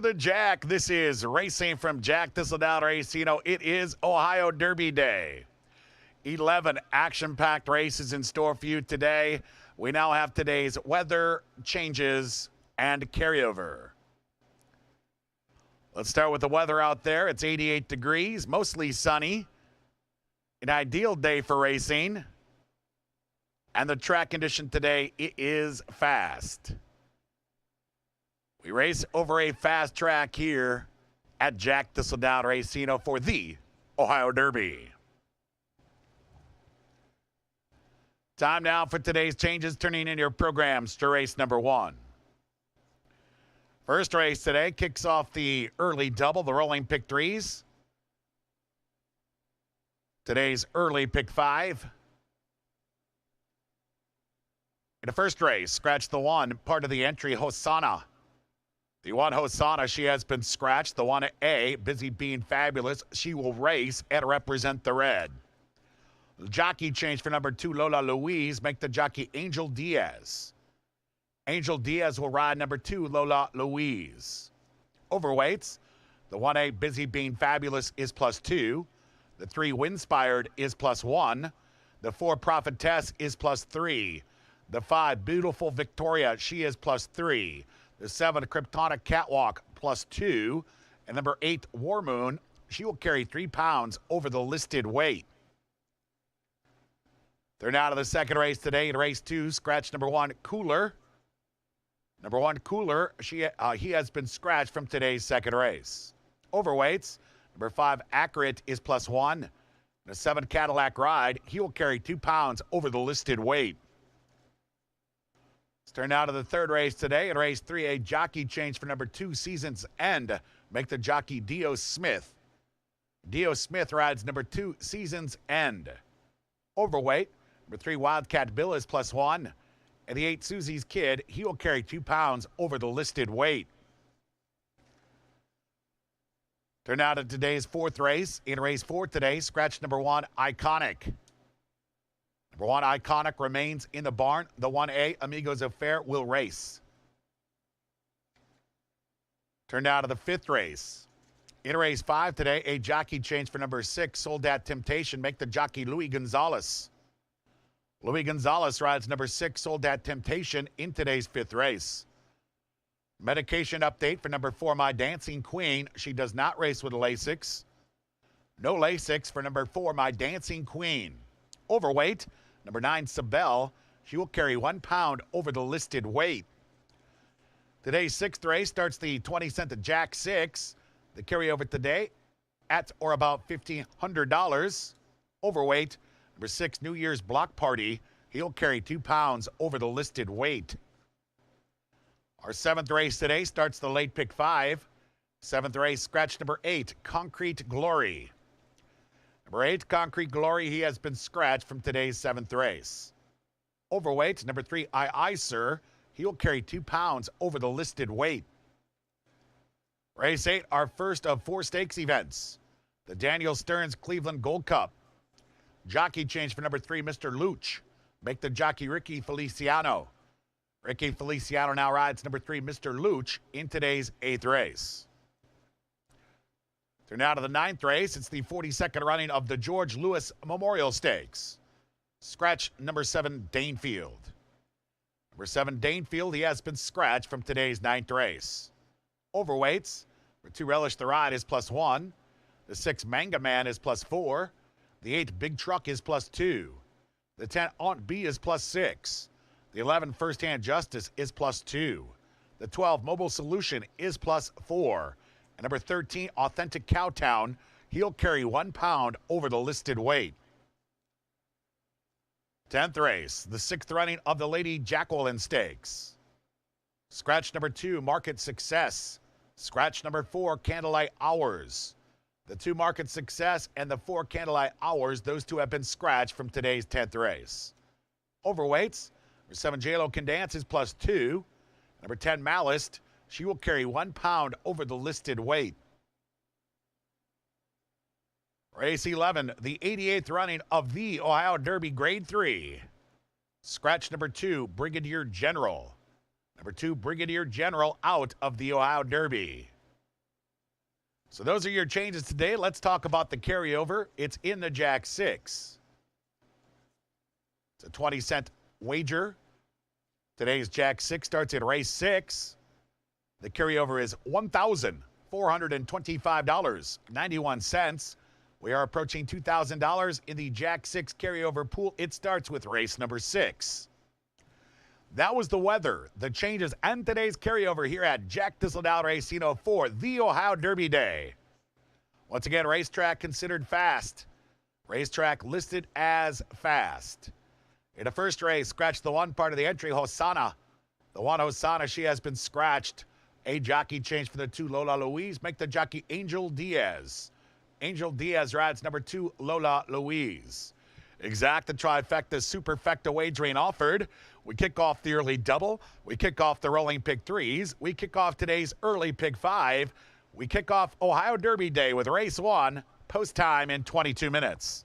the Jack. This is racing from Jack Thistledown Racino. It is Ohio Derby Day. 11 action-packed races in store for you today. We now have today's weather, changes, and carryover. Let's start with the weather out there. It's 88 degrees, mostly sunny. An ideal day for racing. And the track condition today, it is fast. We race over a fast track here at Jack Thistledown Racino for the Ohio Derby. Time now for today's changes, turning in your programs to race number 1. First race today kicks off the early double, the rolling pick 3s. Today's early pick 5. In the first race, scratch the 1, part of the entry, Hosanna. The 1 Hosanna, she has been scratched. The 1A, Busy Being Fabulous, she will race and represent the red. Jockey change for number 2, Lola Louise, make the jockey Angel Diaz. Angel Diaz will ride number 2, Lola Louise. Overweights, the 1A, Busy Being Fabulous, is +2. The 3, Winspired, is +1. The 4, Prophetess, is +3. The 5, Beautiful Victoria, she is +3. The 7, Kryptonic Catwalk, +2. And number 8, War Moon, she will carry 3 pounds over the listed weight. They're now to the second race today. In race 2, scratch number 1, Cooler. Number 1, Cooler, he has been scratched from today's second race. Overweights, number 5, Accurate, is +1. The 7, Cadillac Ride, he will carry 2 pounds over the listed weight. Let's turn now to the third race today. In race 3, a jockey change for number 2, Season's End. Make the jockey Dio Smith. Dio Smith rides number 2, Season's End. Overweight, number 3, Wildcat Bill, is +1. And the 8, Susie's Kid, he will carry 2 pounds over the listed weight. Turn now to today's fourth race. In race 4 today, scratch number 1, Iconic. Number 1, Iconic, remains in the barn. The 1A, Amigos Affair, will race. Turn now to the fifth race. In race 5 today, a jockey change for number 6, Sold At Temptation. Make the jockey Louis Gonzalez. Louis Gonzalez rides number 6, Sold At Temptation, in today's fifth race. Medication update for number 4, My Dancing Queen. She does not race with Lasix. No Lasix for number 4, My Dancing Queen. Overweight, number 9, Sabelle, she will carry 1 pound over the listed weight. Today's sixth race starts the 20-cent Jack 6. The carryover today at or about $1,500. Overweight, number 6, New Year's Block Party. He'll carry 2 pounds over the listed weight. Our seventh race today starts the late pick 5. Seventh race, scratch number 8, Concrete Glory. Number 8, Concrete Glory, he has been scratched from today's seventh race. Overweight, number 3, I Sir, he will carry 2 pounds over the listed weight. Race 8, our first of 4 stakes events. The Daniel Stearns Cleveland Gold Cup. Jockey change for number 3, Mr. Luch. Make the jockey Ricky Feliciano. Ricky Feliciano now rides number 3, Mr. Luch, in today's 8th race. Turn now to the 9th race. It's the 42nd running of the George Lewis Memorial Stakes. Scratch number 7, Danefield. Number 7, Danefield, he has been scratched from today's 9th race. Overweights, number 2, Relish the Ride, is +1. The 6, Manga Man, is +4. The 8, Big Truck, is +2. The 10, Aunt B, is +6. The 11, First Hand Justice, is +2. The 12, Mobile Solution, is +4. And number 13, Authentic Cowtown, he'll carry 1 pound over the listed weight. 10th race, the 6th running of the Lady Jacqueline Stakes. Scratch number 2, Market Success. Scratch number 4, Candlelight Hours. The 2, Market Success, and the 4, Candlelight Hours, those 2 have been scratched from today's 10th race. Overweights, number 7, JLo Can Dance, is +2. Number 10, Malice, she will carry 1 pound over the listed weight. Race 11, the 88th running of the Ohio Derby Grade 3. Scratch number 2, Brigadier General. Number 2, Brigadier General, out of the Ohio Derby. So those are your changes today. Let's talk about the carryover. It's in the Jack 6. It's a 20-cent wager. Today's Jack 6 starts at race 6. The carryover is $1,425.91. We are approaching $2,000 in the Jack 6 carryover pool. It starts with race number 6. That was the weather, the changes, and today's carryover here at Jack Thistledown Racino for the Ohio Derby Day. Once again, racetrack considered fast. Racetrack listed as fast. In the first race, scratch the one part of the entry, Hosanna. The one Hosanna, she has been scratched. A jockey change for the 2, Lola Louise. Make the jockey Angel Diaz. Angel Diaz rides number 2, Lola Louise. Exact the trifecta, superfecta wagering offered. We kick off the early double. We kick off the rolling pick 3s. We kick off today's early pick 5. We kick off Ohio Derby Day with race 1, post time in 22 minutes.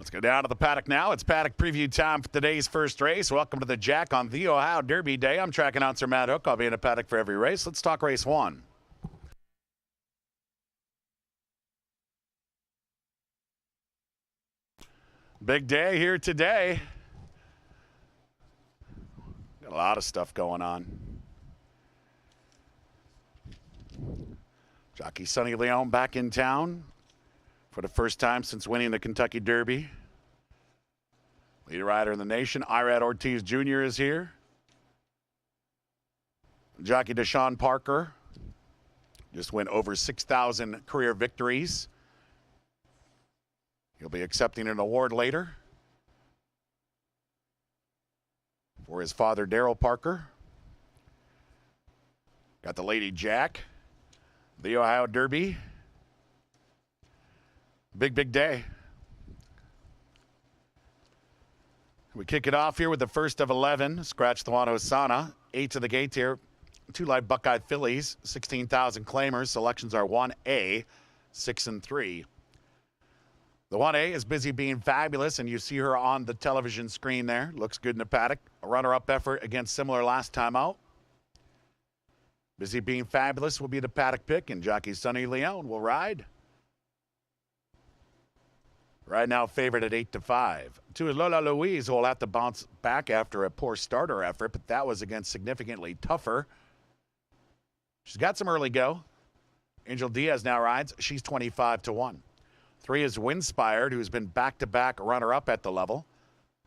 Let's go down to the paddock now. It's paddock preview time for today's first race. Welcome to the Jack on the Ohio Derby Day. I'm track announcer Matt Hook. I'll be in a paddock for every race. Let's talk race one. Big day here today. Got a lot of stuff going on. Jockey Sonny Leon back in town for the first time since winning the Kentucky Derby. Leader rider in the nation, Irad Ortiz Jr. is here. Jockey Deshaun Parker just went over 6,000 career victories. He'll be accepting an award later for his father, Daryl Parker. Got the Lady Jack, the Ohio Derby. Big day. We kick it off here with the first of 11. Scratch the one Hosanna. 8 to the gate here. 2 live Buckeye fillies. 16,000 claimers. Selections are 1A, 6, and 3. The 1A is Busy Being Fabulous, and you see her on the television screen there. Looks good in the paddock. A runner-up effort against similar last time out. Busy Being Fabulous will be the paddock pick, and jockey Sonny Leon will ride. Right now favored at 8-5. 2 is Lola Louise, who will have to bounce back after a poor starter effort, but that was against significantly tougher. She's got some early go. Angel Diaz now rides. She's 25-1. 3 is Winspired, who's been back-to-back runner-up at the level.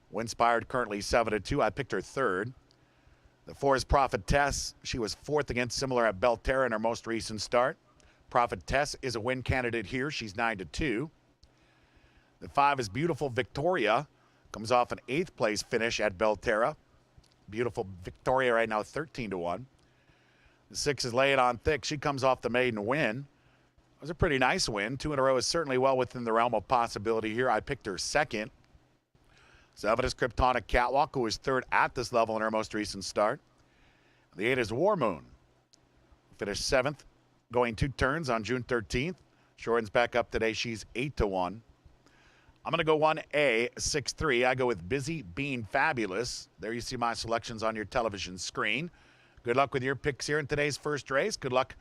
Winspired currently 7-2. I picked her third. The 4 is Prophetess. She was 4th against similar at Belterra in her most recent start. Prophetess is a win candidate here. She's 9-2. The 5 is Beautiful Victoria. Comes off an 8th place finish at Belterra. Beautiful Victoria right now 13-1. The 6 is Lay It On Thick. She comes off the maiden win. It was a pretty nice win. 2 in a row is certainly well within the realm of possibility here. I picked her second. 7 is Kryptonic Catwalk, who was 3rd at this level in her most recent start. The 8 is War Moon. Finished 7th, going 2 turns on June 13th. Shorten's back up today. She's 8-1. I'm going to go 1A, 6-3. I go with Busy Being Fabulous. There you see my selections on your television screen. Good luck with your picks here in today's first race. Good luck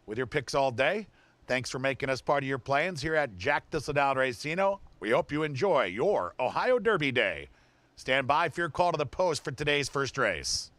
with your picks all day. Thanks for making us part of your plans here at Jack Thistledown Racino. We hope you enjoy your Ohio Derby Day. Stand by for your call to the post for today's first race.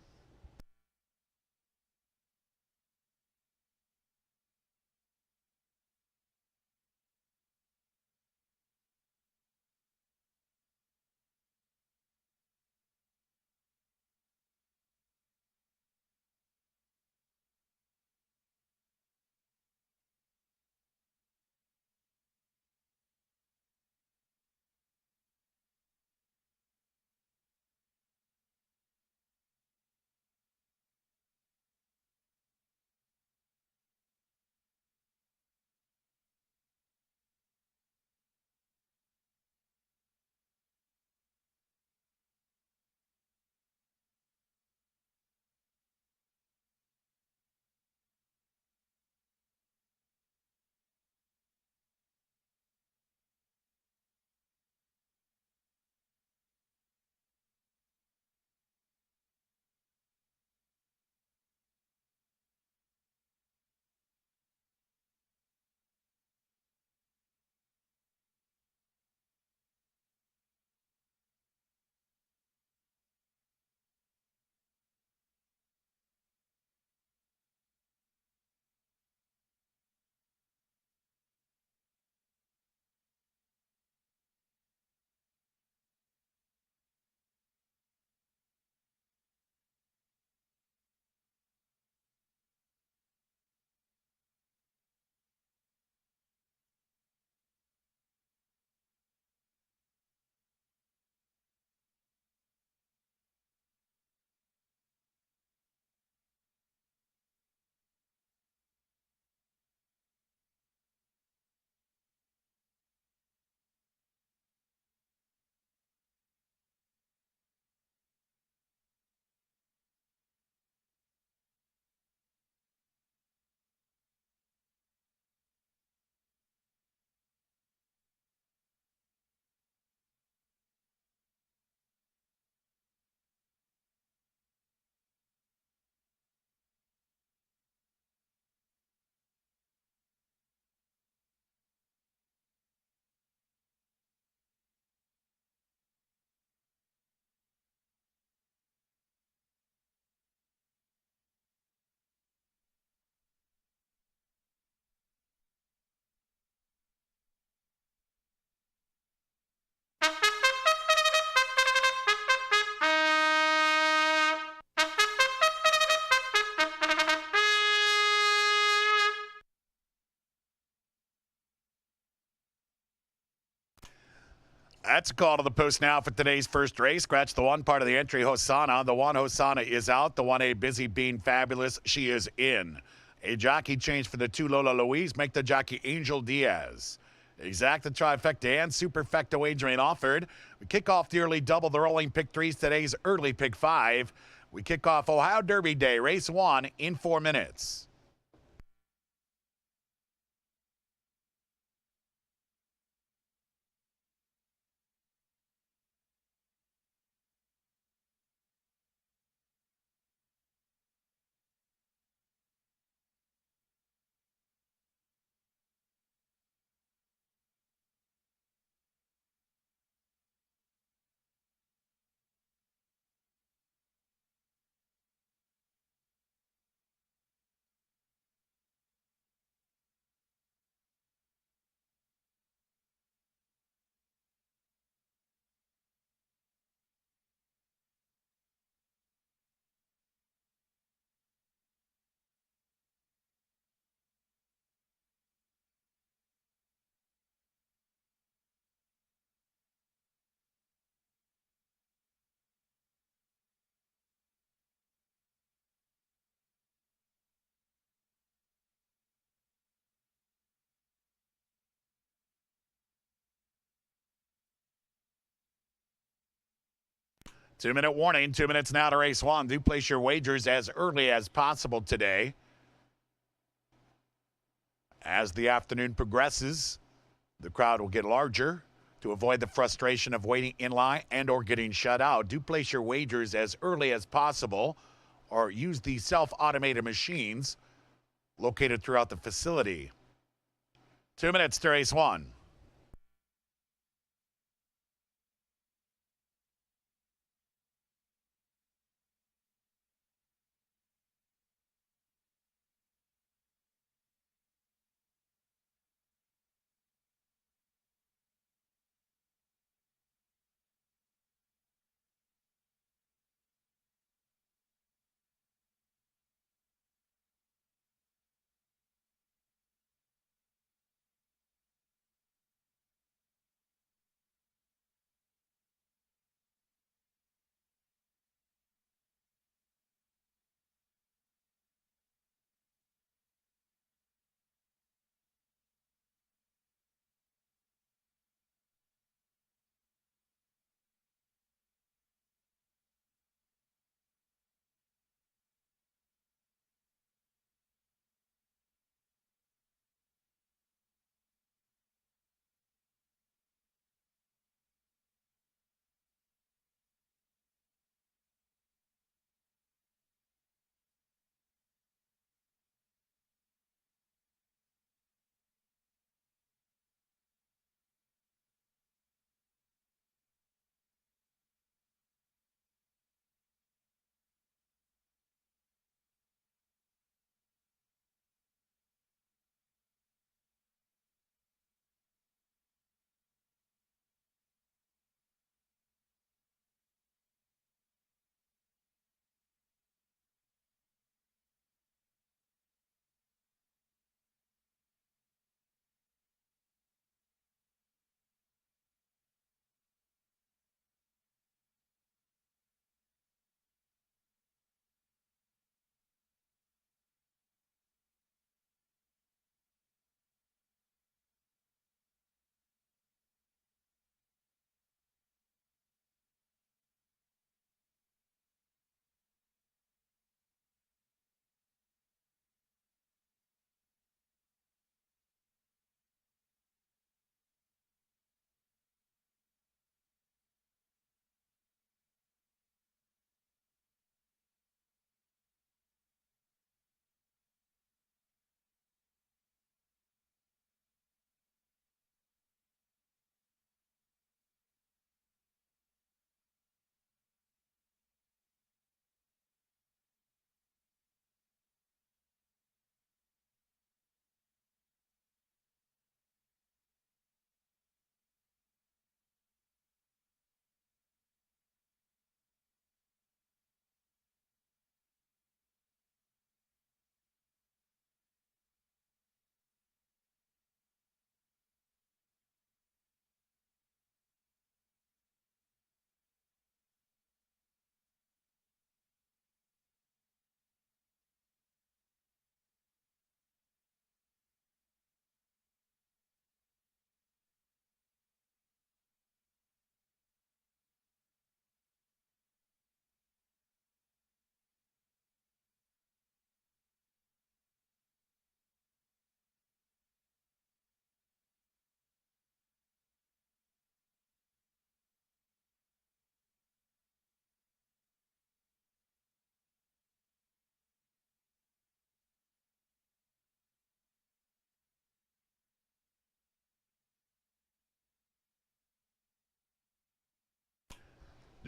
That's a call to the post now for today's first race. Scratch the one part of the entry, Hosanna. The one Hosanna is out. The 1A Busy Being Fabulous, she is in. A jockey change for the 2 Lola Louise. Make the jockey Angel Diaz. Exacta trifecta and superfecta wagering offered. We kick off the early double, the rolling pick threes, today's early pick 5. We kick off Ohio Derby Day, race 1 in 4 minutes. Two-minute warning, 2 minutes now to race 1. Do place your wagers as early as possible today. As the afternoon progresses, the crowd will get larger. To avoid the frustration of waiting in line and or getting shut out, do place your wagers as early as possible or use the self-automated machines located throughout the facility. 2 minutes to race 1.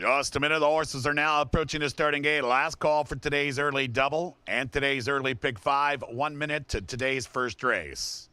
Just a minute. The horses are now approaching the starting gate. Last call for today's early double and today's early pick 5. 1 minute to today's first race.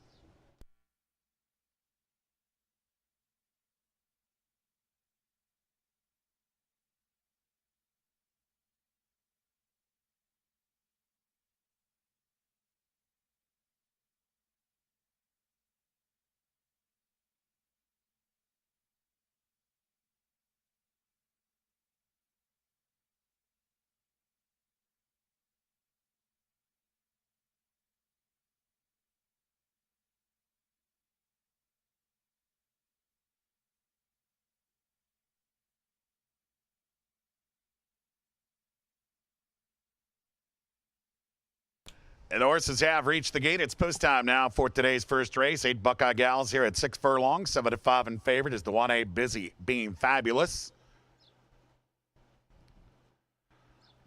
And the horses have reached the gate. It's post time now for today's first race. 8 Buckeye Gals here at 6 furlongs. 7 to 5 in favorite is the 1A Busy Being Fabulous.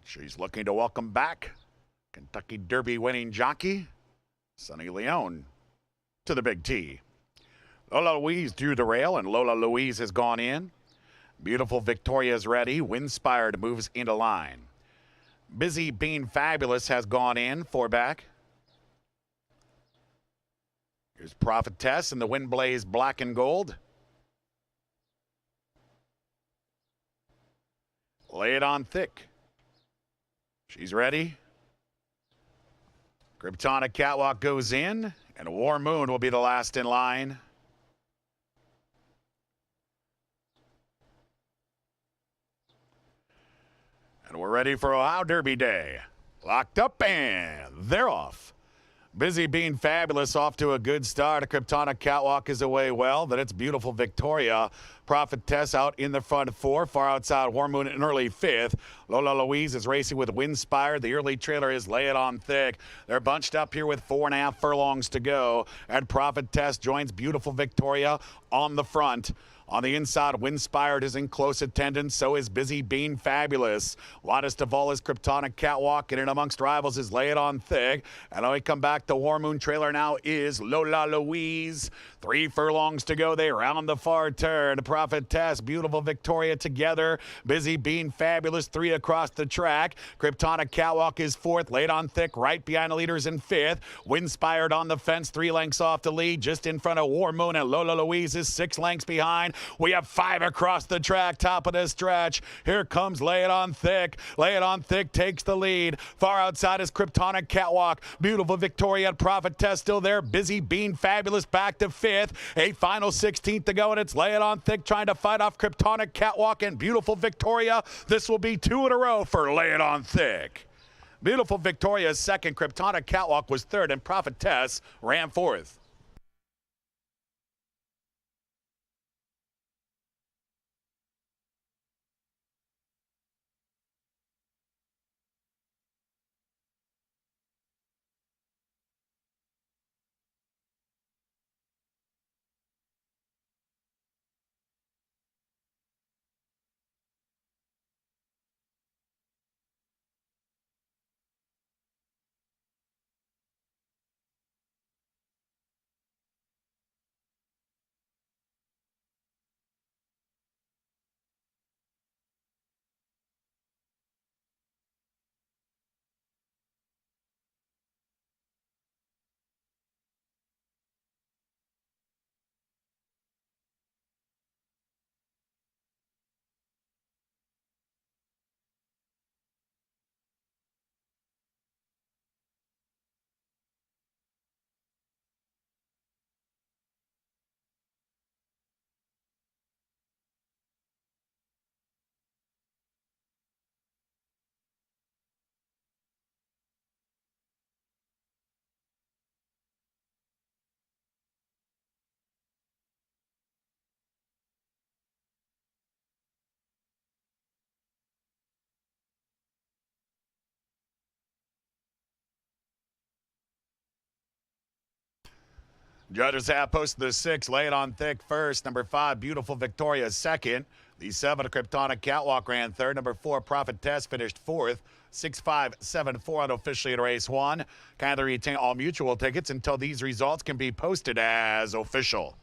She's looking to welcome back Kentucky Derby winning jockey Sonny Leone to the Big T. Lola Louise drew the rail, and Lola Louise has gone in. Beautiful Victoria is ready. Windspired moves into line. Busy Being Fabulous has gone in, 4 back. Here's Prophetess in the Windblaze Black and Gold. Lay it on thick. She's ready. Kryptonic Catwalk goes in, and War Moon will be the last in line. And we're ready for Ohio Derby Day. Locked up, and they're off. Busy Being Fabulous off to a good start. A Kryptonic Catwalk is away well. Then it's Beautiful Victoria. Prophetess out in the front 4. Far outside War Moon in early 5th. Lola Louise is racing with Windspire. The early trailer is Lay It On Thick. They're bunched up here with 4.5 furlongs to go. And Prophetess joins Beautiful Victoria on the front. On the inside, Windspired is in close attendance. So is Busy Being Fabulous. Widest of all is Kryptonic Catwalk. And in amongst rivals is Lay It On Thick. And when we come back, the War Moon trailer now is Lola Louise. 3 furlongs to go. They round the far turn. Prophetess, Beautiful Victoria together. Busy Being Fabulous, 3 across the track. Kryptonic Catwalk is 4th. Lay It On Thick right behind the leaders in 5th. Windspired on the fence, 3 lengths off the lead. Just in front of War Moon, and Lola Louise is 6 lengths behind. We have 5 across the track, top of the stretch. Here comes Lay It On Thick. Lay It On Thick takes the lead. Far outside is Kryptonic Catwalk. Beautiful Victoria and Prophetess still there. Busy Being Fabulous back to 5th. A final 16th to go, and it's Lay It On Thick trying to fight off Kryptonic Catwalk and Beautiful Victoria. This will be 2 in a row for Lay It On Thick. Beautiful Victoria is 2nd. Kryptonic Catwalk was 3rd, and Prophetess ran 4th. Judges have posted the 6, Lay It On Thick first. Number 5, Beautiful Victoria second. The 7, Kryptonic Catwalk ran 3rd. Number 4, Prophetess finished 4th. 6, 5, 7, 4 unofficially in race 1. Kindly retain all mutual tickets until these results can be posted as official.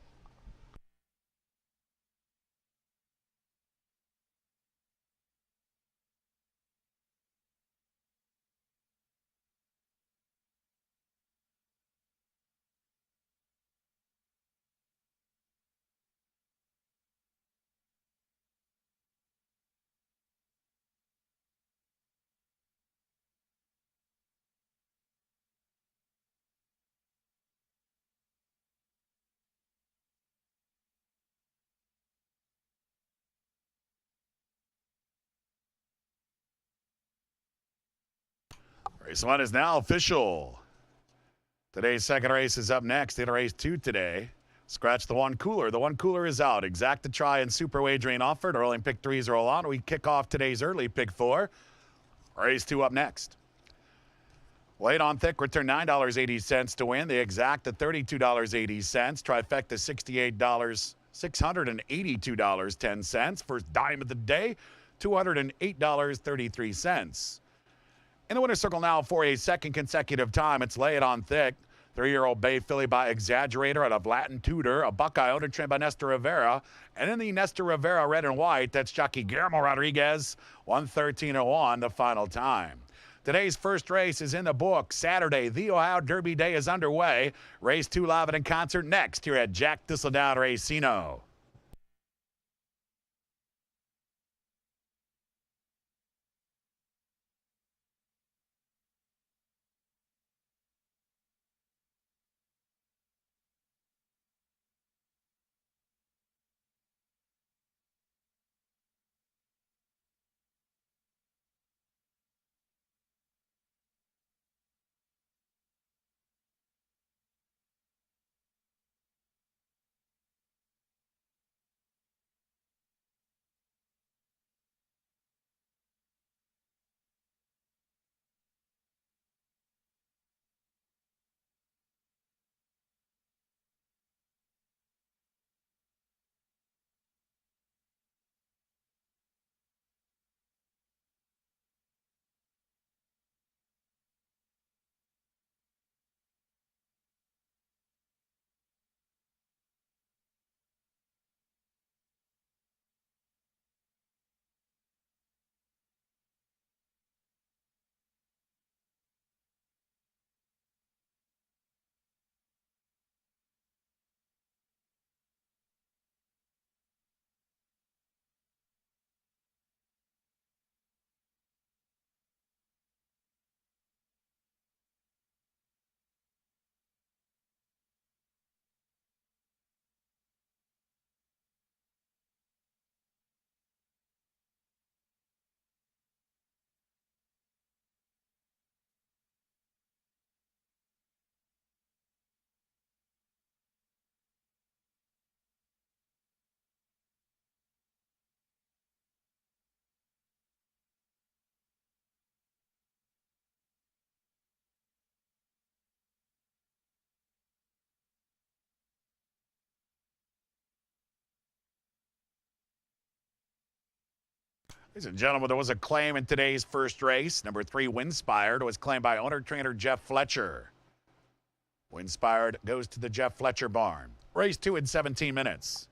Race 1 is now official. Today's second race is up next. In race 2 today. Scratch the one cooler. The one cooler is out. Exact to try and super wagering offered. Early pick 3s roll on. We kick off today's early pick 4. Race 2 up next. Late on thick, return $9.80 to win. The exact at $32.80. Trifecta $68. $682.10. First dime of the day, $208.33. In the winner's circle now for a second consecutive time, it's Lay It On Thick. 3-year-old Bay Filly by Exaggerator out of Latin Tudor. A Buckeye owner trained by Nestor Rivera. And in the Nestor Rivera red and white, that's Jockey Guillermo Rodriguez. 1:13:01, the final time. Today's first race is in the book. Saturday, the Ohio Derby Day is underway. Race 2 live and in concert next here at Jack Thistledown Racino. Ladies and gentlemen, there was a claim in today's first race. Number 3, Winspired, was claimed by owner-trainer Jeff Fletcher. Winspired goes to the Jeff Fletcher barn. Race 2 in 17 minutes.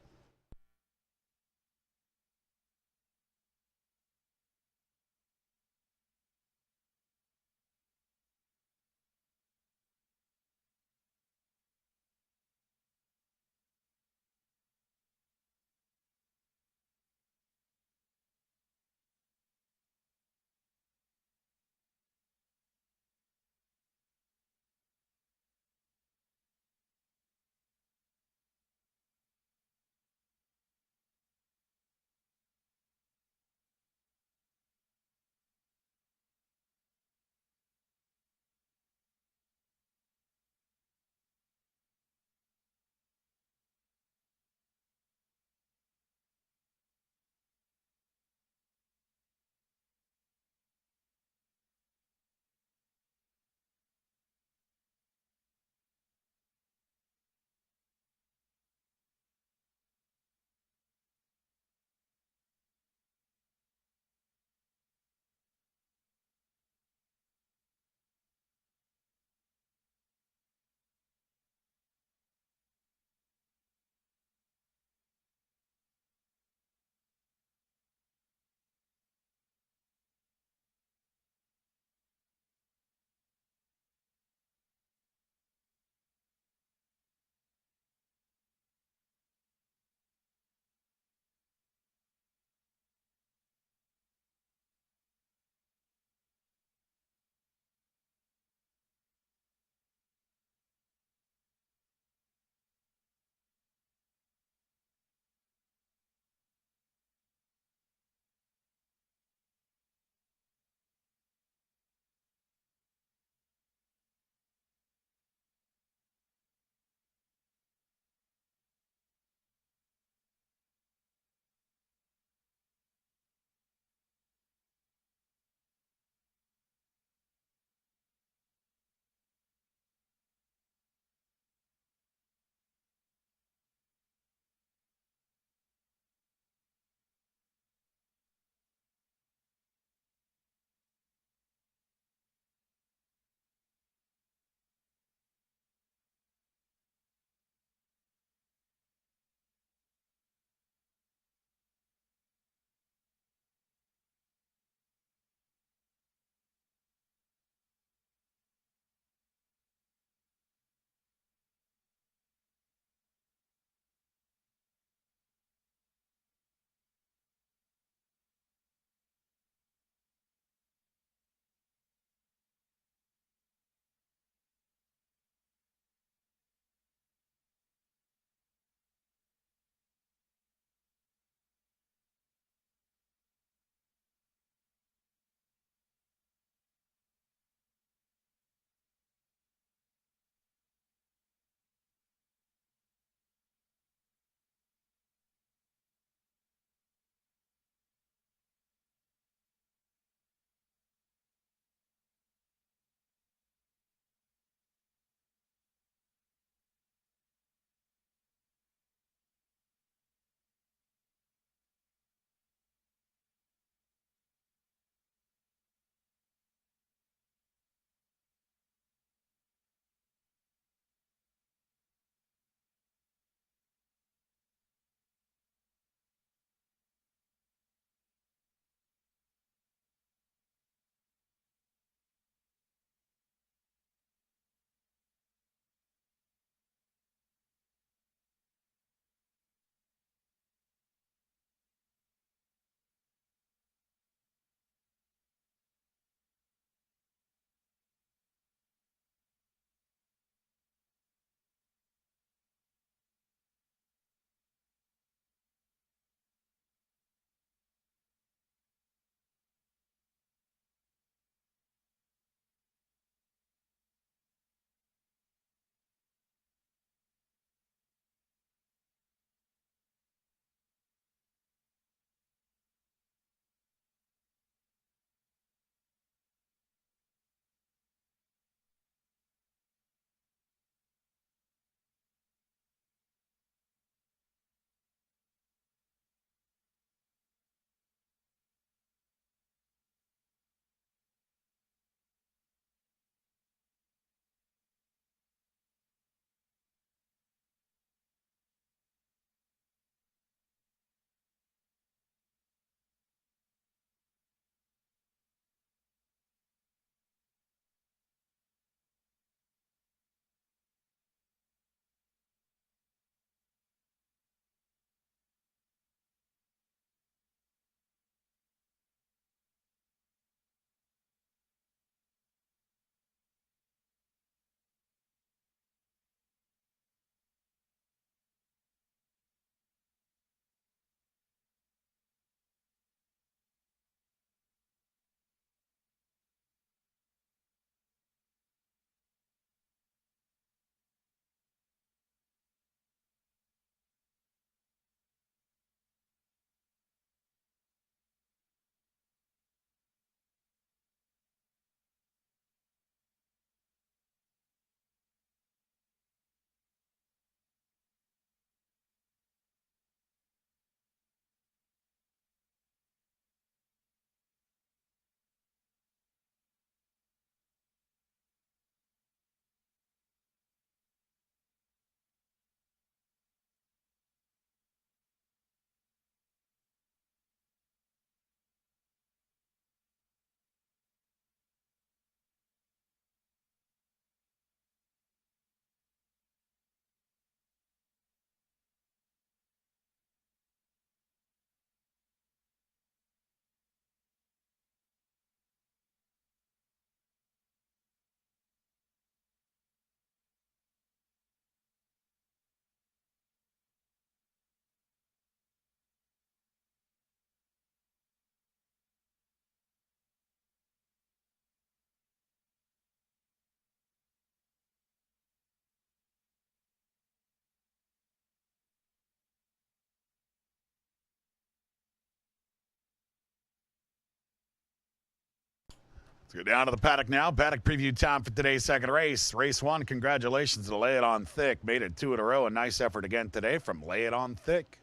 Let's go down to the paddock now. Paddock preview time for today's second race. Race 1, congratulations to Lay It On Thick. Made it 2 in a row. A nice effort again today from Lay It On Thick.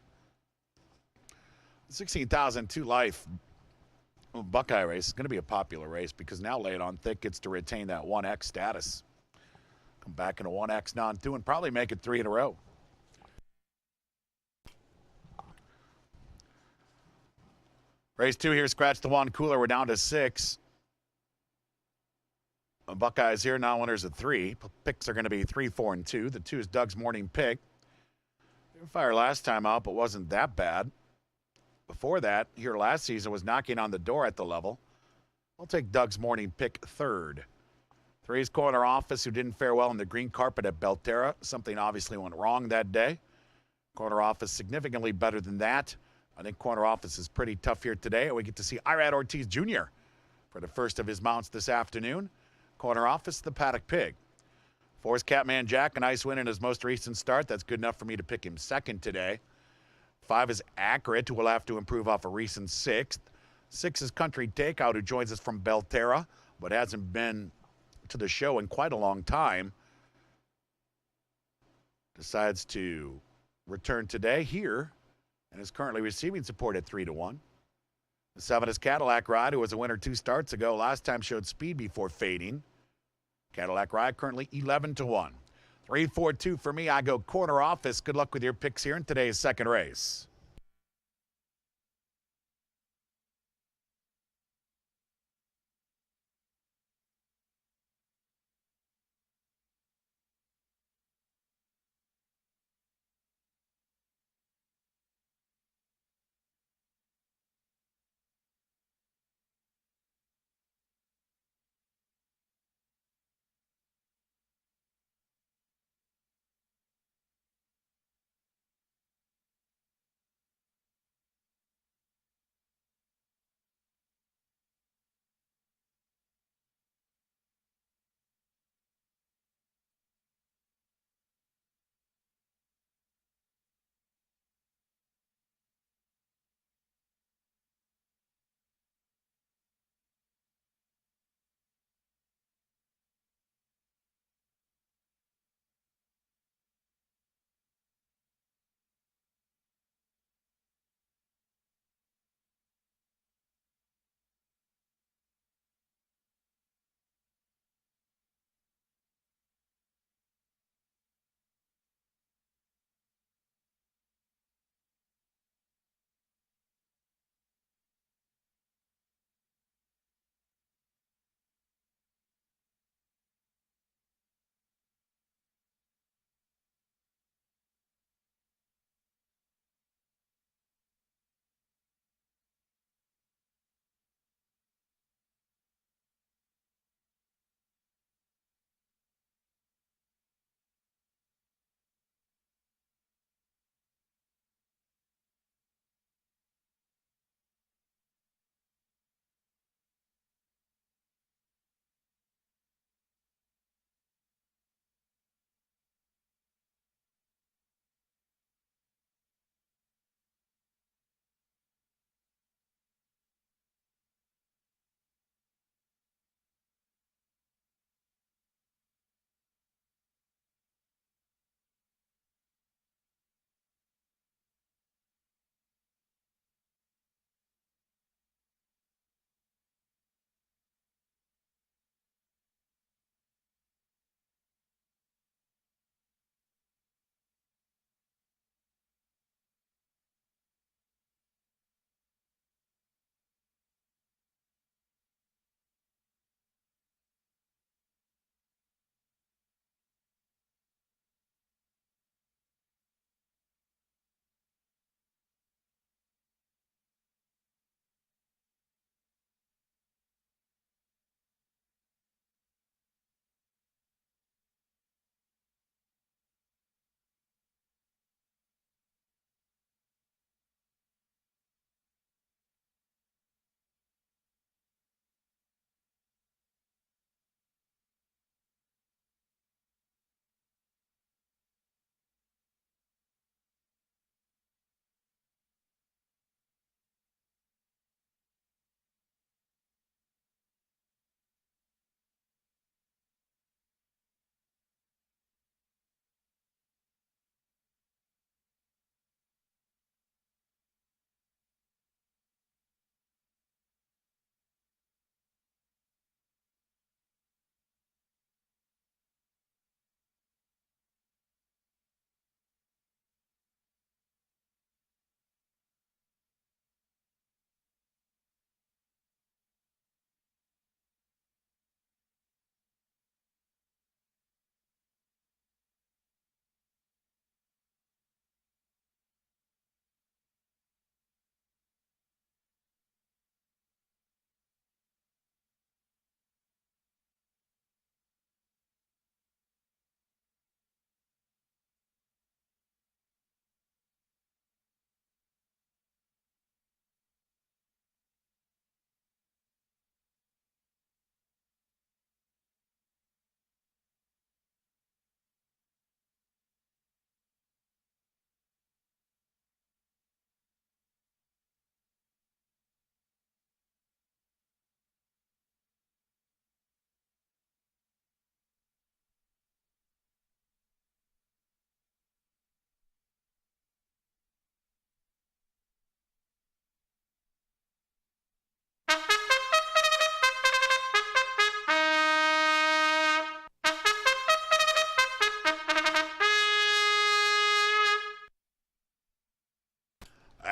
16,002 life Buckeye race is going to be a popular race because now Lay It On Thick gets to retain that 1X status. Come back in a 1X non-2 and probably make it 3 in a row. Race 2 here, scratch the 1 cooler. We're down to 6. Buckeyes here, now winners of 3. Picks are going to be 3, 4, and 2. The 2 is Doug's morning pick. Didn't fire last time out, but wasn't that bad. Before that, here last season, was knocking on the door at the level. I'll take Doug's morning pick 3rd. 3 is Corner Office, who didn't fare well on the green carpet at Belterra. Something obviously went wrong that day. Corner Office significantly better than that. I think Corner Office is pretty tough here today. We get to see Irad Ortiz Jr. for the first of his mounts this afternoon. Corner Office, the paddock pig. 4 is Catman Jack, a nice win in his most recent start. That's good enough for me to pick him 2nd today. 5 is Accurate, who will have to improve off a recent 6th. 6 is Country Takeout, who joins us from Belterra, but hasn't been to the show in quite a long time. Decides to return today here and is currently receiving support at 3-1. The 7 is Cadillac Ride, who was a winner 2 starts ago. Last time showed speed before fading. Cadillac Ride currently 11-1. 3, 4, 2 for me. I go Corner Office. Good luck with your picks here in today's second race.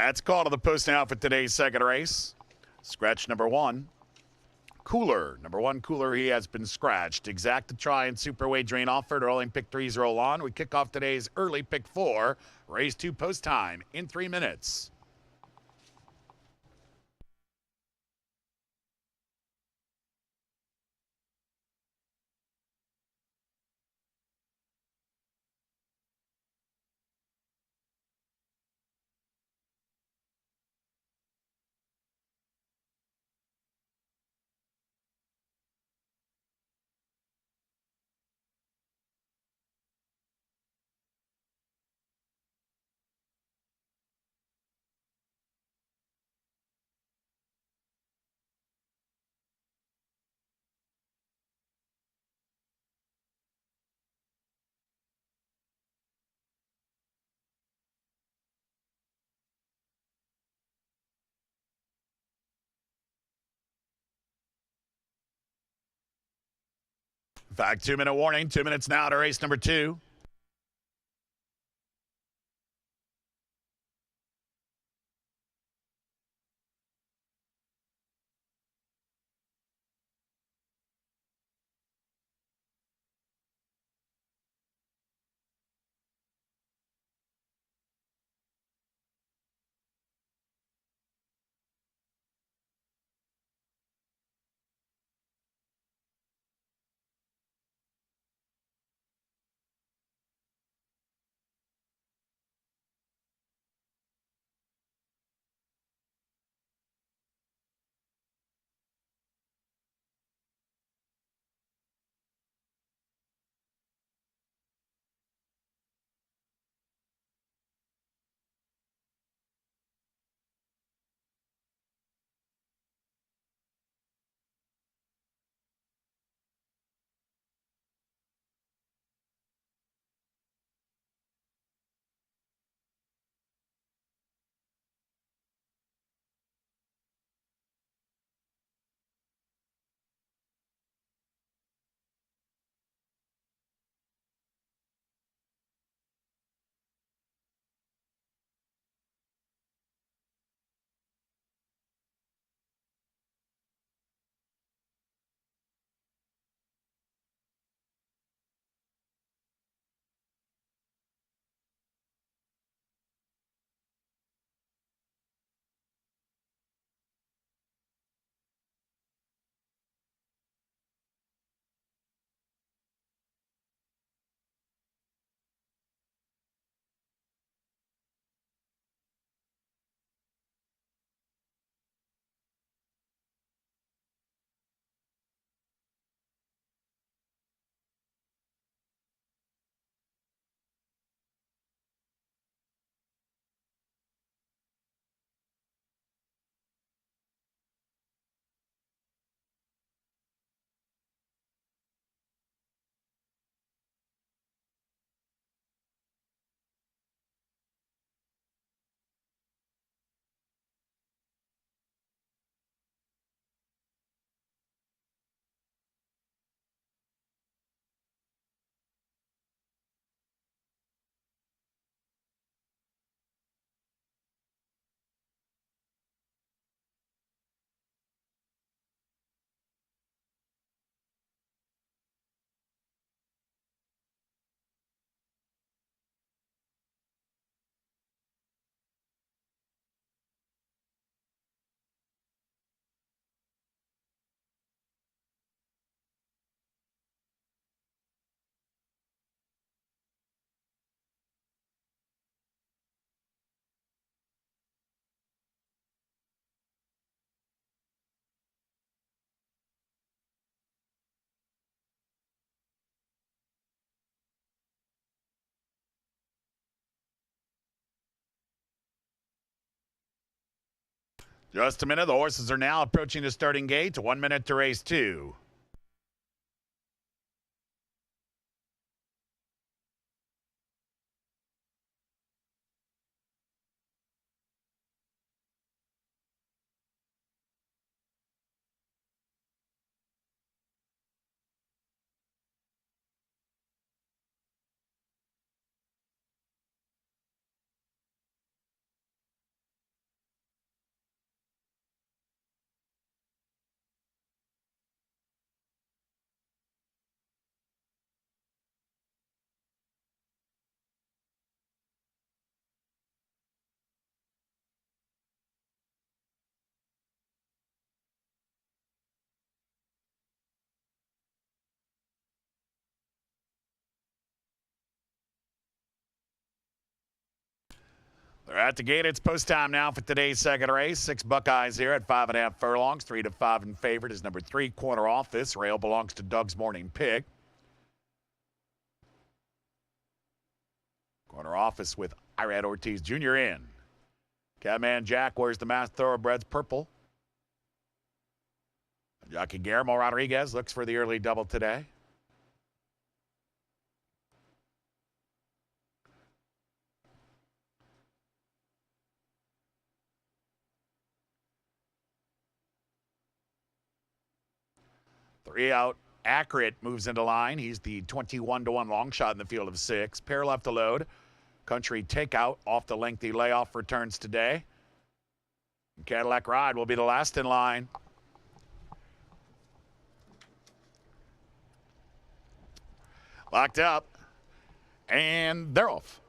That's called to the post now for today's second race. Scratch number 1. Cooler. Number 1, Cooler, he has been scratched. Exact to try and super wagering offered. Rolling pick 3s roll on. We kick off today's early pick 4. Race 2 post time in 3 minutes. In fact, 2-minute warning. 2 minutes now to race number 2. Just a minute. The horses are now approaching the starting gate. 1 minute to race 2. They're at the gate. It's post time now for today's second race. 6 Buckeyes here at 5.5 furlongs. 3 to 5 in favorite is number 3, Corner Office. Rail belongs to Doug's Morning Pick. Corner Office with Irad Ortiz Jr. in. Catman Jack wears the masked thoroughbreds purple. Jockey Guillermo Rodriguez looks for the early double today. Three out, Accurate moves into line. He's the 21-1 long shot in the field of 6. Pair left to load. Country Takeout off the lengthy layoff returns today. Cadillac Ride will be the last in line. Locked up. And they're off.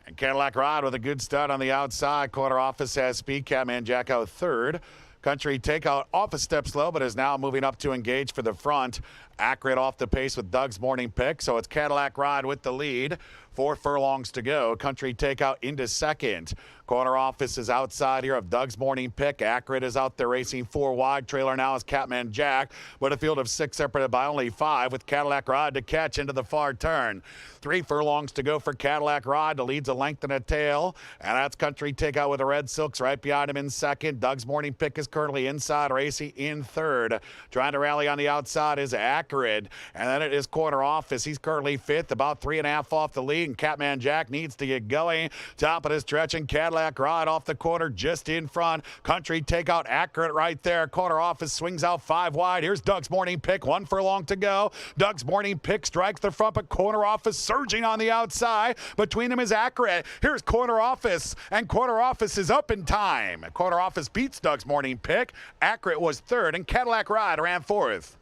And Cadillac Ride with a good start on the outside. Corner Office has speed. Catman Jack out third. Country Takeout off a step slow, but is now moving up to engage for the front. Accurate off the pace with Doug's Morning Pick. So it's Cadillac Ride with the lead. 4 furlongs to go. Country Takeout into second. Corner Office is outside here of Doug's Morning Pick. Accurate is out there racing 4 wide. Trailer now is Catman Jack, with a field of 6 separated by only 5, with Cadillac Ride to catch into the far turn. 3 furlongs to go for Cadillac Ride. The lead's a length and a tail, and that's Country Takeout with the red silks right behind him in second. Doug's Morning Pick is currently inside, racing in third. Trying to rally on the outside is Accurate, and then it is Corner Office. He's currently fifth, about 3.5 off the lead, and Catman Jack needs to get going. Top of the stretch, and Cadillac Ride off the corner just in front. Country Takeout Accurate right there. Corner Office swings out 5 wide. Here's Doug's Morning Pick. 1 furlong to go. Doug's Morning Pick strikes the front, but Corner Office surging on the outside. Between them is Accurate. Here's Corner Office, and Corner Office is up in time. Corner Office beats Doug's Morning Pick. Accurate was third, and Cadillac Ride ran fourth.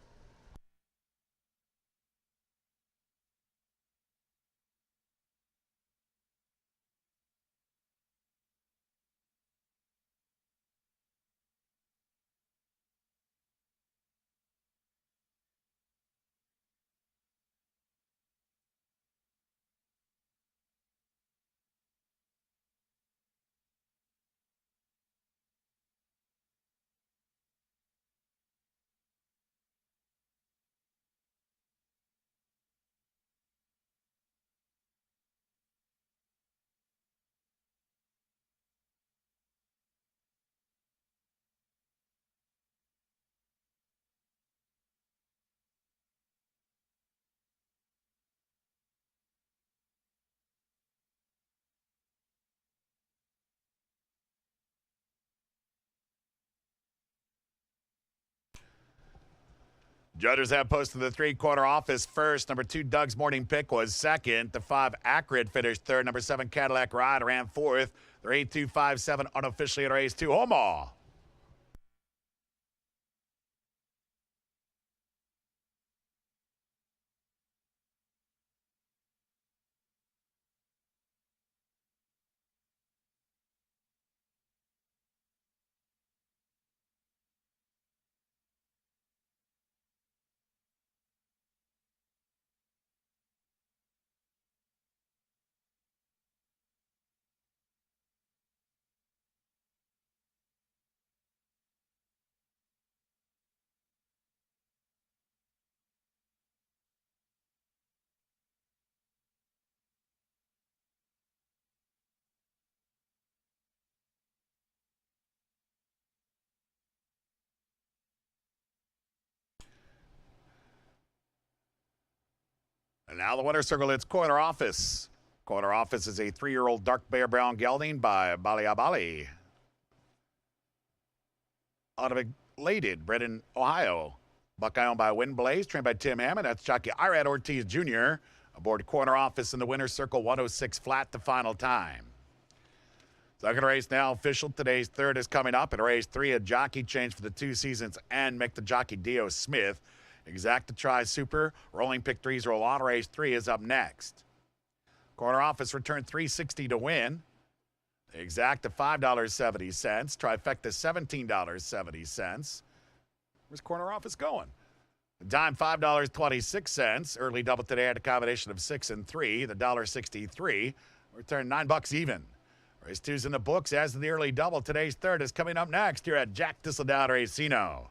Judges have posted the 3 Corner Office first. Number 2, Doug's Morning Pick was second. The 5, Accurate finished third. Number 7, Cadillac Ride ran fourth. They're 8, 2, 5, 7 unofficially in race 2. Omaha. And now the winner's circle, it's Corner Office. Corner Office is a 3-year-old dark bear brown gelding by Bali. Automated, bred in Ohio. Buckeye owned by Wind Blaze, trained by Tim Hammond. That's jockey Irad Ortiz Jr. Aboard Corner Office in the winner's circle, 106 flat the final time. Second race now official. Today's third is coming up. In race 3, a jockey change for the 2 seasons and make the jockey Dio Smith. Exacta Tri Super, Rolling Pick 3's roll on. Race 3 is up next. Corner Office returned $3.60 to win. Exacta $5.70. Trifecta $17.70. Where's Corner Office going? The dime $5.26. Early double today had a combination of 6 and 3. The $1.63 returned $9 even. Race two's in the books, as in the early double. Today's third is coming up next here at Jack Thistledown Racino.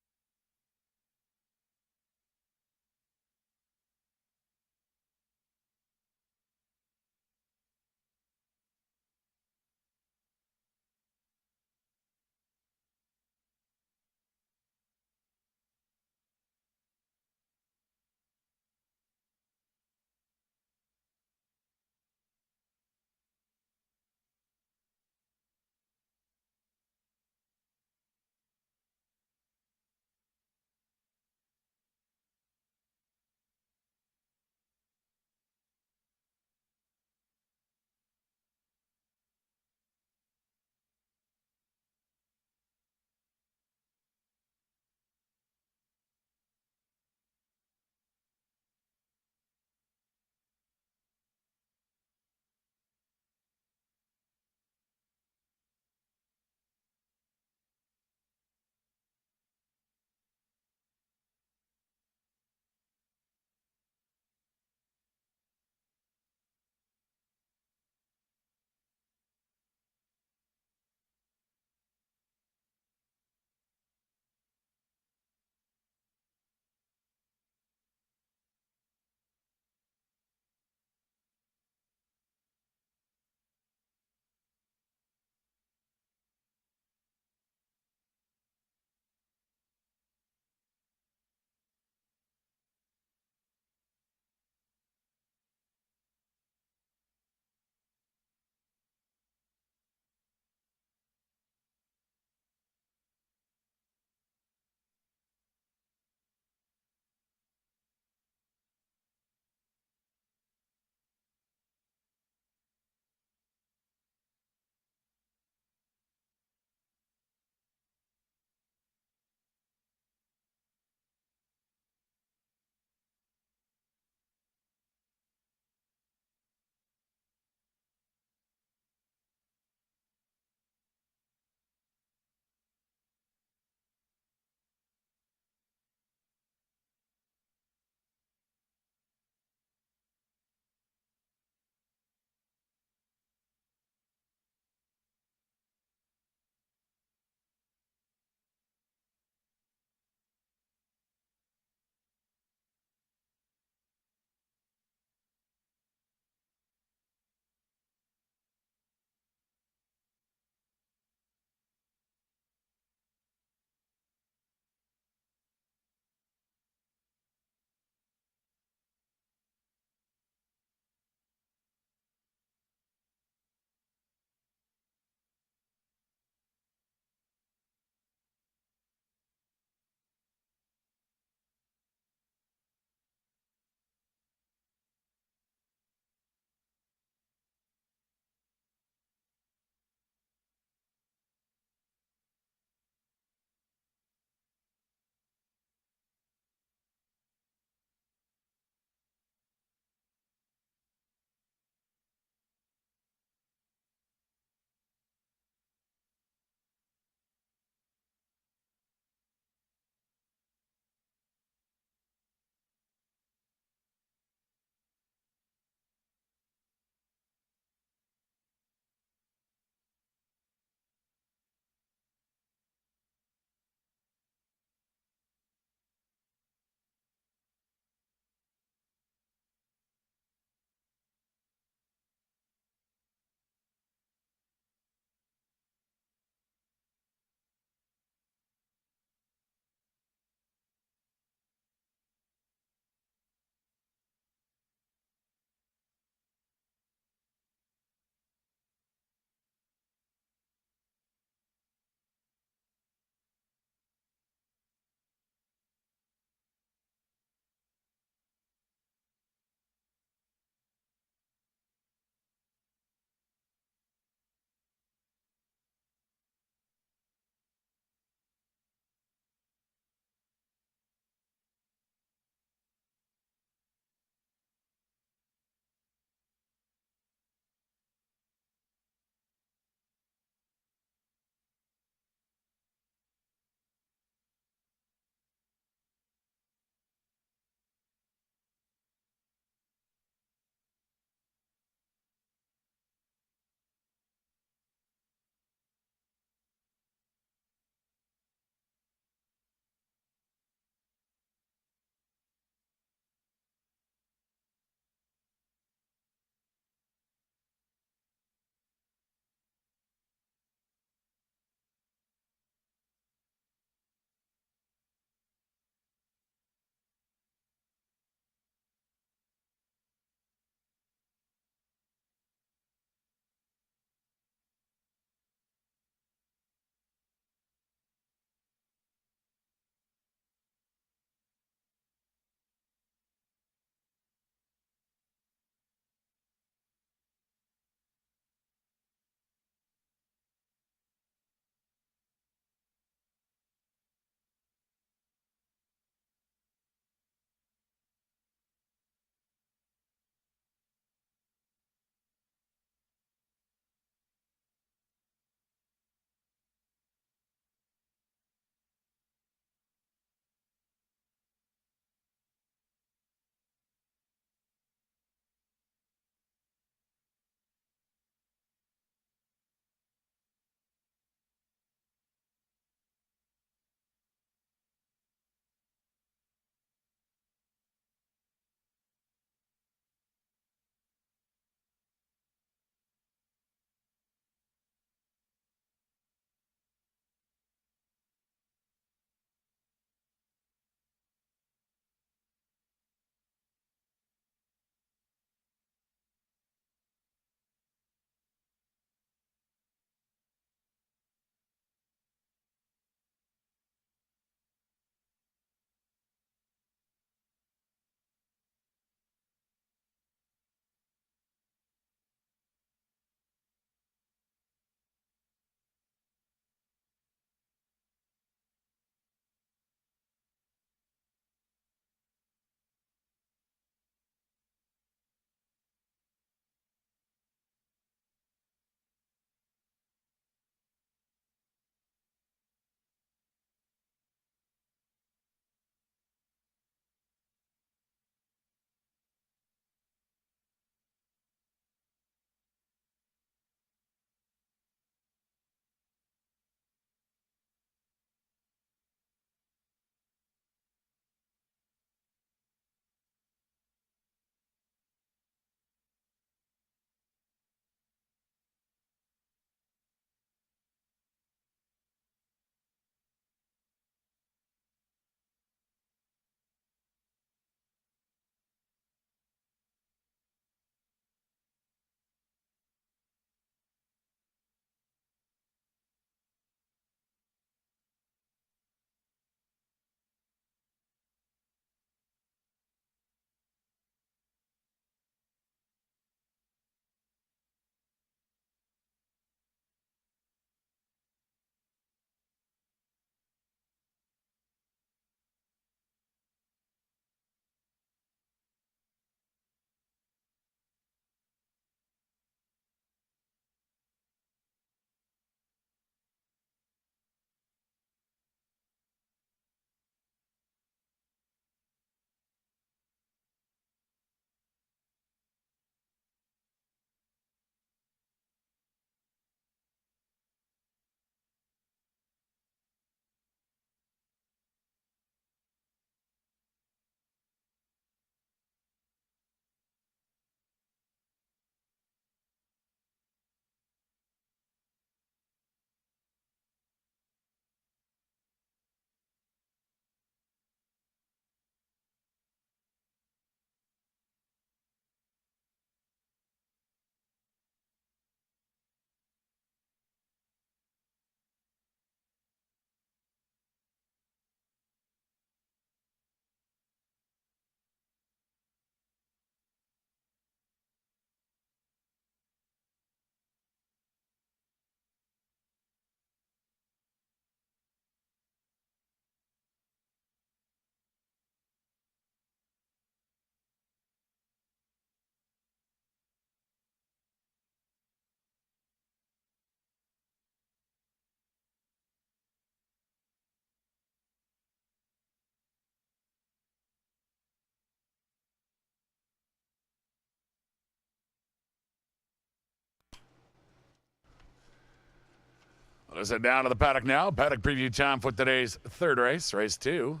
Let's head down to the paddock now. Paddock preview time for today's third race, race 2.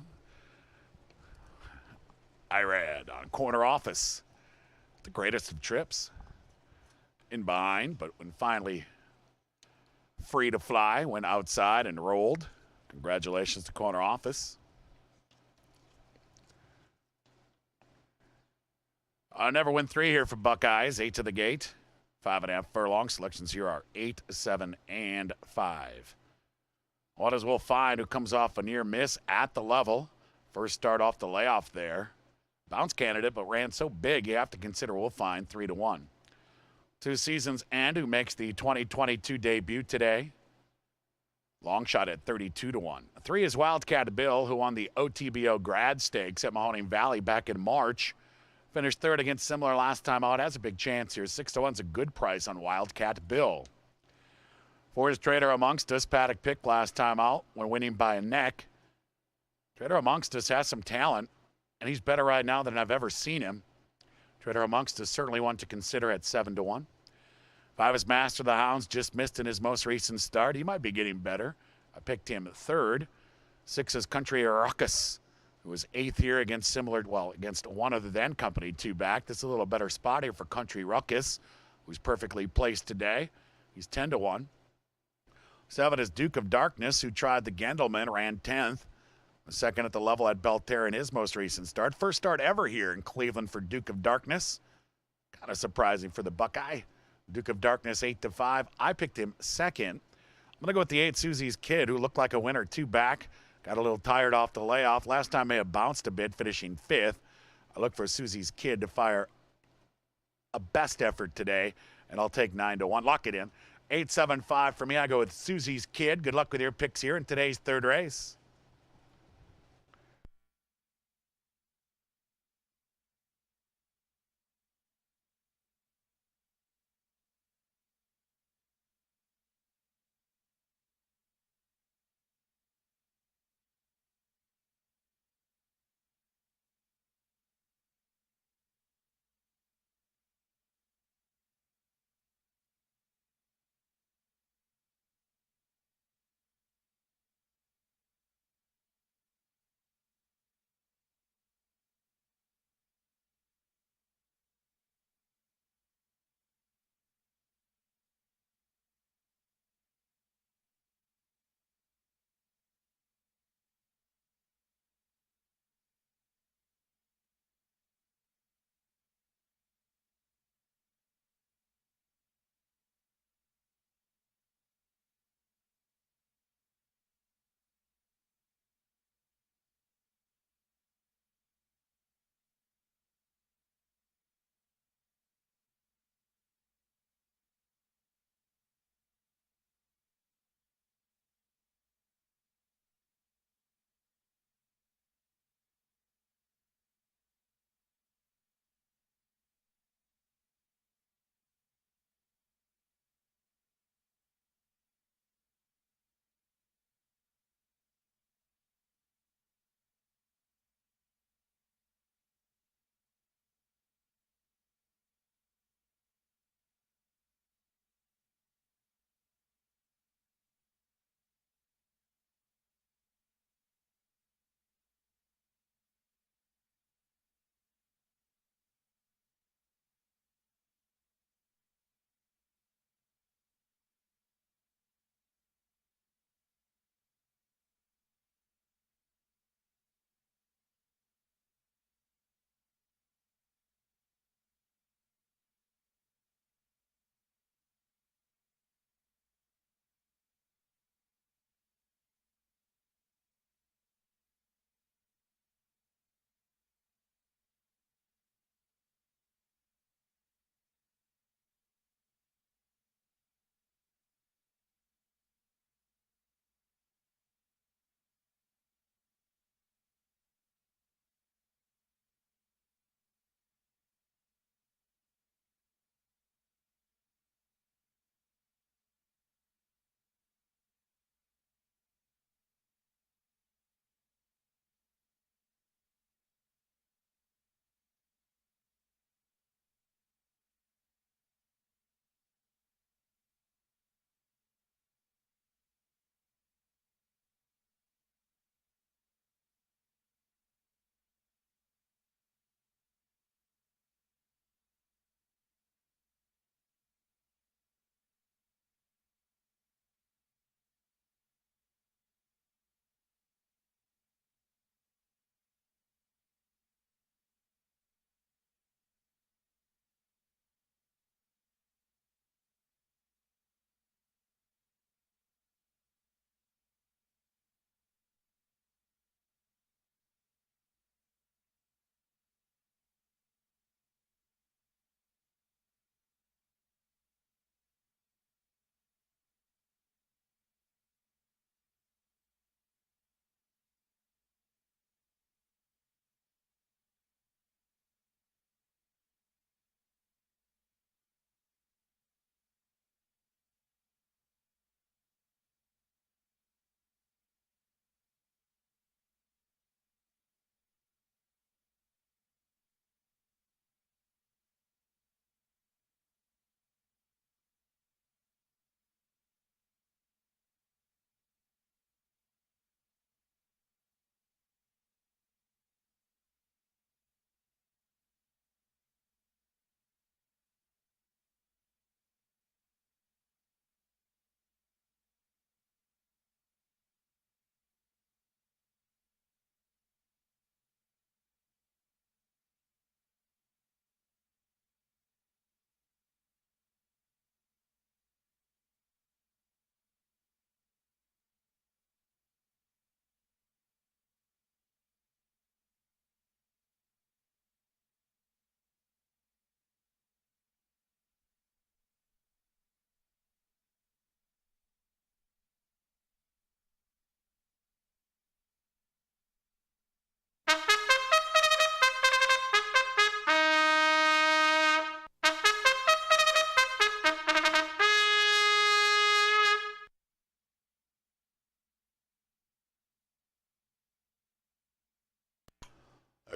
Irad on corner office. The greatest of trips. In behind, but when finally free to fly, went outside and rolled. Congratulations to corner office. Never win 3 here for Buckeyes. 8 to the gate. 5.5 furlong. Selections here are 8, 7, and 5. What as we'll find who comes off a near miss at the level. First start off the layoff there. Bounce candidate, but ran so big you have to consider we'll find 3 to 1. 2 seasons and who makes the 2022 debut today. Long shot at 32 to 1. 3 is Wildcat Bill, who won the OTBO Grad Stakes at Mahoning Valley back in March. Finished third against similar last time out. Has a big chance here. 6 to 1's a good price on Wildcat Bill. 4 is Trader Amongst Us. Paddock pick last time out when winning by a neck. Trader Amongst Us has some talent, and he's better right now than I've ever seen him. Trader Amongst Us certainly one to consider at 7 to 1. 5 is Master of the Hounds. Just missed in his most recent start. He might be getting better. I picked him third. 6 is Country Ruckus, who was 8th here against against one other than Company 2 back. This is a little better spot here for Country Ruckus, who's perfectly placed today. He's 10 to 1. 7 is Duke of Darkness, who tried the Gendelman, ran 10th. Second at the level at Belterre in his most recent start. First start ever here in Cleveland for Duke of Darkness. Kind of surprising for the Buckeye. Duke of Darkness 8 to 5. I picked him second. I'm going to go with the 8 Susie's Kid, who looked like a winner 2 back. Got a little tired off the layoff. Last time may have bounced a bit, finishing 5th. I look for Susie's Kid to fire a best effort today, and I'll take 9 to 1. Lock it in. 8, 7, 5 for me. I go with Susie's Kid. Good luck with your picks here in today's third race.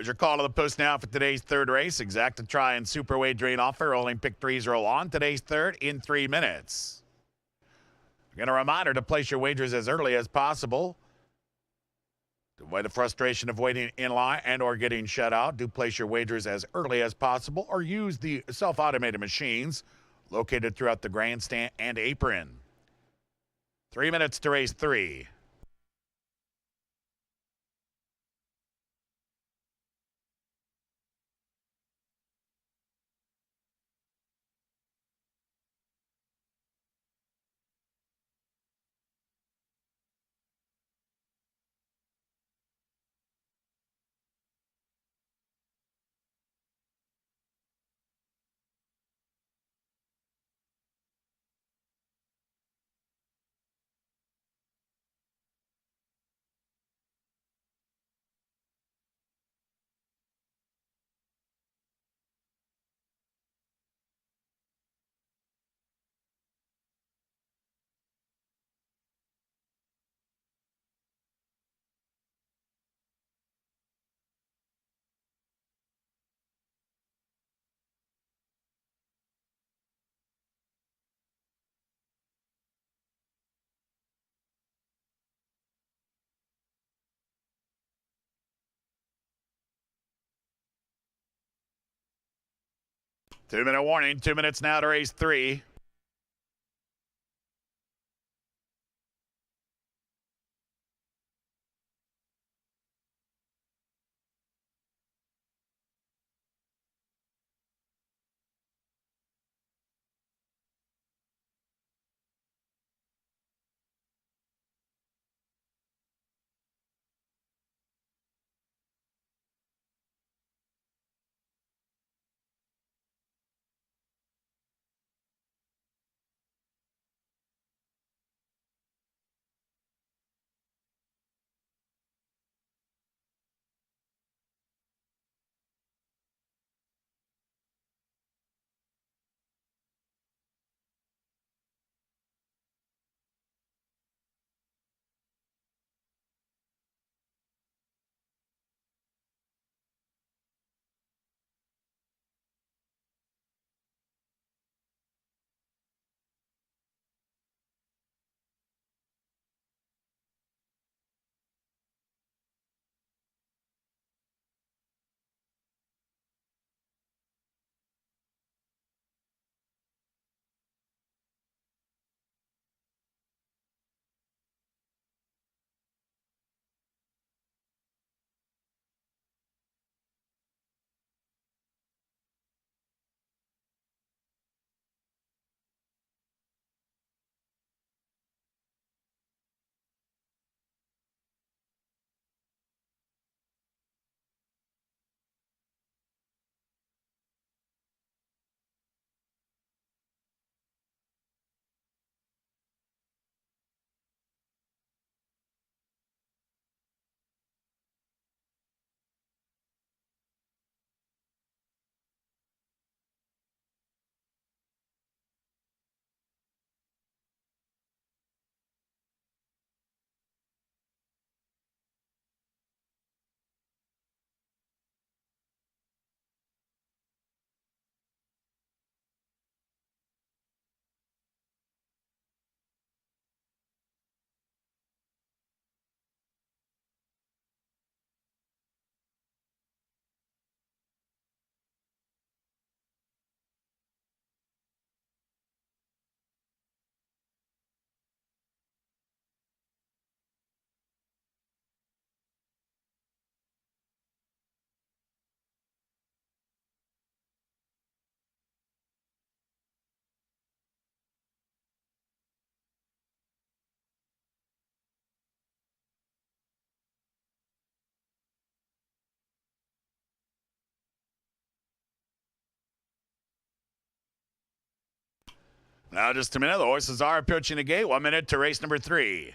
Here's your call to the post now for today's third race. Exacta try and super wagering offer. Only pick threes roll on. Today's third in 3 minutes. Again, a reminder to place your wagers as early as possible. To avoid the frustration of waiting in line and or getting shut out, do place your wagers as early as possible or use the self-automated machines located throughout the grandstand and apron. 3 minutes to race 3. Two-minute warning. 2 minutes now to race 3. Now just a minute. The horses are approaching the gate. 1 minute to race number 3.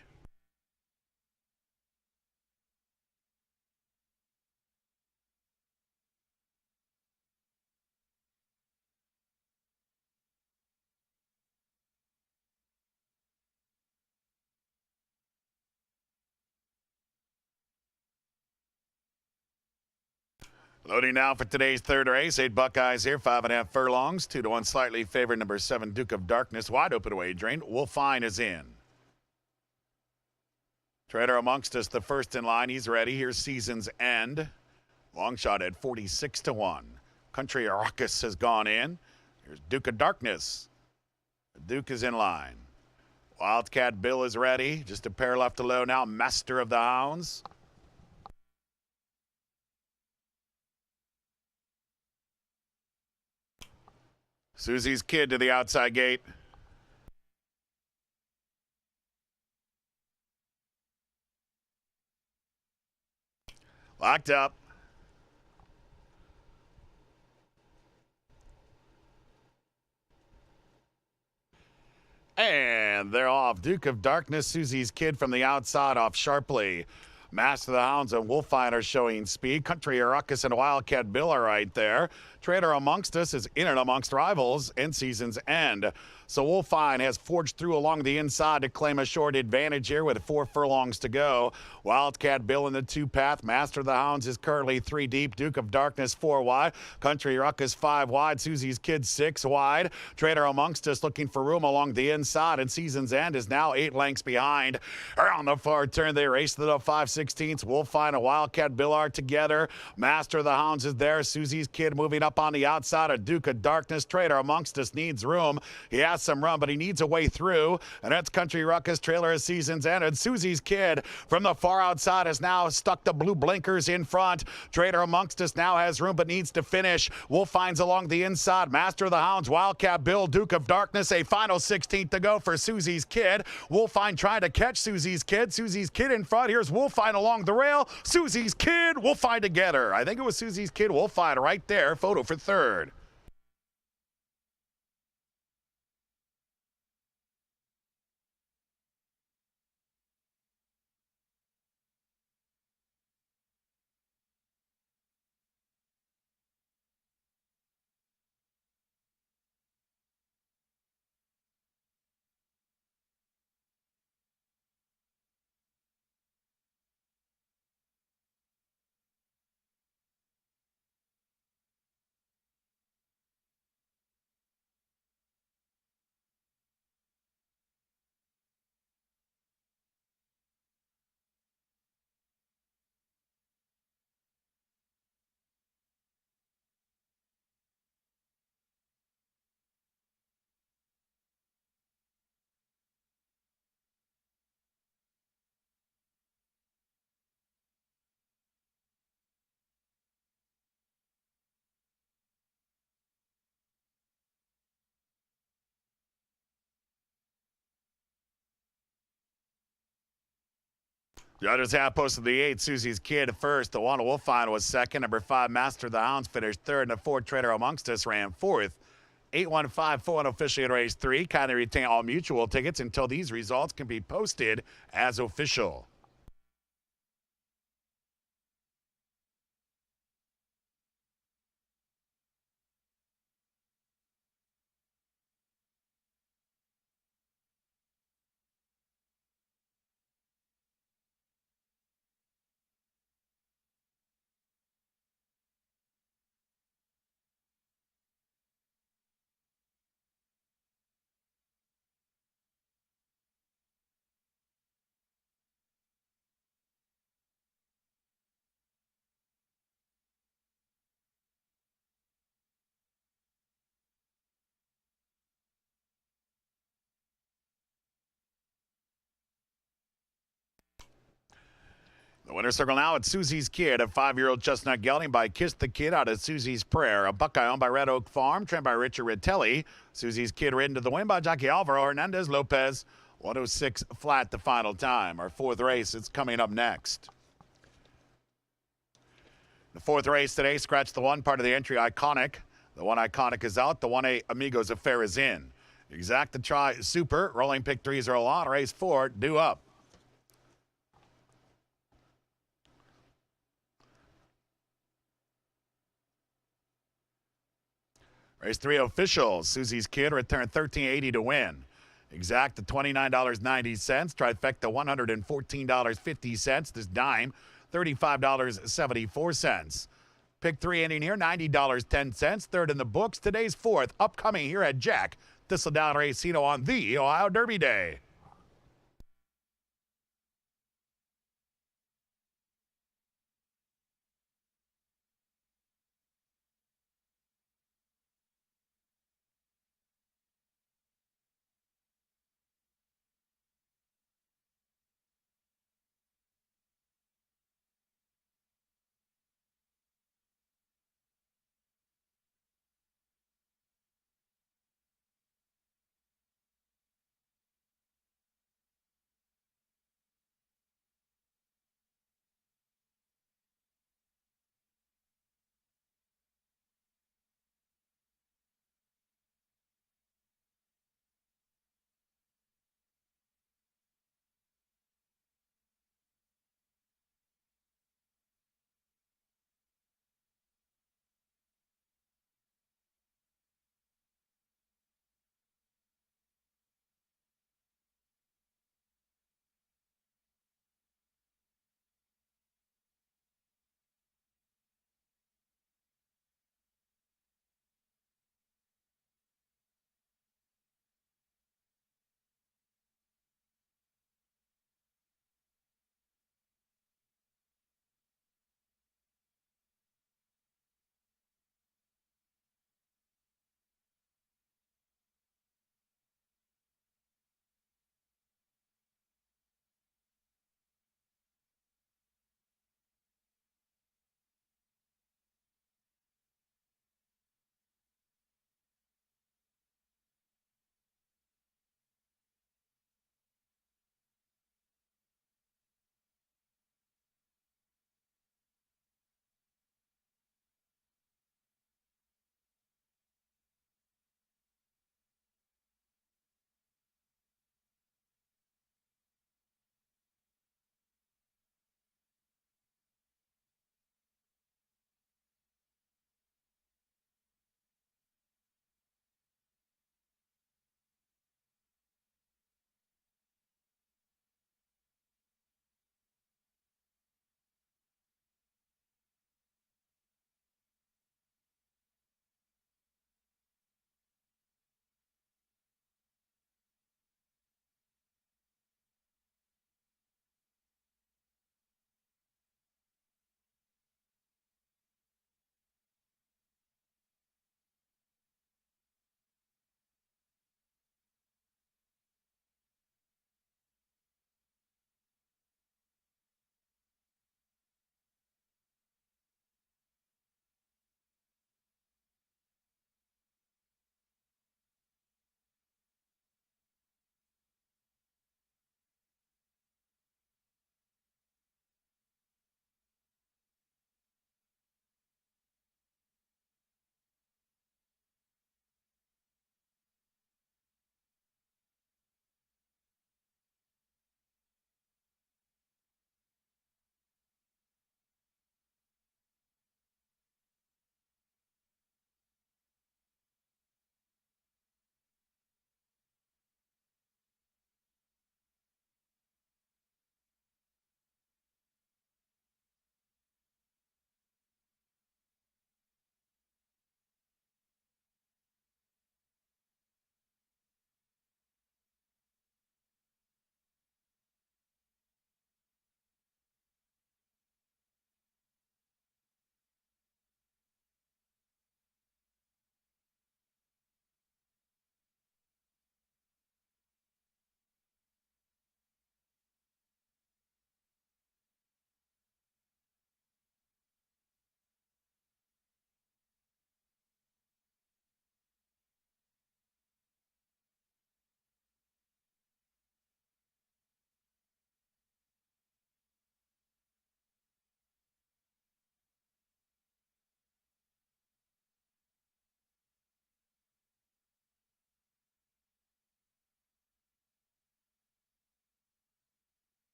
Loading now for today's third race. 8 Buckeyes here, 5.5 furlongs. 2-1 slightly favored. Number 7, Duke of Darkness. Wide open wagering. Wolfine is in. Trader amongst us, the first in line. He's ready. Here's Season's End. Long shot at 46-1. Country Ruckus has gone in. Here's Duke of Darkness. The Duke is in line. Wildcat Bill is ready. Just a pair left to low now. Master of the Hounds. Susie's Kid to the outside gate. Locked up. And they're off. Duke of Darkness, Susie's Kid from the outside off sharply. Master of the Hounds and Wolfine are showing speed. Country Ruckus and Wildcat Bill are right there. Trader amongst us is in and amongst rivals in Season's End. So Wolfine has forged through along the inside to claim a short advantage here with 4 furlongs to go. Wildcat Bill in the 2-path. Master of the Hounds is currently 3 deep. Duke of Darkness 4 wide. Country Ruckus 5 wide. Susie's Kid 6 wide. Trader amongst us looking for room along the inside, and Season's End is now 8 lengths behind. Around the far turn, they race to the 5/16. Wolfine and Wildcat Bill are together. Master of the Hounds is there. Susie's Kid moving up on the outside of Duke of Darkness. Trader amongst us needs room. He has some run, but he needs a way through. And that's Country Ruckus, trailer of Season's End. And Susie's Kid from the far outside has now stuck the blue blinkers in front. Trader amongst us now has room, but needs to finish. Wolfine's along the inside. Master of the Hounds, Wildcat Bill, Duke of Darkness. A final 16th to go for Susie's Kid. Wolfine trying to catch Susie's Kid. Susie's Kid in front. Here's Wolfine along the rail. Susie's Kid, Wolfine together. I think it was Susie's Kid, Wolfine right there. Photo for third. The others have posted the 8. Susie's Kid first. The 1 Wolfine was second. Number 5 Master of the Hounds finished third. And the 4 Trader amongst us ran fourth. 815-4 officially in race 3. Kindly retain all mutual tickets until these results can be posted as official. The winner's circle now at Susie's Kid, a 5-year-old chestnut gelding by Kiss the Kid out of Susie's Prayer. A Buckeye owned by Red Oak Farm, trained by Richard Ritelli. Susie's Kid ridden to the win by Jockey Alvaro Hernandez Lopez. 106 flat the final time. Our 4th race is coming up next. The 4th race today, scratch the 1 part of the entry, Iconic. The 1 Iconic is out. The 1A Amigos Affair is in. Exact to try Super. Rolling pick 3s are on. Race 4 due up. Race 3 official. Susie's Kid returned $13.80 to win. Exact to $29.90. Trifecta $114.50. This dime $35.74. Pick 3 ending here, $90.10. Third in the books. Today's fourth, upcoming here at Jack Thistledown Racino on the Ohio Derby Day.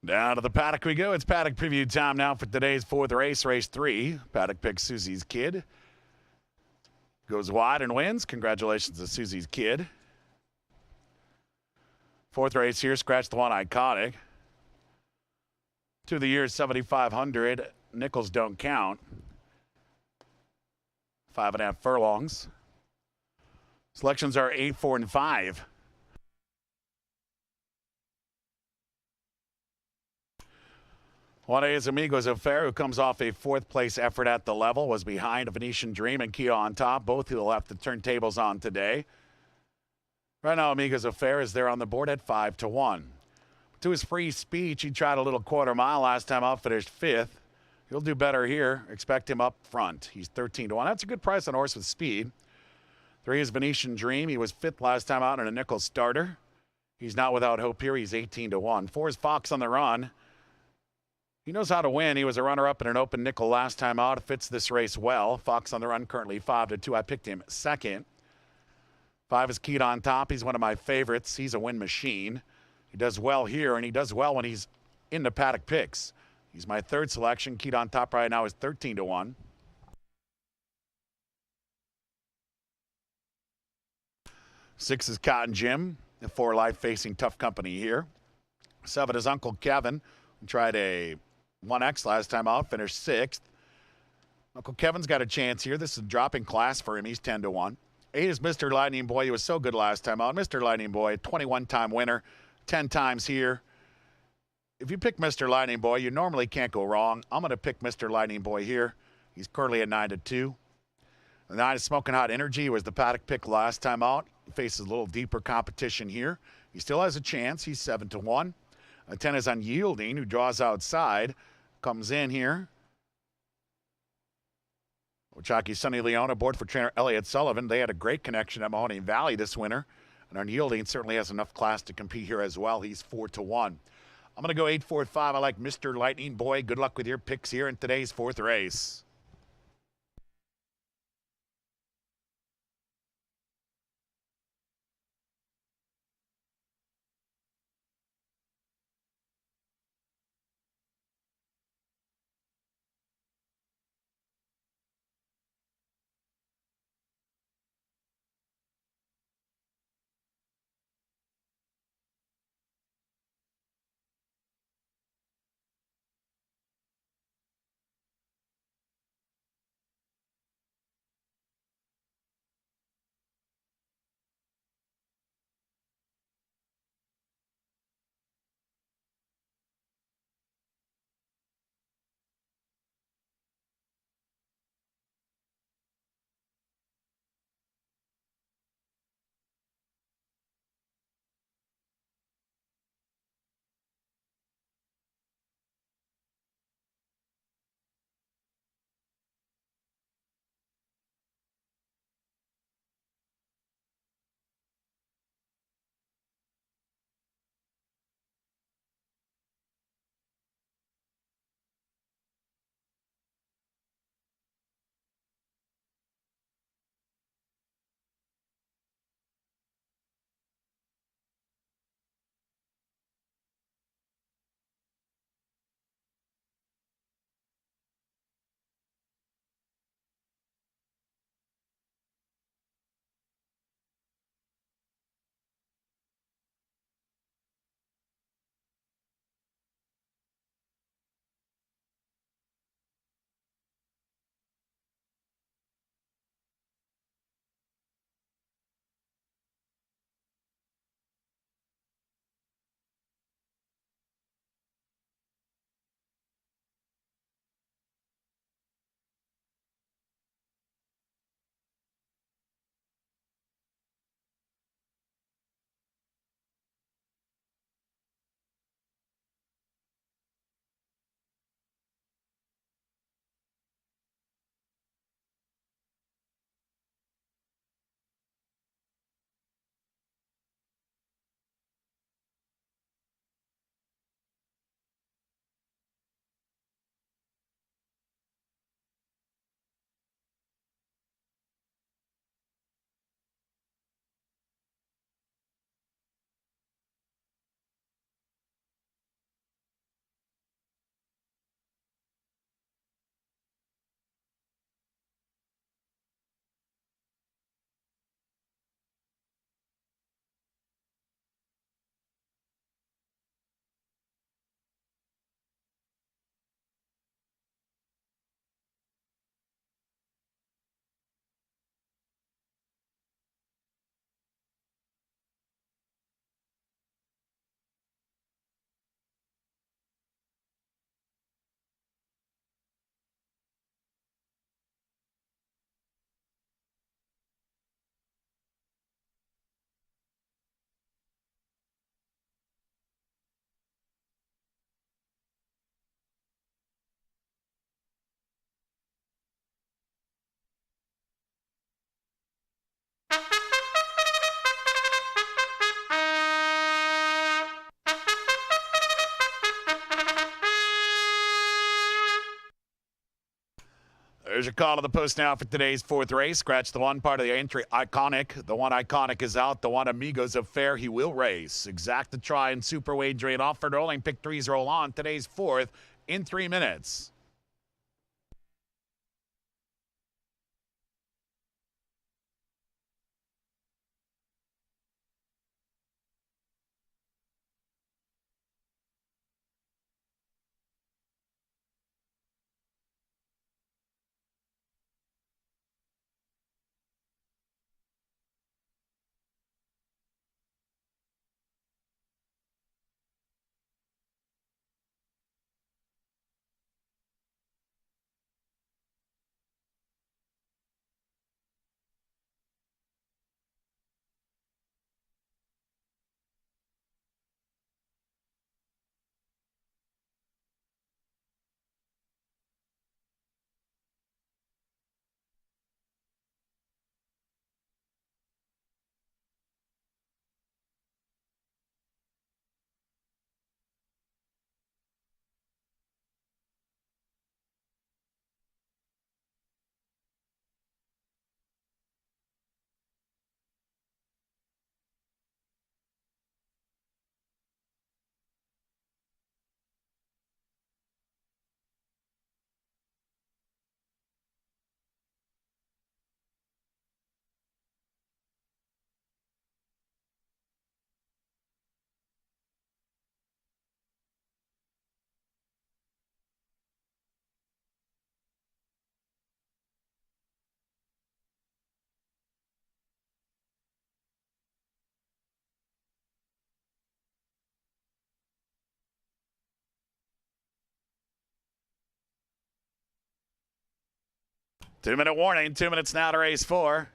Down to the paddock we go. It's paddock preview time now for today's fourth race, race 3. Paddock picks Susie's Kid. Goes wide and wins. Congratulations to Susie's Kid. Fourth race here, scratch the one iconic. To the year 7,500. Nickels don't count. 5.5 furlongs. Selections are 8, 4, and 5. One A is Amigos Affair, who comes off a fourth-place effort at the level, was behind a Venetian Dream and Kia on top. Both who will have to turn tables on today. Right now, Amigos Affair is there on the board at 5-1. To his free speech, he tried a little quarter mile last time out, finished 5th. He'll do better here. Expect him up front. He's 13-1. That's a good price on a horse with speed. 3 is Venetian Dream. He was 5th last time out in a nickel starter. He's not without hope here. He's 18-1. 4 is Fox on the Run. He knows how to win. He was a runner-up in an open nickel last time out. Fits this race well. Fox on the Run currently 5-2. I picked him second. 5 is Keyed on Top. He's one of my favorites. He's a win machine. He does well here, and he does well when he's in the paddock picks. He's my third selection. Keyed on Top right now is 13-1. 6 is Cotton Jim. The 4 life facing tough company here. 7 is Uncle Kevin. Tried a 1X last time out, finished 6th. Uncle Kevin's got a chance here. This is a dropping class for him. He's 10-1. 8 is Mr. Lightning Boy. He was so good last time out. Mr. Lightning Boy, 21-time winner, 10 times here. If you pick Mr. Lightning Boy, you normally can't go wrong. I'm going to pick Mr. Lightning Boy here. He's currently at 9-2. The 9 is Smoking Hot Energy. He was the paddock pick last time out. He faces a little deeper competition here. He still has a chance. He's 7-1. 10 is Unyielding, who draws outside. Comes in here. Jockey Sonny Leone aboard for trainer Elliott Sullivan. They had a great connection at Mahoney Valley this winter. And Unyielding certainly has enough class to compete here as well. He's 4-1. I'm going to go 8, 4, 5. I like Mr. Lightning Boy. Good luck with your picks here in today's fourth race. There's your call to the post now for today's fourth race. Scratch the one part of the entry, Iconic. The one Iconic is out. The one Amigos Affair, he will race. Exact the try and super wagering offered. Rolling pick threes roll on. Today's fourth in 3 minutes. Two-minute warning. 2 minutes now to race 4.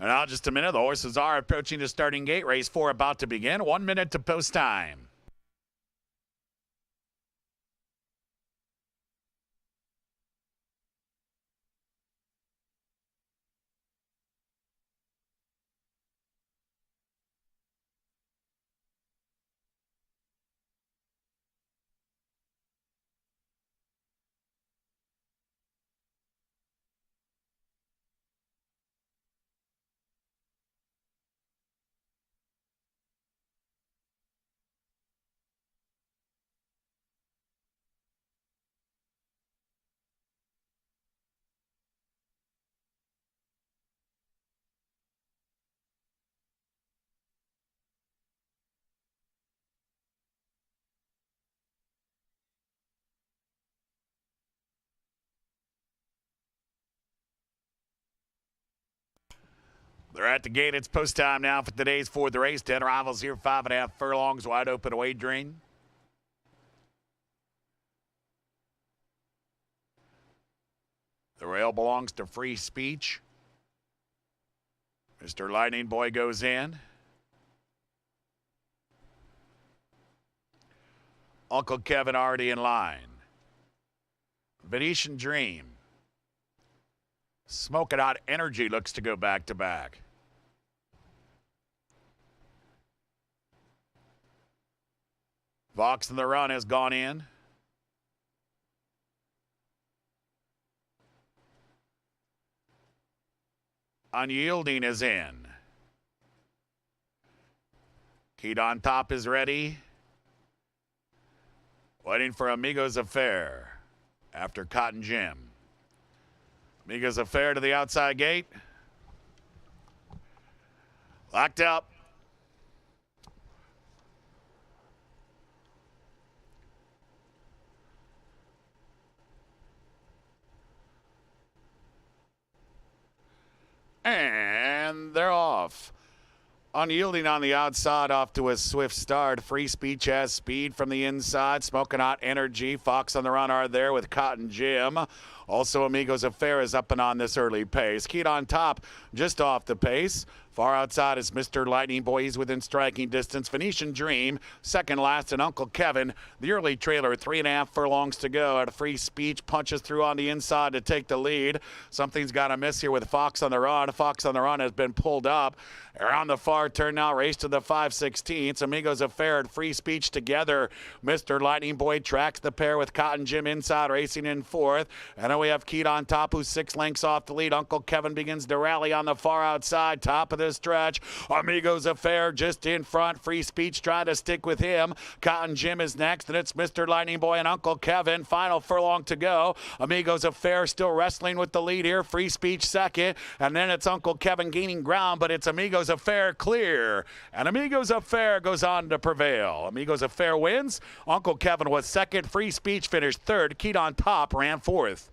And now just a minute, the horses are approaching the starting gate. Race 4 about to begin. 1 minute to post time. They're at the gate. It's post time now for today's fourth race. 10 rivals here, 5.5 furlongs, wide open wagering. The rail belongs to Free Speech. Mr. Lightning Boy goes in. Uncle Kevin already in line. Venetian Dream. Smoking Out Energy looks to go back to back. Vox in the Run has gone in. Unyielding is in. Keyed on Top is ready. Waiting for Amigos Affair after Cotton Jim. Amigos Affair to the outside gate. Locked up. And they're off. Unyielding on the outside, off to a swift start. Free Speech has speed from the inside. Smoking Hot Energy. Fox on the Run are there with Cotton Jim. Also, Amigos Affair is up and on this early pace. Keyed on Top, just off the pace. Far outside is Mr. Lightning Boy. He's within striking distance. Venetian Dream, second last, and Uncle Kevin. The early trailer, 3.5 furlongs to go. At Free Speech punches through on the inside to take the lead. Something's got to miss here with Fox on the Run. Fox on the Run has been pulled up. Around the far turn now, race to the 5/16. Amigos Affair and Free Speech together. Mr. Lightning Boy tracks the pair with Cotton Jim inside, racing in fourth. And then we have Keyed on Top, who's 6 lengths off the lead. Uncle Kevin begins to rally on the far outside, top of the stretch. Amigos Affair just in front. Free Speech trying to stick with him. Cotton Jim is next, and it's Mr. Lightning Boy and Uncle Kevin. Final furlong to go. Amigos Affair still wrestling with the lead here. Free Speech second, and then it's Uncle Kevin gaining ground, but it's Amigos Affair clear. And Amigos Affair goes on to prevail. Amigos Affair wins. Uncle Kevin was second. Free Speech finished third. Keyed on Top ran fourth.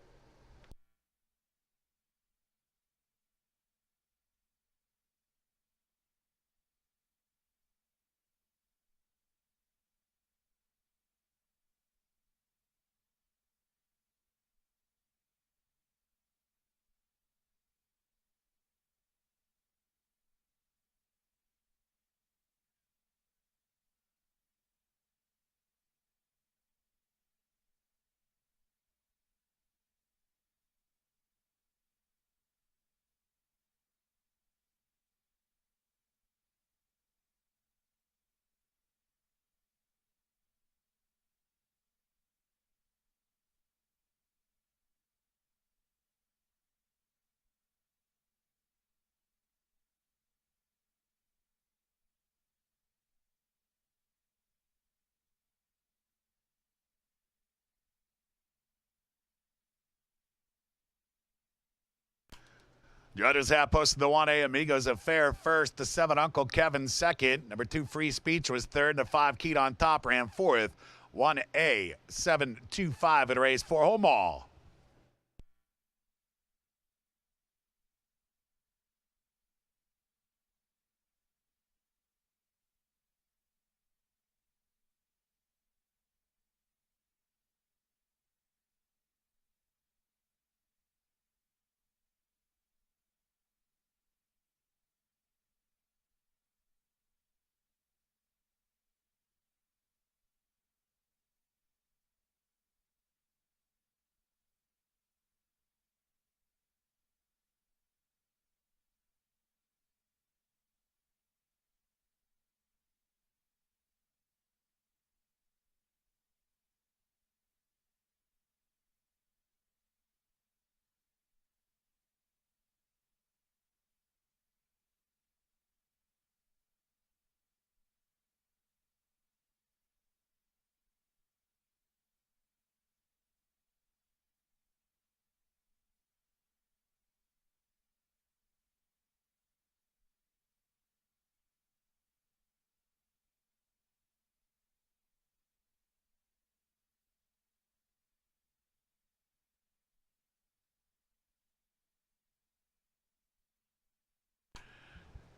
Judges have posted the 1A Amigos Affair first, the 7 Uncle Kevin second, number 2 Free Speech was third, and the 5 Keyed on Top ran fourth. 1A 725 at race 4 home all.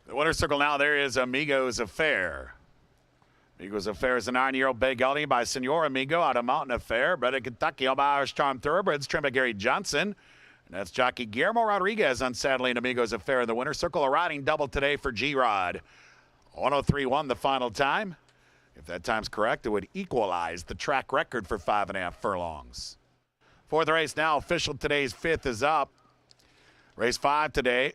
The winner's circle now, there is Amigos Affair. Amigos Affair is a 9-year-old bay gelding by Senor Amigo out of Mountain Affair. Bred in Kentucky, owned by Irish Charm Thoroughbreds, trained by Gary Johnson. And that's jockey Guillermo Rodriguez unsaddling Amigos Affair in the winner's circle. A riding double today for G-Rod. 103.1 the final time. If that time's correct, it would equalize the track record for 5.5 furlongs. Fourth race now, official today's fifth is up. Race 5 today.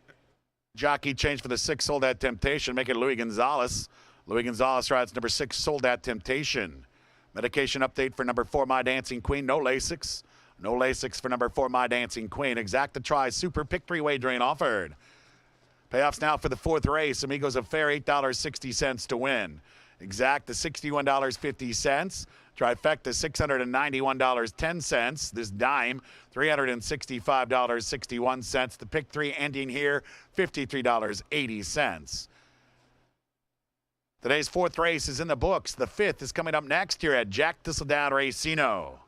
Jockey change for the 6, Sold At Temptation, make it Louis Gonzalez. Louis Gonzalez rides number 6, Sold At Temptation. Medication update for number 4, My Dancing Queen, no Lasix. No Lasix for number 4, My Dancing Queen. Exact to try, super pick 3 wagering offered. Payoffs now for the fourth race. Amigos Affair, $8.60 to win. Exact to $61.50. Trifecta, $691.10. This dime, $365.61. The pick 3 ending here, $53.80. Today's fourth race is in the books. The fifth is coming up next here at Jack Thistledown Racino.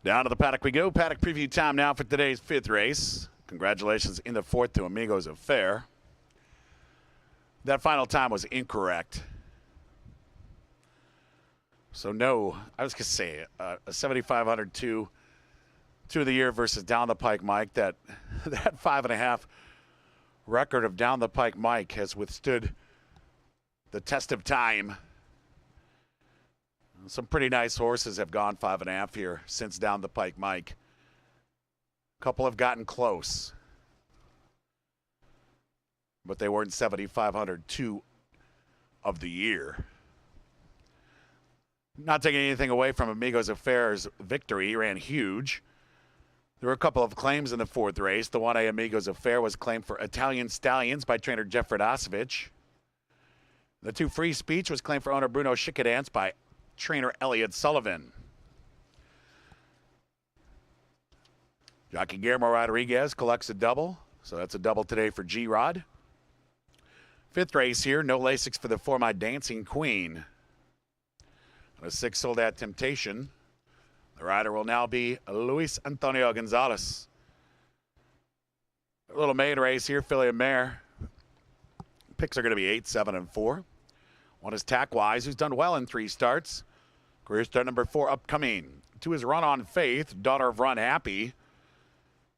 Down to the paddock we go. Paddock preview time now for today's 5th race. Congratulations in the 4th to Amigos Affair. That final time was incorrect. So no, I was going to say a 7,500 two of the year versus down the pike Mike. That 5.5 record of down the pike Mike has withstood the test of time. Some pretty nice horses have gone 5.5 here since down the pike Mike. A couple have gotten close, but they weren't 7,500 two of the year. Not taking anything away from Amigos Affair's victory. He ran huge. There were a couple of claims in the 4th race. The 1A Amigos Affair was claimed for Italian Stallions by trainer Jeff Radosevich. The 2 Free Speech was claimed for owner Bruno Schickedance by trainer Elliott Sullivan. Jockey Guillermo Rodriguez collects a double, so that's a double today for G-Rod. 5th race here, no Lasix for the 4 My Dancing Queen. On a 6 sold at Temptation. The rider will now be Luis Antonio Gonzalez. A little main race here, filly and mare. Picks are going to be 8, 7, and 4. One is Tackwise, who's done well in 3 starts. Career start number 4 upcoming. 2 is Run on Faith, daughter of Run Happy.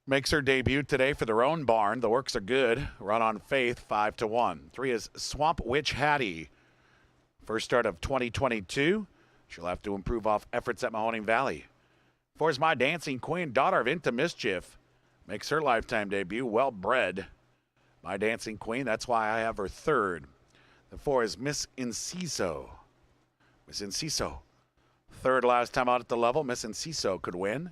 Makes her debut today for their own barn. The works are good. Run on Faith, 5-1. 3 is Swamp Witch Hattie. First start of 2022. She'll have to improve off efforts at Mahoning Valley. 4 is My Dancing Queen, daughter of Into Mischief. Makes her lifetime debut, well bred. My Dancing Queen, that's why I have her 3rd. The 4 is Miss Inciso. Miss Inciso. 3rd last time out at the level. Miss Inciso could win.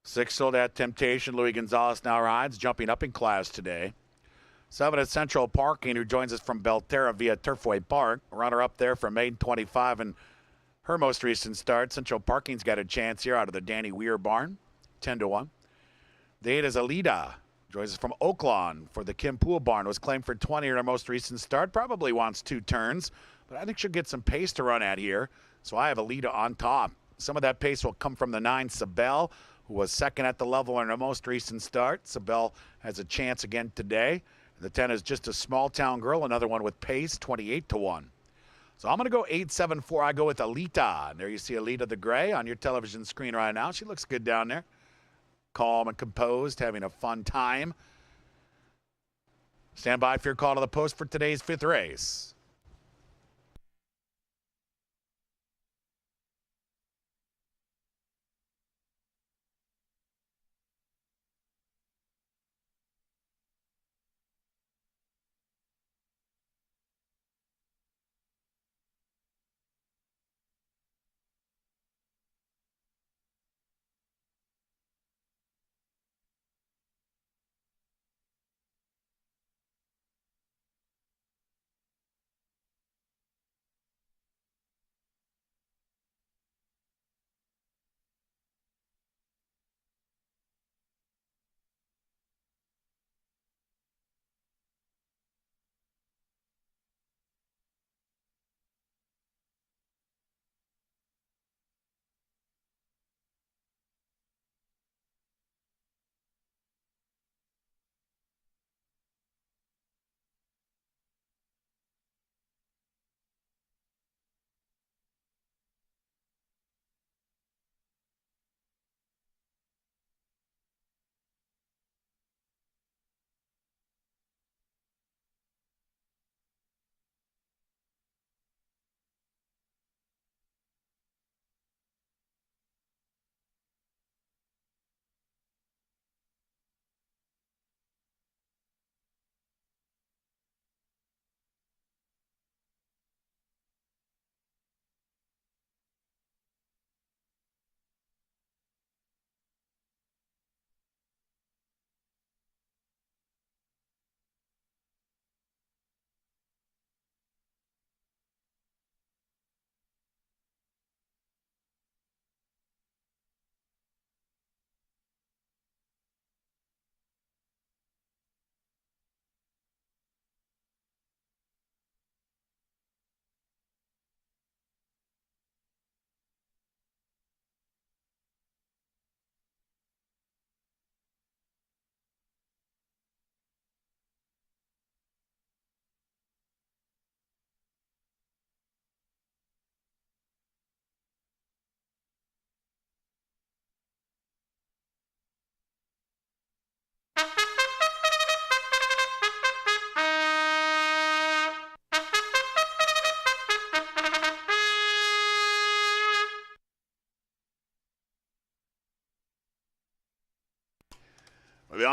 6 sold at Temptation. Luis Gonzalez now rides, jumping up in class today. 7 is Central Parking, who joins us from Belterra via Turfway Park. Runner up there from Maiden 25 and her most recent start. Central Parking's got a chance here out of the Danny Weir barn, 10-1. The 8 is Alida. Joins us from Oaklawn for the Kim Poole barn. Was claimed for 20 in her most recent start. Probably wants 2 turns, but I think she'll get some pace to run at here. So I have Alida on top. Some of that pace will come from the 9, Sabelle, who was 2nd at the level in her most recent start. Sabelle has a chance again today. The 10 is Just a Small Town Girl, another one with pace, 28-1. So I'm going to go 8, 7, 4. I go with Alita. And there you see Alita the Gray on your television screen right now. She looks good down there. Calm and composed, having a fun time. Stand by for your call to the post for today's 5th race.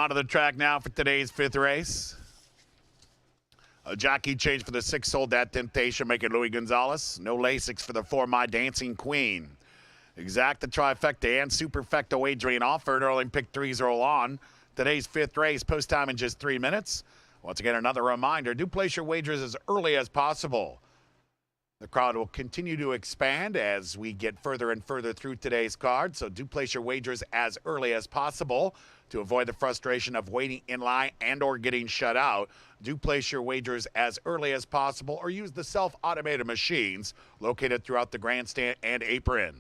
Onto the track now for today's fifth race. A jockey change for the 6 Sold That Temptation, making Louis Gonzalez. No Lasix for the 4 My Dancing Queen. Exacta, trifecta, and superfecta wagering offered. Early pick 3s roll on. Today's fifth race, post time in just 3 minutes. Once again, another reminder, do place your wagers as early as possible. The crowd will continue to expand as we get further and further through today's card, so do place your wagers as early as possible to avoid the frustration of waiting in line and or getting shut out. Do place your wagers as early as possible or use the self-automated machines located throughout the grandstand and apron.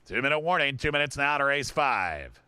Two-minute warning, 2 minutes now to race 5.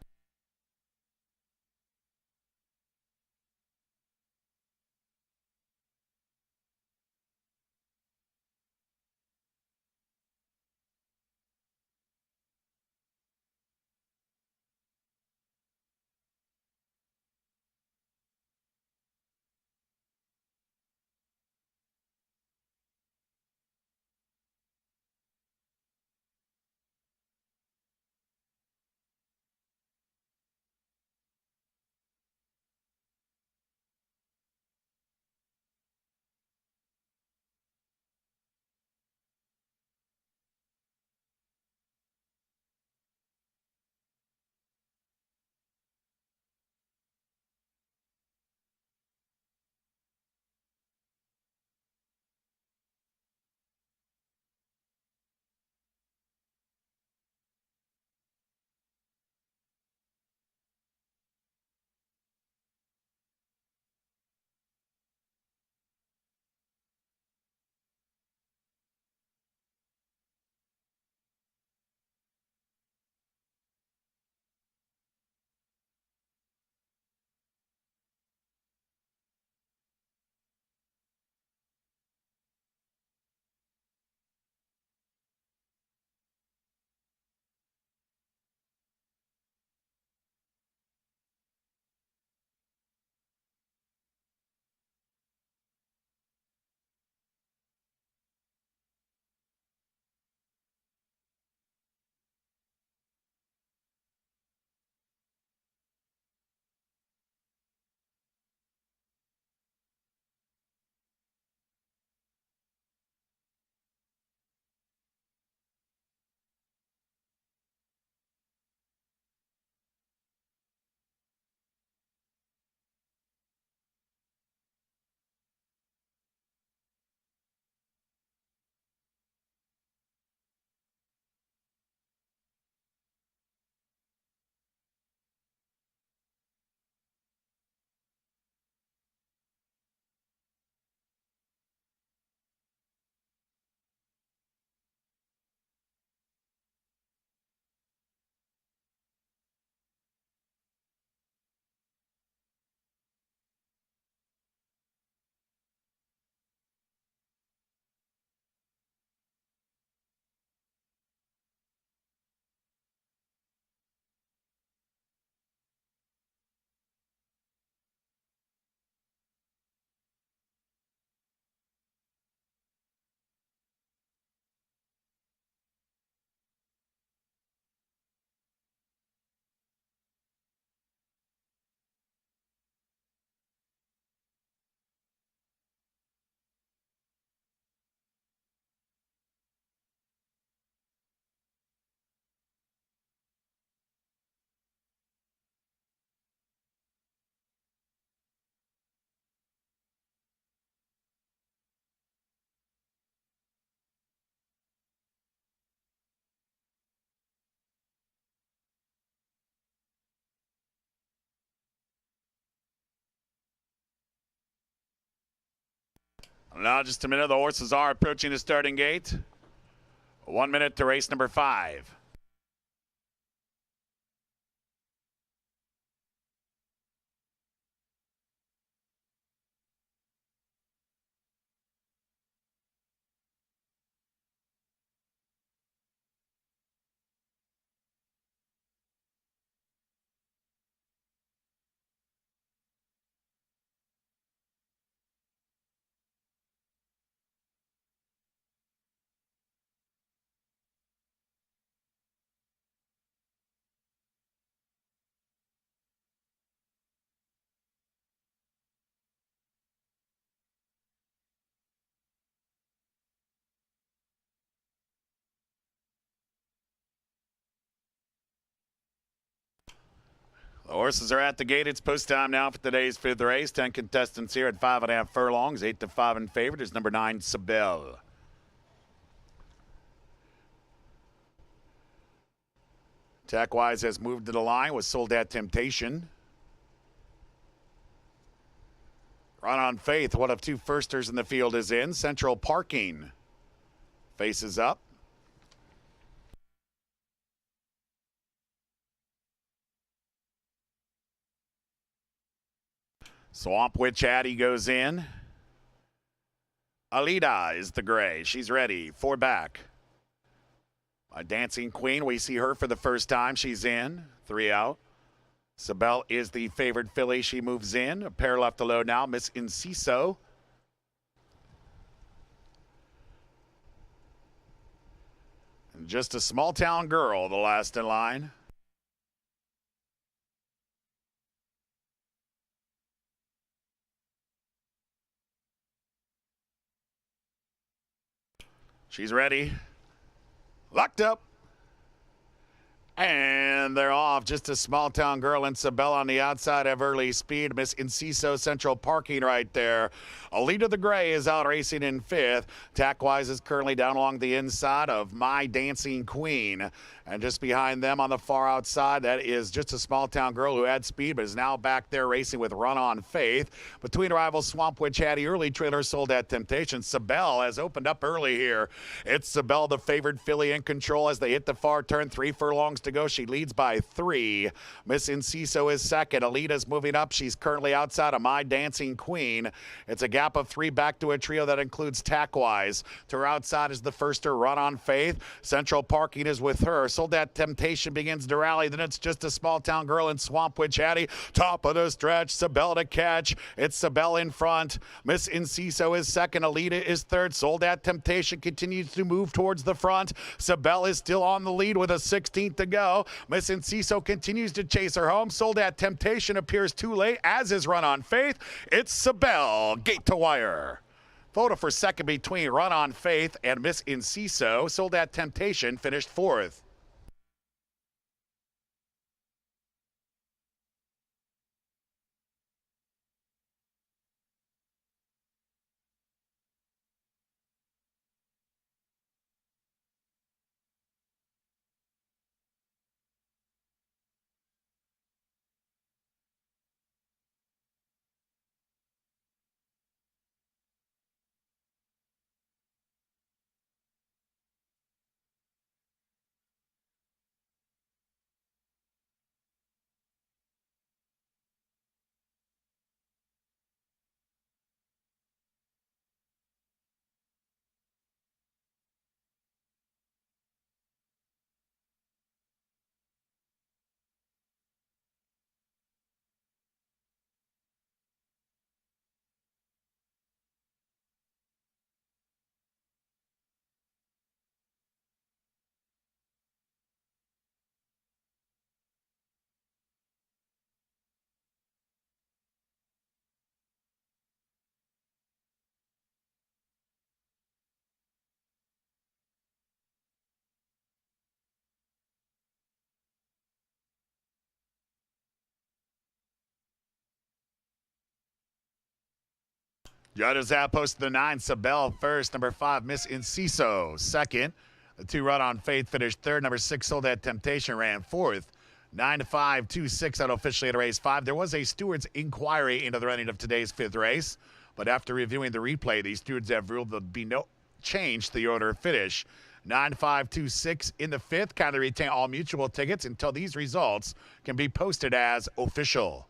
Now just a minute, the horses are approaching the starting gate. 1 minute to race number 5. The horses are at the gate. It's post time now for today's 5th race. 10 contestants here at 5.5 furlongs. 8 to 5 in favor. There's number 9, Sabelle. Tackwise has moved to the line with Sold at Temptation. Run on Faith, one of 2 firsters in the field, is in. Central Parking faces up. Swamp Witch Hattie goes in. Alida is the gray. She's ready. 4 back. A Dancing Queen, we see her for the first time. She's in. 3 out. Sabelle is the favored filly. She moves in. A pair left alone now. Miss Inciso. And just a small town girl, the last in line. She's ready. Locked up. And they're off. Just a small town girl and Sabelle on the outside of early speed. Miss Inciso Central Parking right there. Alita the Gray is out racing in 5th. Tackwise is currently down along the inside of My Dancing Queen. And just behind them on the far outside, that is just a small town girl who had speed but is now back there racing with Run on Faith. Between rivals Swamp Witch Hattie, early trailer Sold at Temptation. Sabelle has opened up early here. It's Sabelle, the favored filly, in control as they hit the far turn. 3 furlongs to go. She leads by 3. Miss Inciso is second. Alita's moving up. She's currently outside of My Dancing Queen. It's a gap of 3 back to a trio that includes Tackwise. To her outside is the firster, Run on Faith. Central Parking is with her. Sold at Temptation begins to rally. Then it's just a small town girl in Swamp Witch Hattie. Top of the stretch. Sabelle to catch. It's Sabelle in front. Miss Inciso is second. Alita is third. Sold at Temptation continues to move towards the front. Sabelle is still on the lead with a 16th to go. Miss Inciso continues to chase her home. Sold at Temptation appears too late, as is Run on Faith. It's Sabelle, gate to wire. Photo for second between Run on Faith and Miss Inciso. Sold at Temptation finished 4th. Judges have posted the 9, Sabelle first. Number 5, Miss Inciso second. The 2 Run on Faith finished third. Number 6, Sold at Temptation ran 4th. 9 to 5, 2-6 out officially at race 5. There was a steward's inquiry into the running of today's 5th race. But after reviewing the replay, these stewards have ruled there'll be no change to the order of finish. 9-5-2-6 in the fifth. Kindly retain all mutual tickets until these results can be posted as official.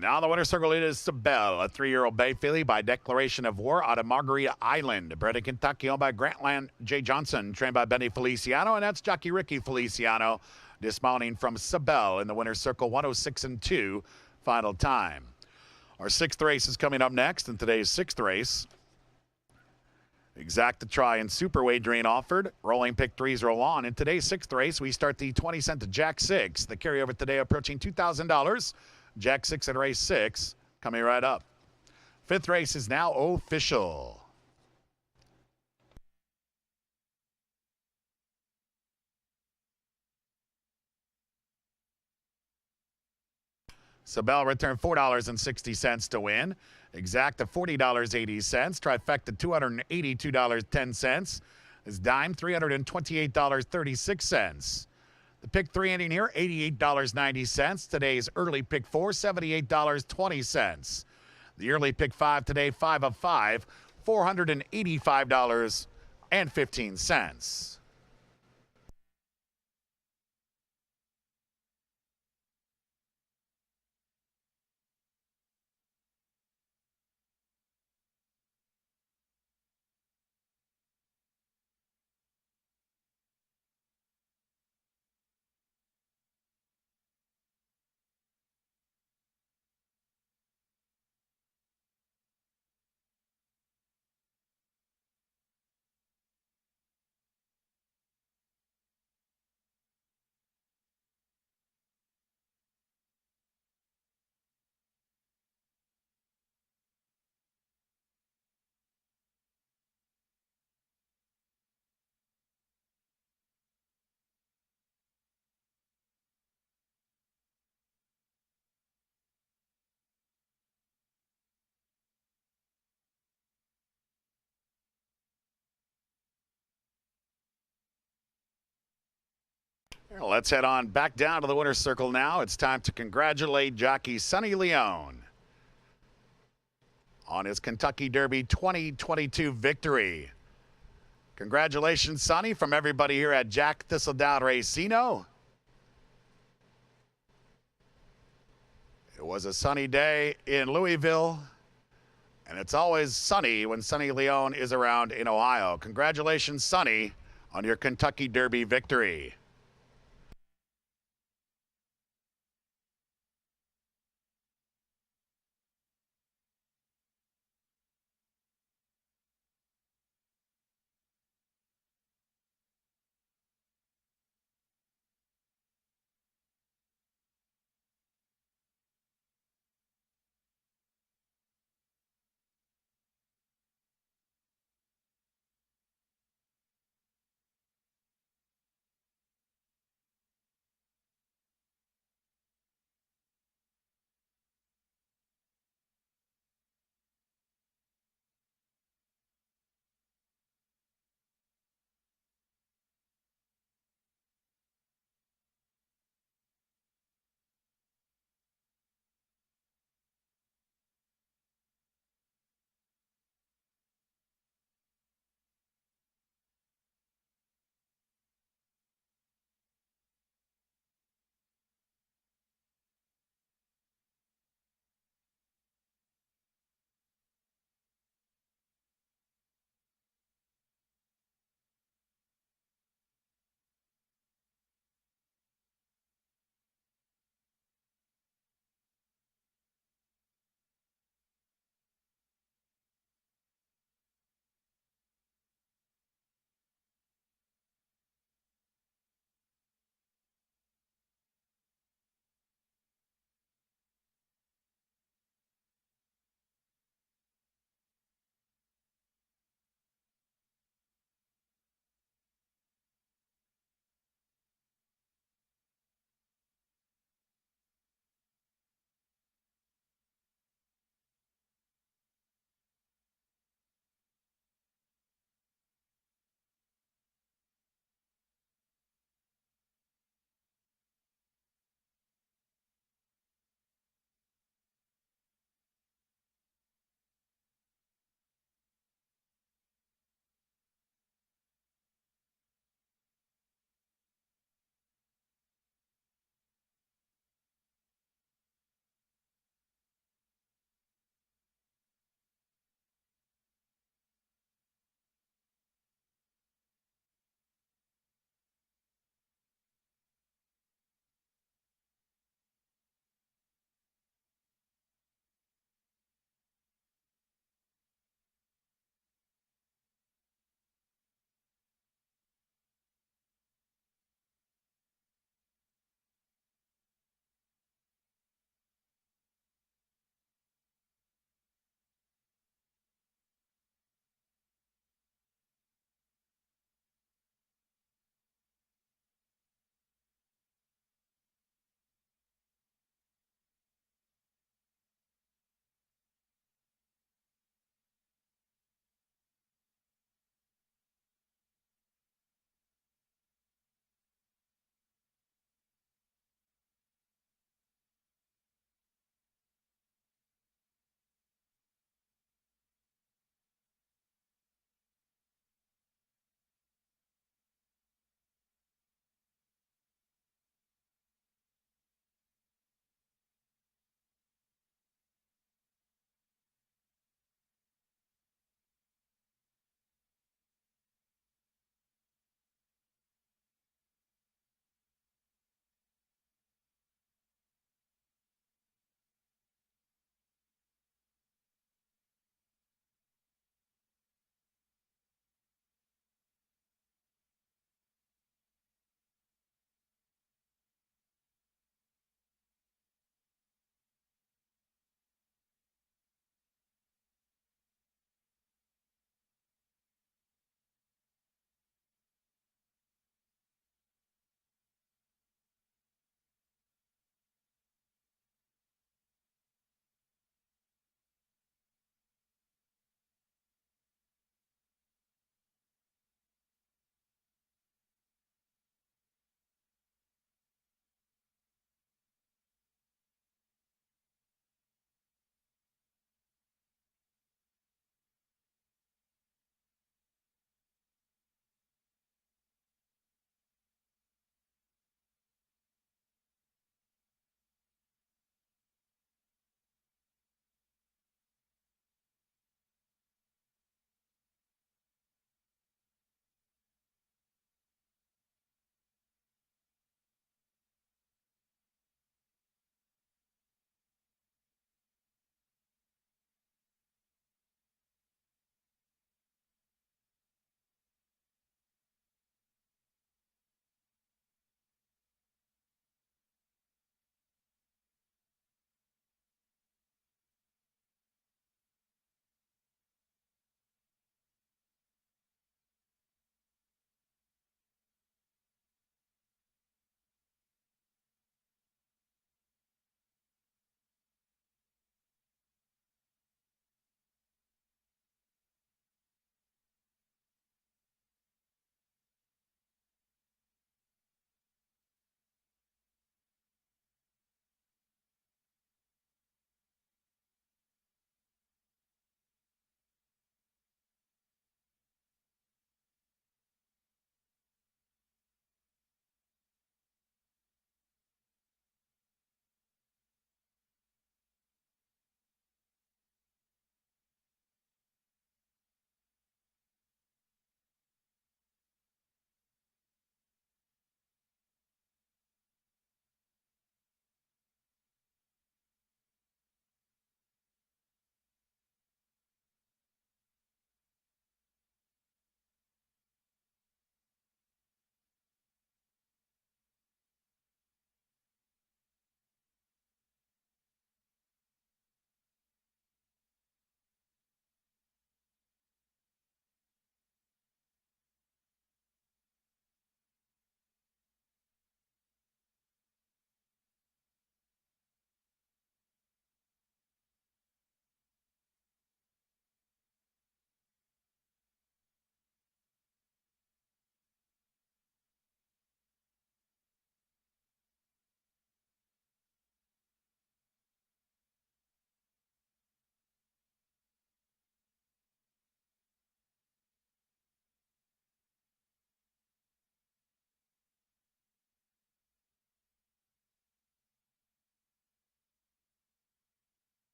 And now the winner's circle it is Sabelle, a 3-year-old Bay filly by declaration of war out of Margarita Island. Bred in Kentucky, owned by Grantland J. Johnson, trained by Benny Feliciano, and that's Jockey Ricky Feliciano, dismounting from Sabelle in the winner's circle, 106-2, final time. Our sixth race is coming up next, and today's sixth race. Exact to try and super wagering offered. Rolling pick threes roll on. In today's sixth race, we start the 20-cent Jack 6. The carryover today approaching $2,000. Jack 6 at race 6 coming right up. Fifth race is now official. Sabelle returned $4.60 to win. Exact of $40.80. Trifecta $282.10. His dime $328.36. The pick three ending here, $88.90. Today's early pick four, $78.20. The early pick five today, 5 of 5, $485.15. Let's head on back down to the winner's circle now. It's time to congratulate jockey Sonny Leone on his Kentucky Derby 2022 victory. Congratulations, Sonny, from everybody here at Jack Thistledown Racino. It was a sunny day in Louisville, and it's always sunny when Sonny Leone is around in Ohio. Congratulations, Sonny, on your Kentucky Derby victory.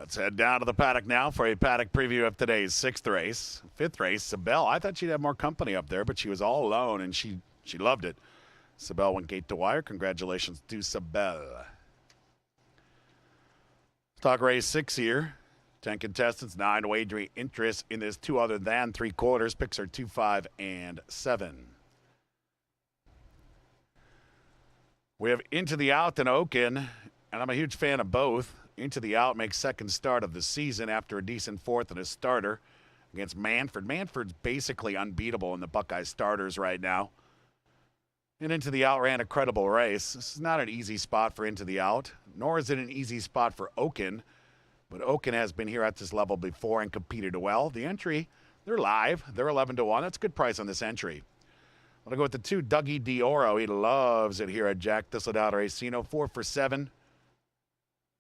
Let's head down to the paddock now for a paddock preview of today's 6th race. 5th race, Sabelle. I thought she'd have more company up there, but she was all alone, and she loved it. Sabelle went gate to wire. Congratulations to Sabelle. Talk race 6 here. 10 contestants, 9 wagering interest in this 2 other than 3/4. Picks are 2, 5, and 7. We have Into the Out and Oaken, and I'm a huge fan of both. Into the Out makes second start of the season after a decent 4th and a starter against Manford. Manford's basically unbeatable in the Buckeye starters right now. And Into the Out ran a credible race. This is not an easy spot for Into the Out, nor is it an easy spot for Oaken. But Oaken has been here at this level before and competed well. The entry, they're live. They're 11 to 1. That's a good price on this entry. I'm going to go with the 2, Dougie D'Oro. He loves it here at Jack Thistledown Racino. 4 for 7.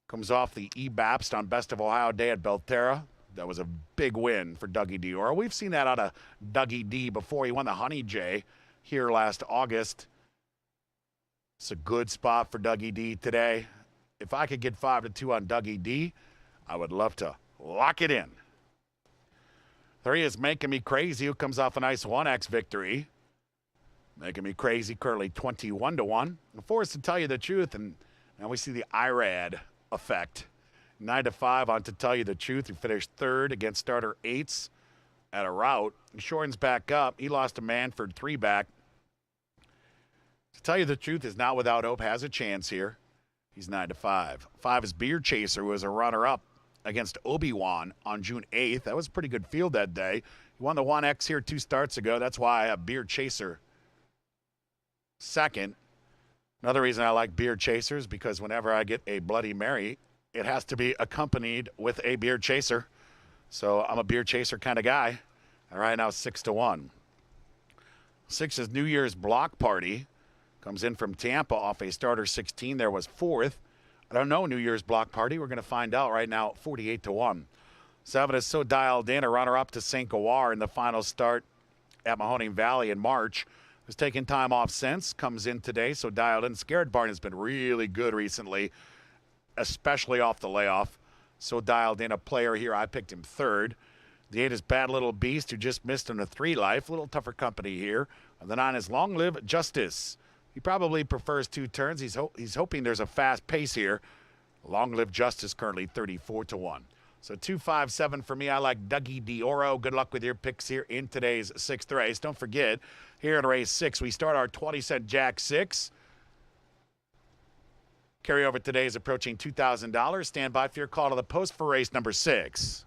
Comes off the E-Bapst on Best of Ohio Day at Belterra. That was a big win for Dougie D'Oro. We've seen that out of Dougie D before. He won the Honey J here last August. It's a good spot for Dougie D today. If I could get 5 to 2 on Dougie D, I would love to lock it in. 3 is Making Me Crazy, who comes off a nice 1X victory. Making Me Crazy currently 21 to 1. And 4 is To Tell You the Truth, and now we see the IRAD effect. 9 to 5 on To Tell You the Truth, who finished 3rd against starter 8s at a route. Shorten's back up. He lost to Manford 3 back. To Tell You the Truth is not without hope, has a chance here. He's 9 to 5. 5 is Beer Chaser, who was a runner-up against Obi-Wan on June 8th. That was a pretty good field that day. He won the 1X here 2 starts ago. That's why I have Beer Chaser second. Another reason I like Beer Chasers, because whenever I get a Bloody Mary, it has to be accompanied with a Beer Chaser. So I'm a Beer Chaser kind of guy. All right, now 6 to 1. 6 is New Year's Block Party. Comes in from Tampa off a starter 16. There was 4th. I don't know New Year's Block Party. We're going to find out right now, 48 to 1. 7 is So Dialed In, a runner-up to St. Gawar in the final start at Mahoning Valley in March. Who's taken time off since, comes in today. So Dialed In. Scared Barn has been really good recently, especially off the layoff. So Dialed In, a player here. I picked him 3rd. The 8 is Bad Little Beast, who just missed on a 3 life. A little tougher company here. The 9 is Long Live Justice. He probably prefers 2 turns. He's hoping there's a fast pace here. Long Live Justice currently 34 to 1. So 2, 5, 7 for me. I like Dougie D'Oro. Good luck with your picks here in today's 6th race. Don't forget, here in race 6, we start our 20-cent Jack 6. Carryover today is approaching $2,000. Stand by for your call to the post for race number 6.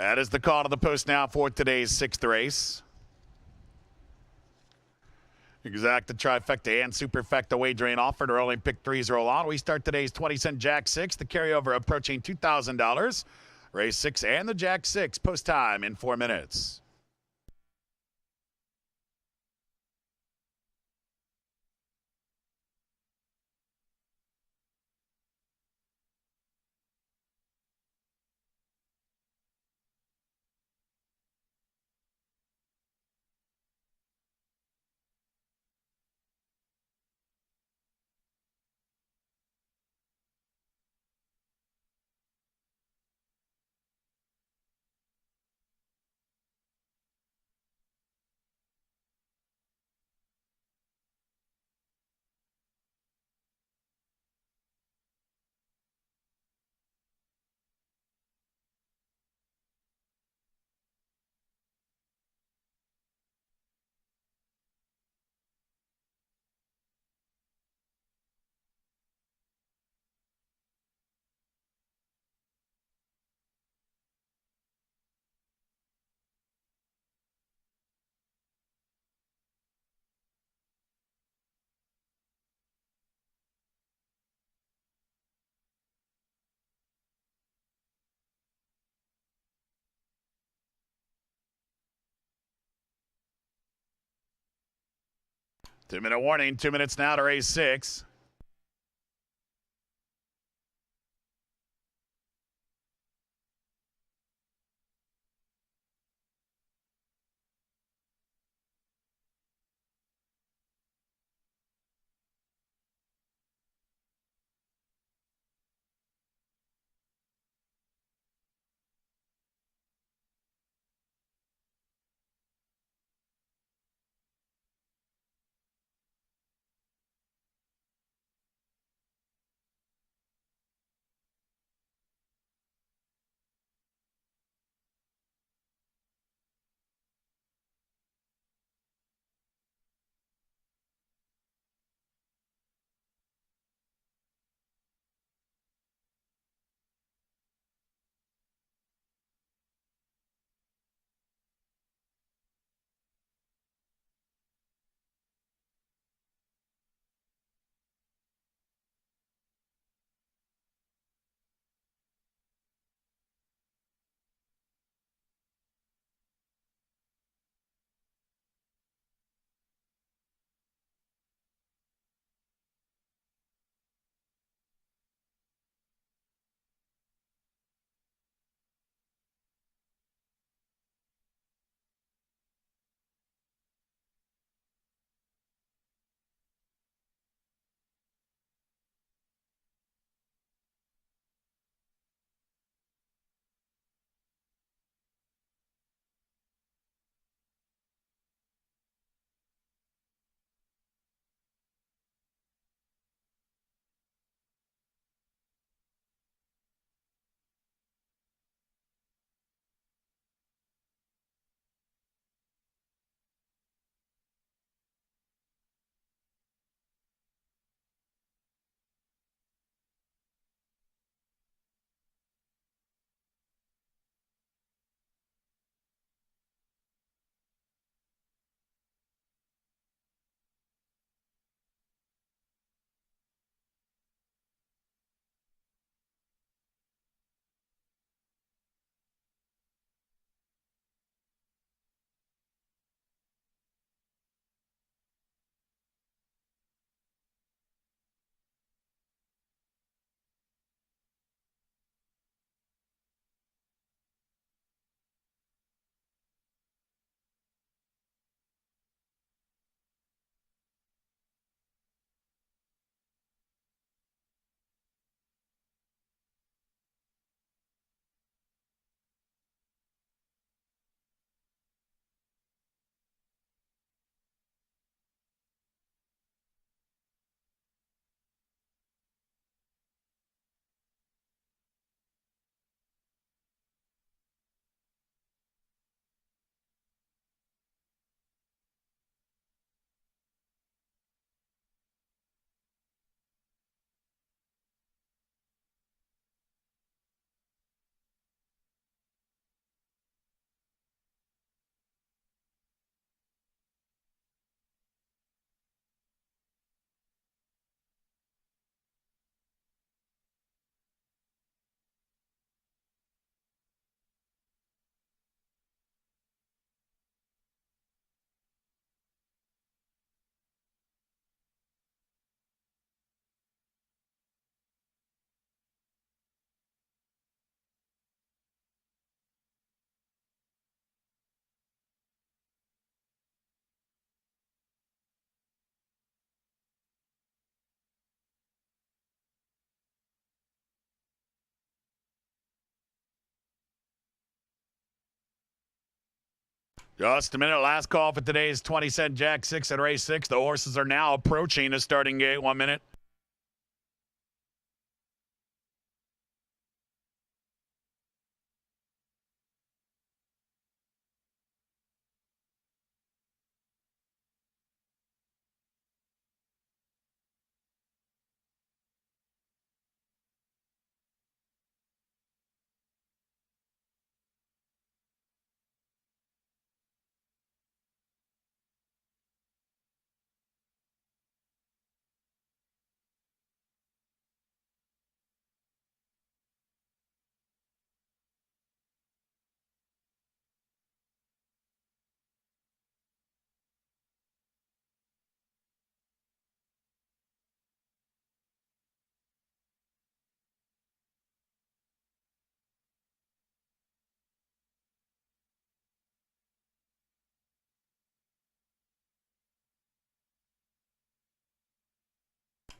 That is the call to the post now for today's 6th race. Exacta, trifecta, and superfecta wagering offered. Or only pick threes roll on. We start today's 20-cent Jack 6. The carryover approaching $2,000. Race 6 and the Jack 6. Post time in 4 minutes. Two-minute warning. 2 minutes now to race 6. Just a minute. Last call for today's 20-cent Jack 6 at race 6. The horses are now approaching the starting gate. 1 minute.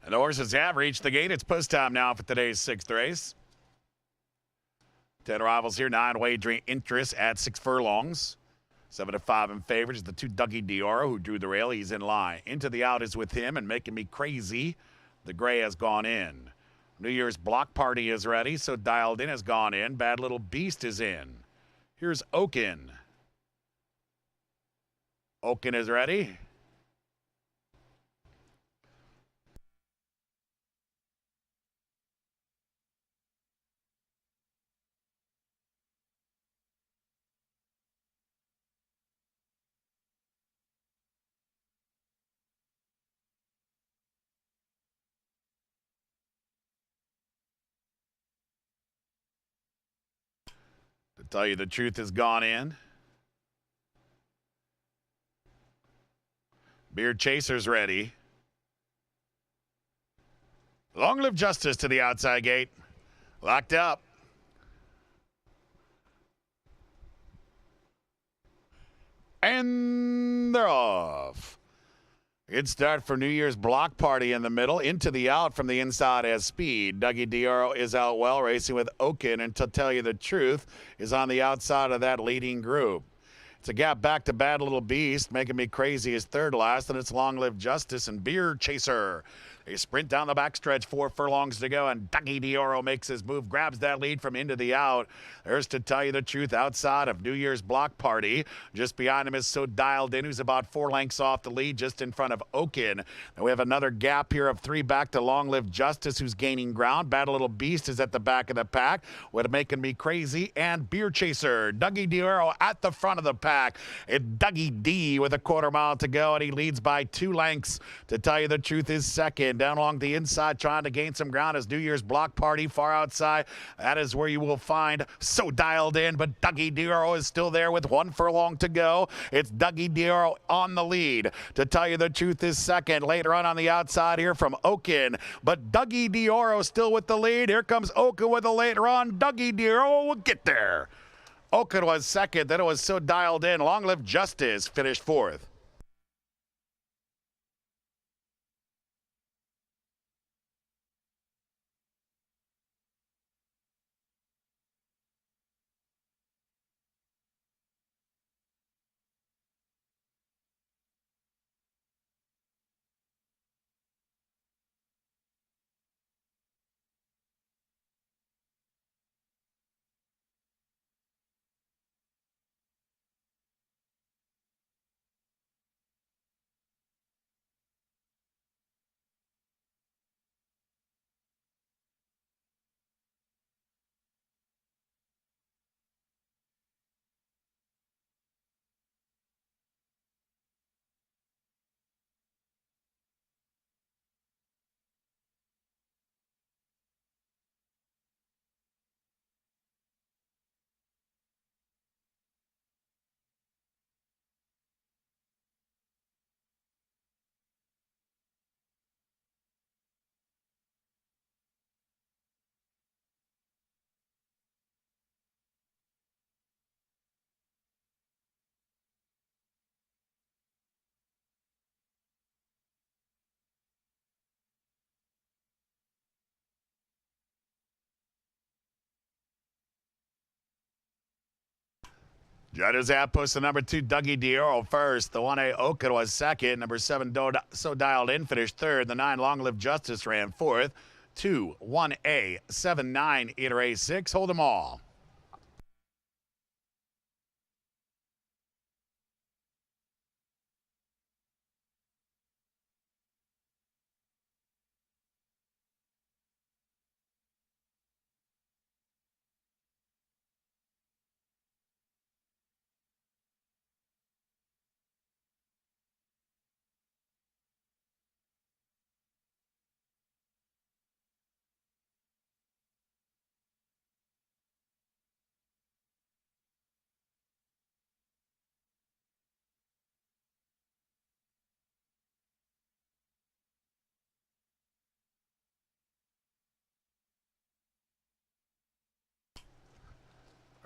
And the horses have reached the gate. It's post time now for today's 6th race. 10 arrivals here, 9 wagering interest at 6 furlongs. 7 to 5 in favor is the 2 Dougie Dioro, who drew the rail. He's in line. Into the Out is with him and making me crazy. The gray has gone in. New Year's block party is ready, so Dialed In has gone in. Bad Little Beast is in. Here's Oaken. Oaken is ready. To tell you the truth, has gone in. Beard Chaser's ready. Long Live Justice to the outside gate. Locked up. And they're off. Good start for New Year's block party in the middle. Into the Out from the inside has speed. Dougie Dioro is out well, racing with Oaken, and to tell you the truth, is on the outside of that leading group. It's a gap back to Bad Little Beast, making me crazy is third last, and it's Long Live Justice and Beard Chaser. They sprint down the backstretch, 4 furlongs to go, and Dougie Dioro makes his move, grabs that lead from Into the Out. There's To Tell You the Truth outside of New Year's block party. Just behind him is So Dialed In, who's about 4 lengths off the lead, just in front of Oaken. And we have another gap here of 3 back to Long Live Justice, who's gaining ground. Bad Little Beast is at the back of the pack, with Making Me Crazy, and Beer Chaser. Dougie Dioro at the front of the pack. It's Dougie D with a quarter mile to go, and he leads by 2 lengths. To Tell You the Truth is second. Down along the inside, trying to gain some ground, is New Year's block party far outside. That is where you will find So Dialed In, but Dougie Dioro is still there with 1 furlong to go. It's Dougie Dioro on the lead. To Tell You the Truth is second. Later on the outside here from Oaken, but Dougie Dioro still with the lead. Here comes Oaken with a later on. Dougie Dioro will get there. Oaken was second, then it was So Dialed In. Long Live Justice finished 4th. Judges have posted number 2, Dougie Dioro first. The 1A Oakwood was second. Number 7, So Dialed In finished third. The 9, Long Live Justice ran fourth. 2, 1A, 7, 9, 8 race 6. Hold them all.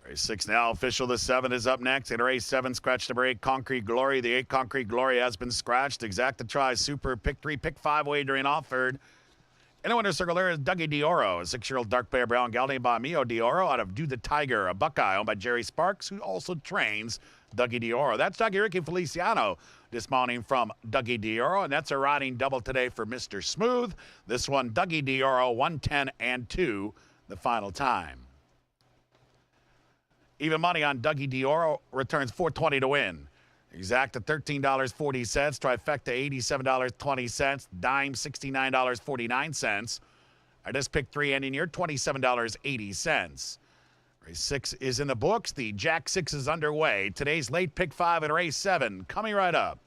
Race 6 now official. The 7 is up next. In race 7, scratch number 8, Concrete Glory. The 8 Concrete Glory has been scratched. Exacta Try Super Pick 3, Pick 5 wagering offered. In the winner's circle there is Dougie Dioro, a 6-year-old dark bear brown gelding by Mio Dioro out of Do the Tiger, a Buckeye owned by Jerry Sparks, who also trains Dougie Dioro. That's Jockey Ricky Feliciano dismounting from Dougie Dioro, and that's a riding double today for Mr. Smooth. This one, Dougie Dioro, 110 and 2, the final time. Even money on Dougie Dioro returns $4.20 to win. Exact at $13.40. Trifecta $87.20. Dime $69.49. I just picked 3 ending here, $27.80. Race 6 is in the books. The Jack 6 is underway. Today's late pick 5 in race 7 coming right up.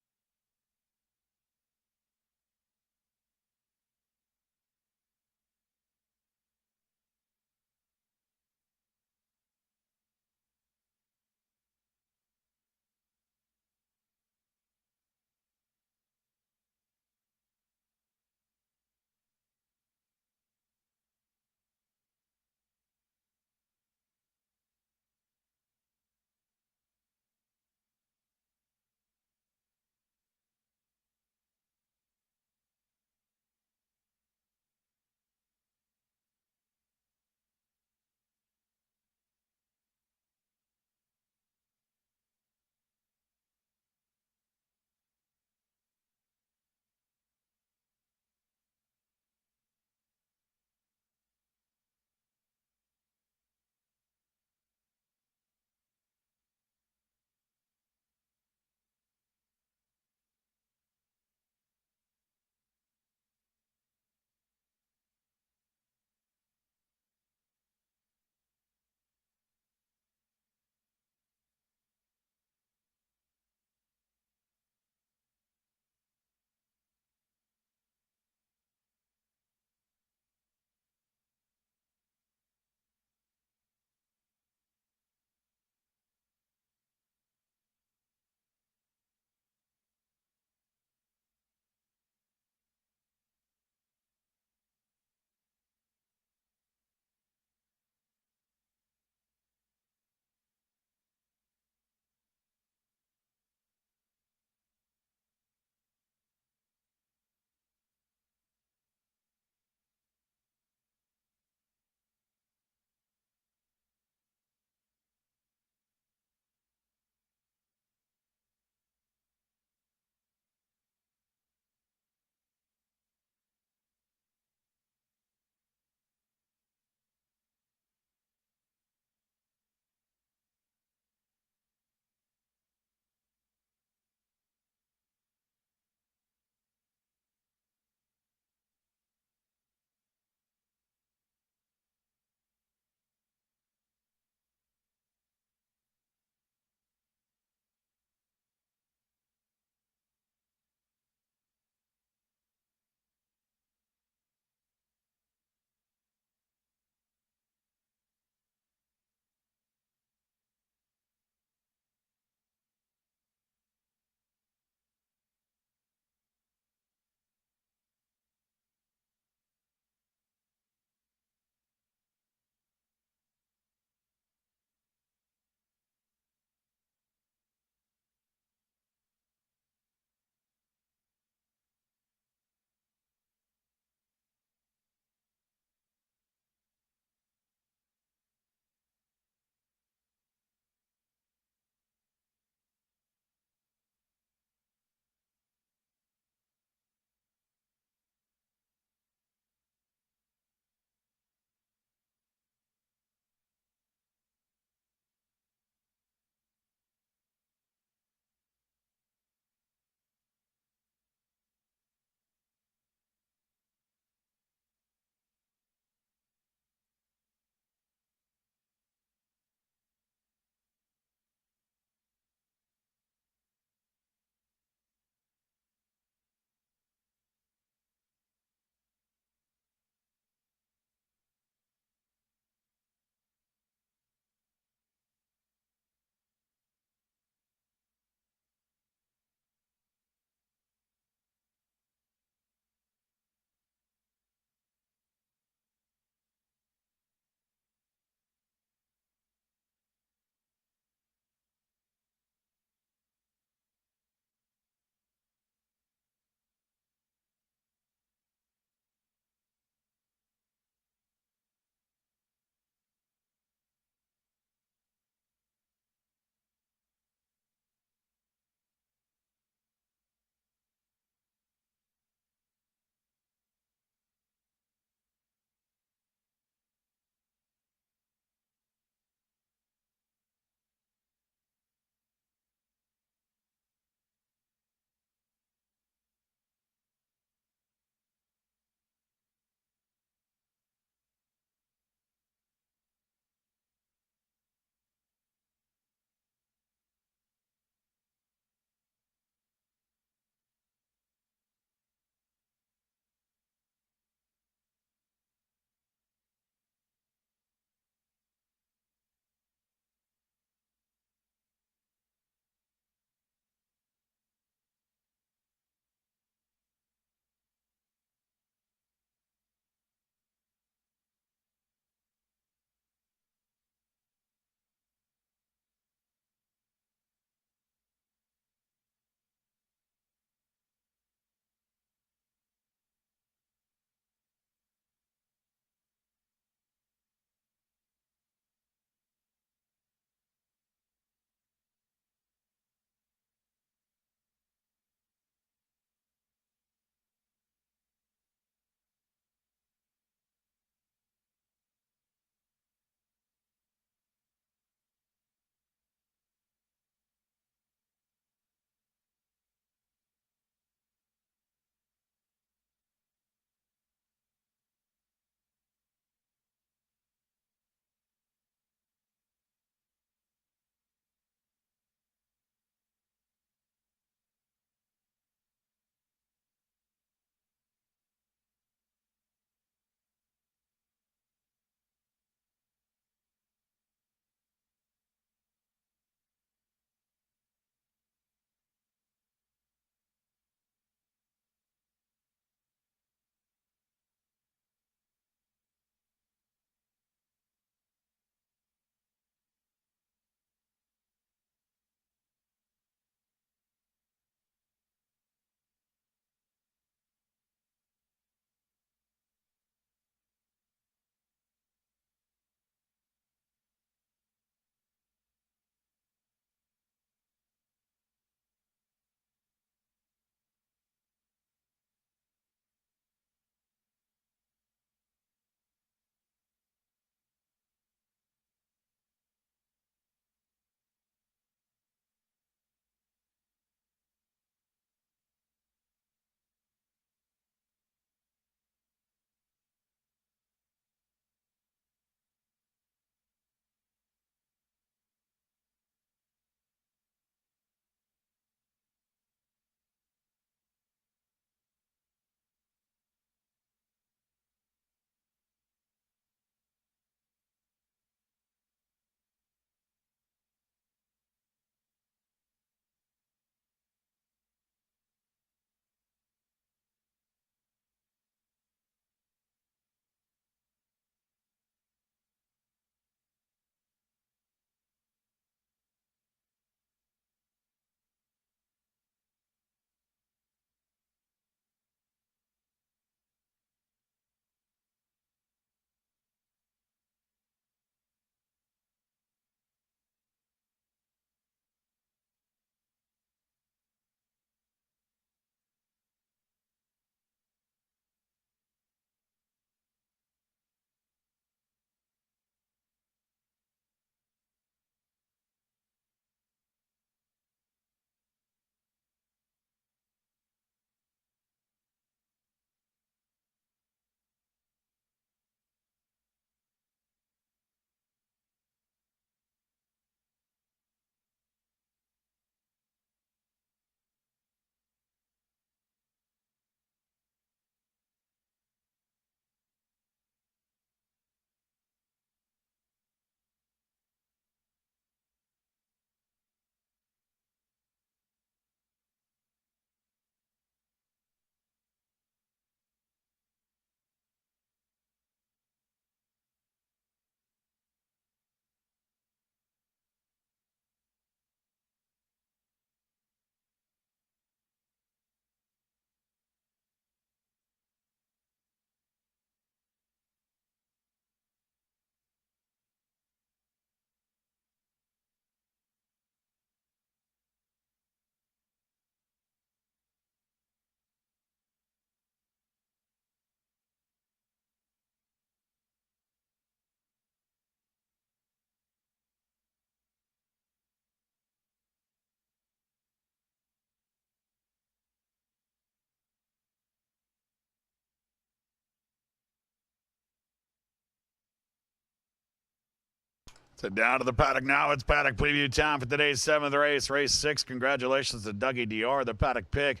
So down to the paddock now. It's paddock preview time for today's 7th race, race 6. Congratulations to Dougie Dior, the paddock pick.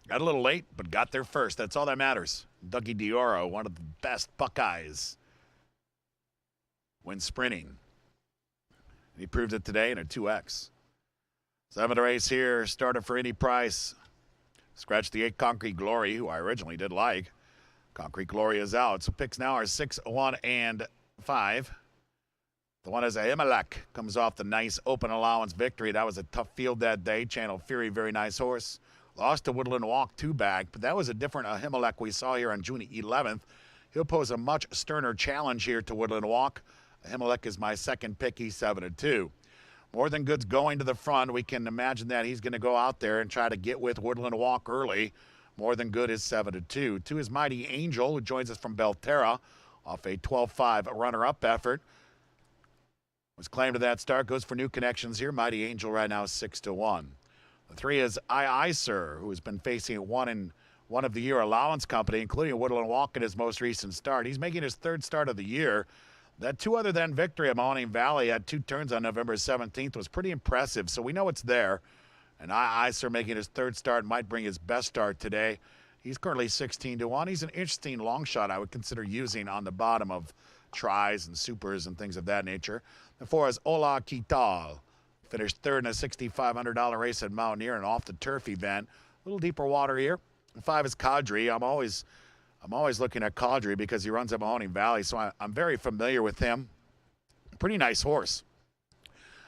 Got a little late, but got there first. That's all that matters. Dougie Dior, one of the best Buckeyes when sprinting. He proved it today in a 2X. 7th race here, started for any price. Scratch the 8 Concrete Glory, who I originally did like. Concrete Glory is out. So picks now are 6, 1, and 5. The one is Ahimelech. Comes off the nice open allowance victory. That was a tough field that day. Channel Fury, very nice horse. Lost to Woodland Walk 2-bag, but that was a different Ahimelech we saw here on June 11th. He'll pose a much sterner challenge here to Woodland Walk. Ahimelech is my second pick. He's 7-2. More Than Good's going to the front. We can imagine that he's going to go out there and try to get with Woodland Walk early. More Than Good is 7-2. 2 is Mighty Angel, who joins us from Belterra off a 12-5 runner-up effort. Was claimed to that start. Goes for new connections here. Mighty Angel right now is 6-1. The 3 is I Sir, who has been facing one of the year allowance company, including Woodland Walk in his most recent start. He's making his 3rd start of the year. That 2 other than victory at Mahoning Valley had 2 turns on November 17th was pretty impressive, so we know it's there. And I Sir making his 3rd start might bring his best start today. He's currently 16-1. He's an interesting long shot I would consider using on the bottom of tries and supers and things of that nature. The 4 is Hola Quital. Finished 3rd in a $6,500 race at Mountaineer and off the turf event. A little deeper water here. The 5 is Cadre. I'm always looking at Cadre because he runs at Mahoning Valley, so I'm very familiar with him. Pretty nice horse.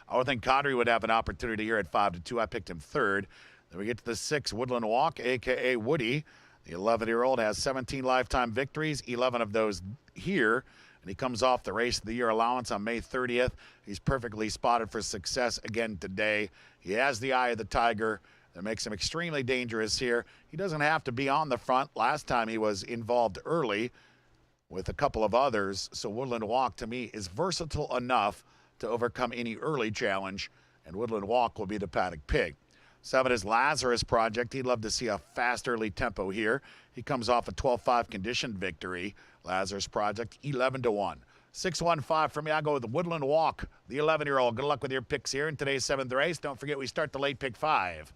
I would think Cadre would have an opportunity here at 5-2. I picked him 3rd. Then we get to the 6, Woodland Walk, a.k.a. Woody. The 11-year-old has 17 lifetime victories, 11 of those here. And he comes off the race of the year allowance on May 30th. He's perfectly spotted for success again today. He has the eye of the tiger. That makes him extremely dangerous here. He doesn't have to be on the front. Last time he was involved early with a couple of others. So Woodland Walk, to me, is versatile enough to overcome any early challenge. And Woodland Walk will be the paddock pick. 7 is Lazarus Project. He'd love to see a fast early tempo here. He comes off a 12-5 conditioned victory. Lazarus Project, 11-1. 6-1-5 for me. I go with the Woodland Walk, the 11-year-old. Good luck with your picks here in today's 7th race. Don't forget we start the late pick 5.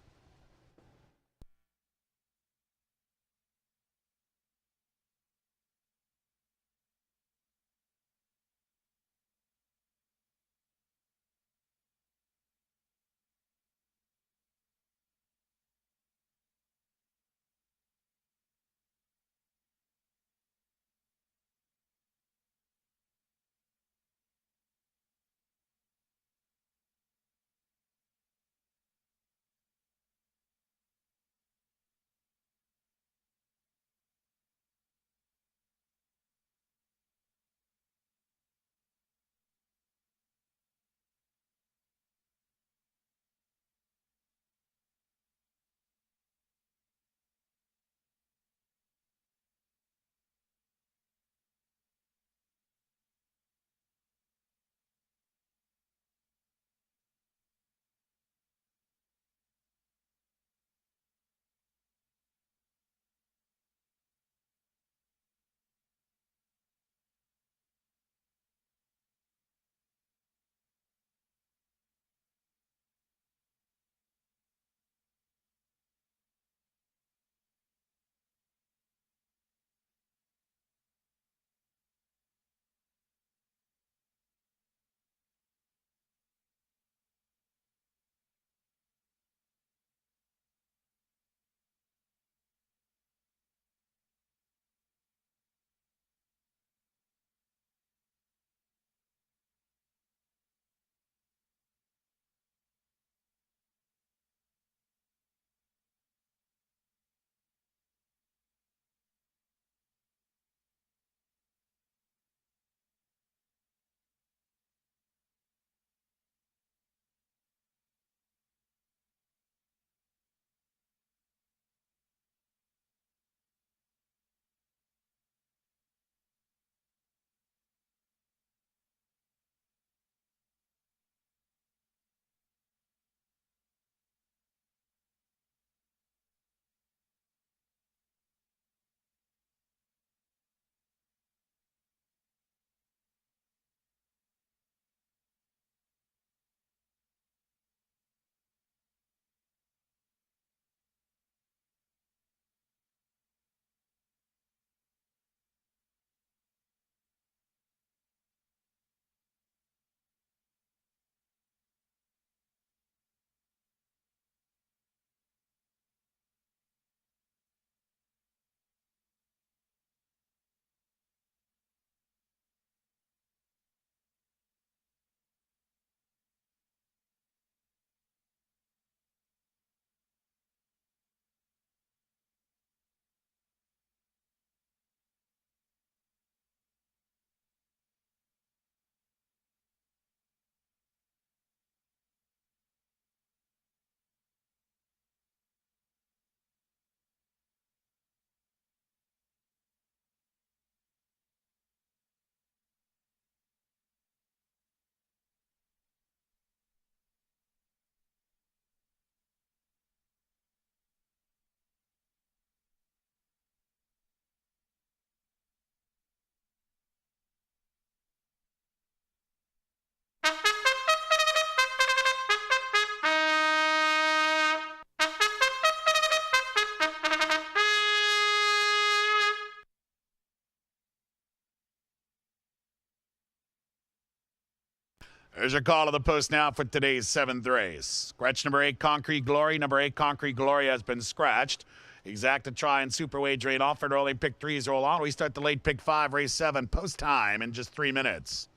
Here's your call of the post now for today's 7th race. Scratch number 8, Concrete Glory. Number 8, Concrete Glory has been scratched. Exacta Try and Super Wagering offered. Early pick 3s roll on. We start the late pick 5, race 7, post time in just 3 minutes.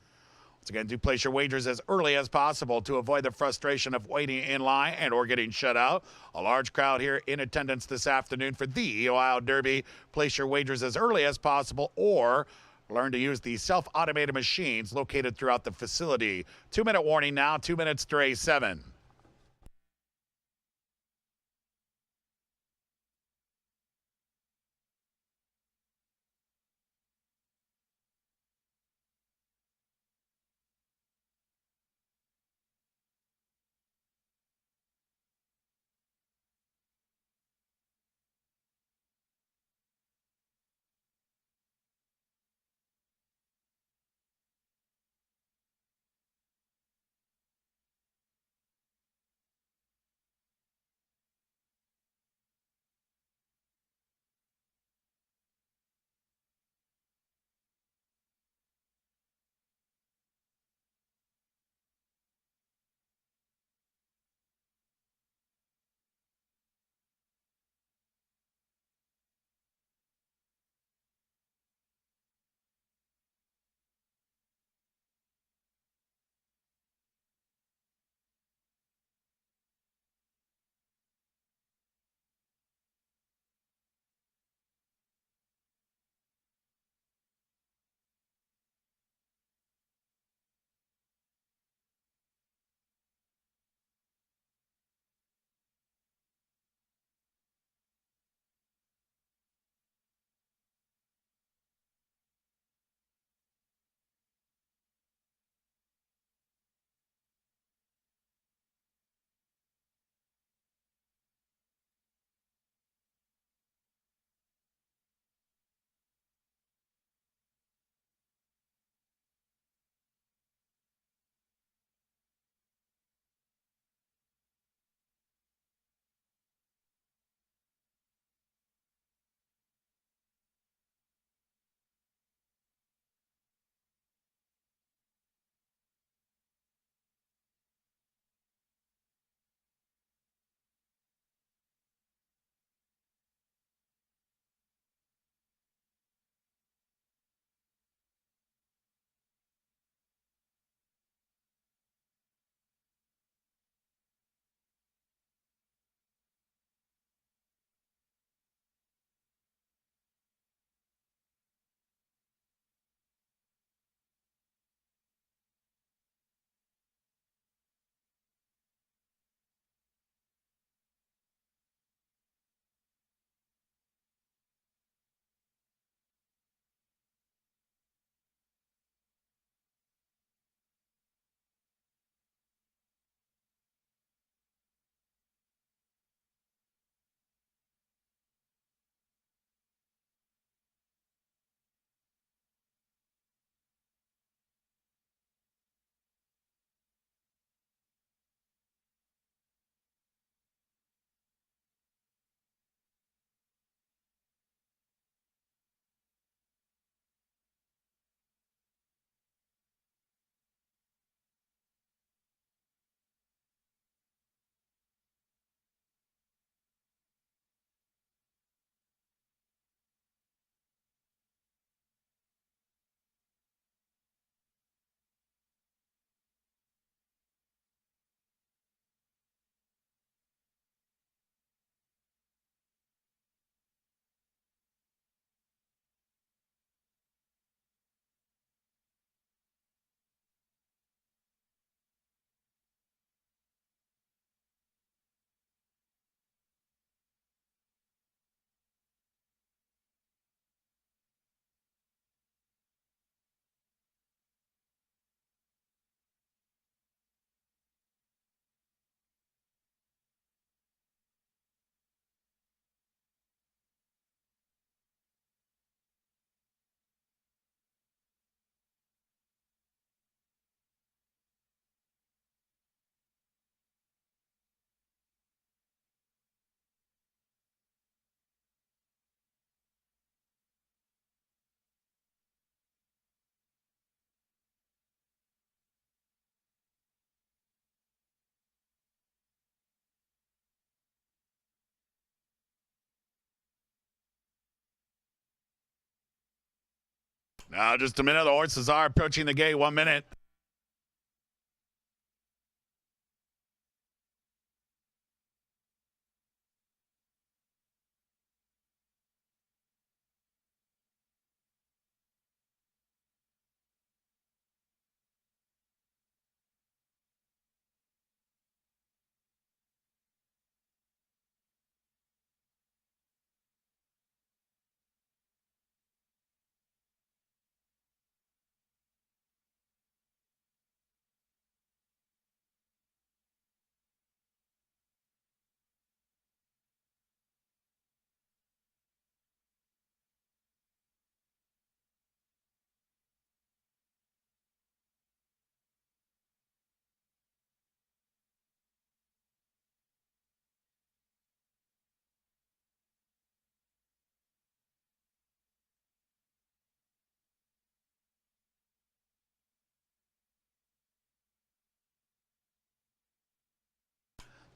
Once again, do place your wagers as early as possible to avoid the frustration of waiting in line and or getting shut out. A large crowd here in attendance this afternoon for the Ohio Derby. Place your wagers as early as possible or learn to use the self-automated machines located throughout the facility. 2-minute warning now, 2 minutes to race 7. Now, just a minute. The horses are approaching the gate. 1 minute.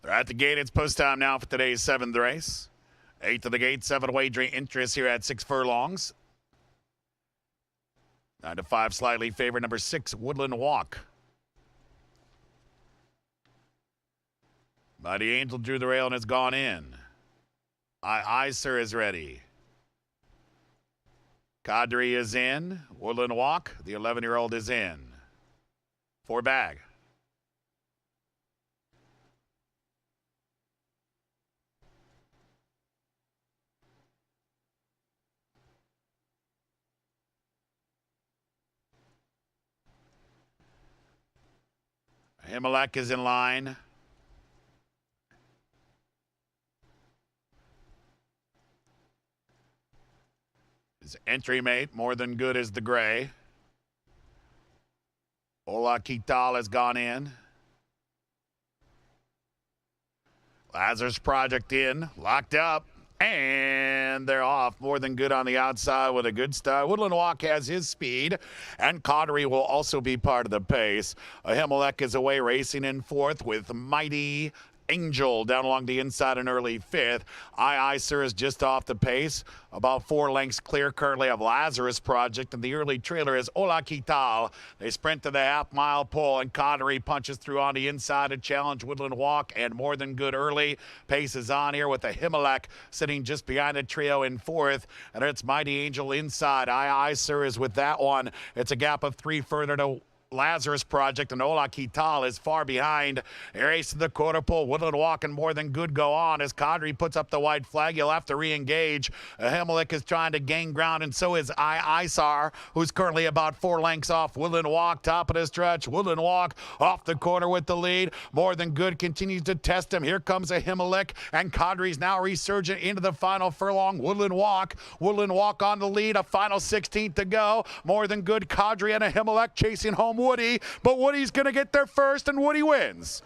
They're at the gate. It's post time now for today's 7th race. 8th of the gate, 7 wagering interest here at 6 furlongs. 9 to 5, slightly favored. Number 6, Woodland Walk. Mighty Angel drew the rail and has gone in. Aye, sir, is ready. Kadri is in. Woodland Walk, the 11-year-old, is in. 4 bag. Himalek is in line. His entry mate, More Than Good, is the gray. Ola Kital has gone in. Lazarus Project in, locked up, and they're off. More Than Good on the outside with a good start. Woodland Walk has his speed, and Cottery will also be part of the pace. Ahimelech is away racing in 4th with Mighty Angel down along the inside in early 5th. Aye, sir, is just off the pace. About 4 lengths clear currently of Lazarus Project, and the early trailer is Ola Kital. They sprint to the half-mile pole, and Connery punches through on the inside to challenge Woodland Walk, and More Than Good early. Pace is on here with the Himalek sitting just behind the trio in 4th, and it's Mighty Angel inside. Aye, sir, is with that one. It's a gap of 3 further to Lazarus Project, and Ola Kital is far behind. Race to the quarter pole. Woodland Walk and More Than Good go on as Kadri puts up the white flag. He'll have to re-engage. Ahimelech is trying to gain ground, and so is Isar, who's currently about 4 lengths off Woodland Walk. Top of the stretch. Woodland Walk off the corner with the lead. More Than Good continues to test him. Here comes Ahimelech, and Kadri's now resurgent into the final furlong. Woodland Walk on the lead. A final 16th to go. More Than Good, Kadri, and Ahimelech chasing home Woody, but Woody's going to get there first, and Woody wins.